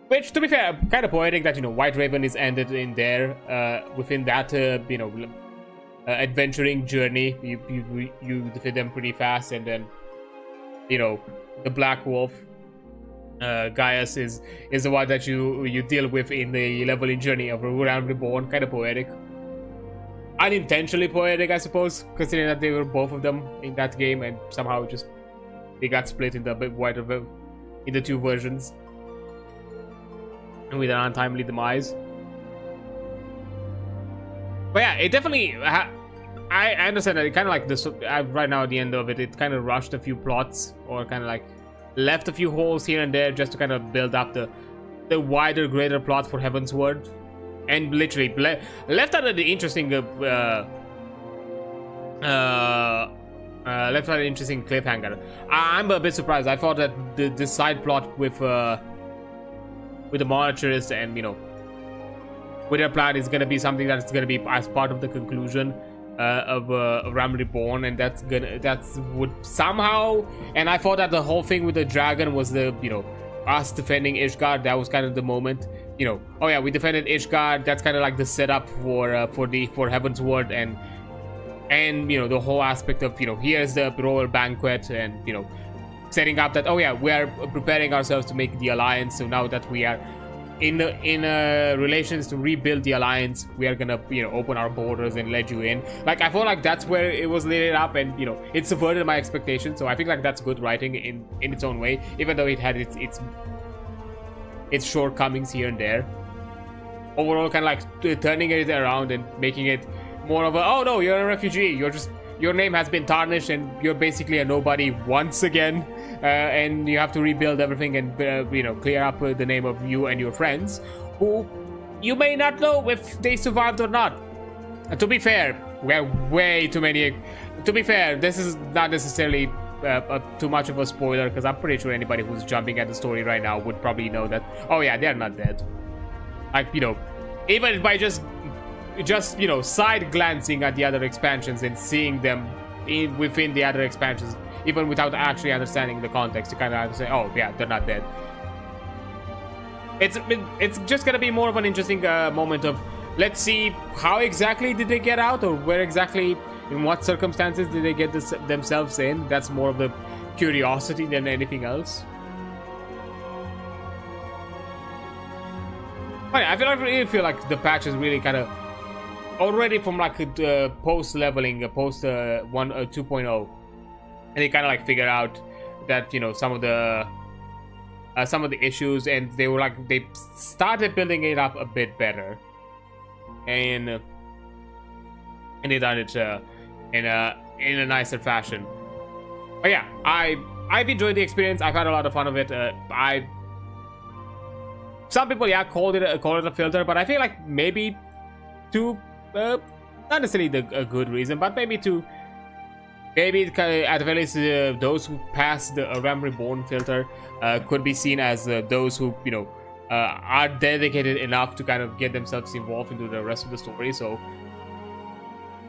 Which, to be fair, kind of poetic that, you know, White Raven is ended in there, within that, you know, adventuring journey. You defeat them pretty fast, and then, you know, the Black Wolf Gaius is the one that you deal with in the leveling journey of Realm Reborn. Kind of poetic. Unintentionally poetic, I suppose, considering that they were both of them in that game, and somehow just they got split in the bit wider in the two versions, and with an untimely demise. But yeah, it definitely. I understand that it kind of like this right now at the end of it. It kind of rushed a few plots, or kind of like left a few holes here and there just to kind of build up the wider, greater plot for Heavensward. And literally left out an interesting left out an interesting cliffhanger. I'm a bit surprised. I thought that the side plot with the monarchist and with their plan is gonna be something that's gonna be as part of the conclusion of Realm Reborn, and that's would somehow. And I thought that the whole thing with the dragon was the us defending Ishgard. That was kind of the moment. Oh yeah, we defended Ishgard. That's kind of like the setup for Heavensward, and the whole aspect of here's the royal banquet, and setting up that, oh yeah, we are preparing ourselves to make the alliance. So now that we are in relations to rebuild the alliance, we are gonna open our borders and let you in. Like, I feel like that's where it was laid up, and it subverted my expectations. So I think like that's good writing in its own way, even though it had its shortcomings here and there. Overall, kind of like turning it around and making it more of a, oh no, you're a refugee, your name has been tarnished and you're basically a nobody once again, and you have to rebuild everything and clear up the name of you and your friends, who you may not know if they survived or not. And to be fair, we have way too many. To be fair, this is not necessarily too much of a spoiler, because I'm pretty sure anybody who's jumping at the story right now would probably know that, oh yeah, they're not dead. Like, even by just side glancing at the other expansions and seeing them within the other expansions, even without actually understanding the context, you kind of say, oh yeah, they're not dead. It's just gonna be more of an interesting moment of, let's see how exactly did they get out, or where exactly, in what circumstances did they get themselves in. That's more of the curiosity than anything else. But yeah, I really feel like the patch is really kind of already from like post leveling, post 2.0, and they kind of like figure out that some of the issues, and they started building it up a bit better, and they done it in a nicer fashion. But yeah, I've enjoyed the experience. I've had a lot of fun of it. Some people call it a filter, but I feel like maybe to not necessarily a good reason, but maybe at the very least those who pass the Realm Reborn filter could be seen as those who are dedicated enough to kind of get themselves involved into the rest of the story. So,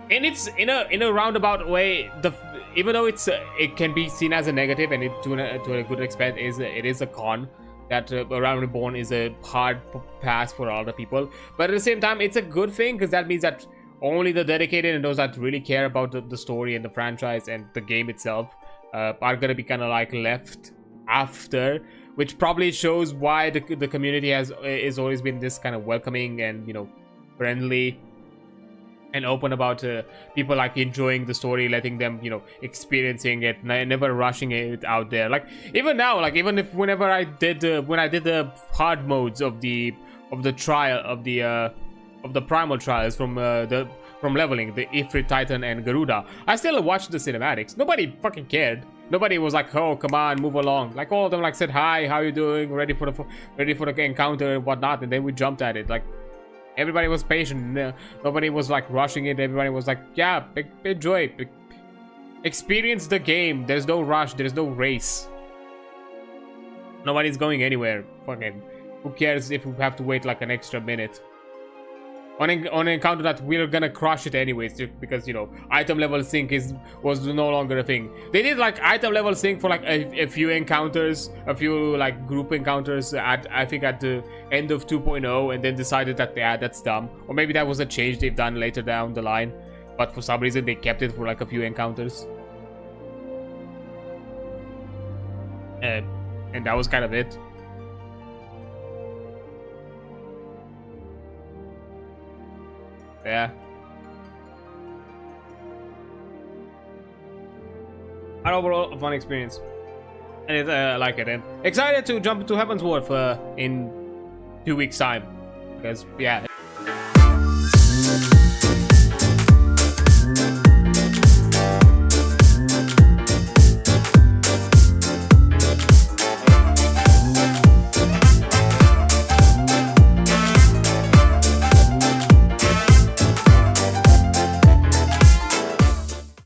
and it's in a roundabout way, even though it can be seen as a negative, and to a good extent it is a con, that Realm Reborn is a hard pass for a lot of people. But at the same time, it's a good thing, because that means that only the dedicated and those that really care about the story and the franchise and the game itself are gonna be kind of like left after, which probably shows why the community has always been this kind of welcoming and friendly and open about people like enjoying the story, letting them experiencing it, never rushing it out there. Like, even now, like, even if whenever I did when I did the hard modes of the trial of the primal trials from leveling the Ifrit, Titan, and Garuda, I still watched the cinematics. Nobody fucking cared. Nobody was like, oh, come on, move along. Like, all of them like said, hi, how you doing, ready for the encounter and whatnot, and then we jumped at it. Like, everybody was patient. Nobody was like rushing it. Everybody was like, yeah, enjoy, experience the game. There's no rush, there's no race, nobody's going anywhere. Fucking who cares if we have to wait like an extra minute on an encounter that we're gonna crush it anyways, just because item level sync was no longer a thing. They did like item level sync for like a few encounters, a few like group encounters I think at the end of 2.0, and then decided that that's dumb, or maybe that was a change they've done later down the line, but for some reason they kept it for like a few encounters, and that was kind of it. Yeah. An overall fun experience. And I like it. And excited to jump into Heaven's Ward in 2 weeks' time. Because, yeah.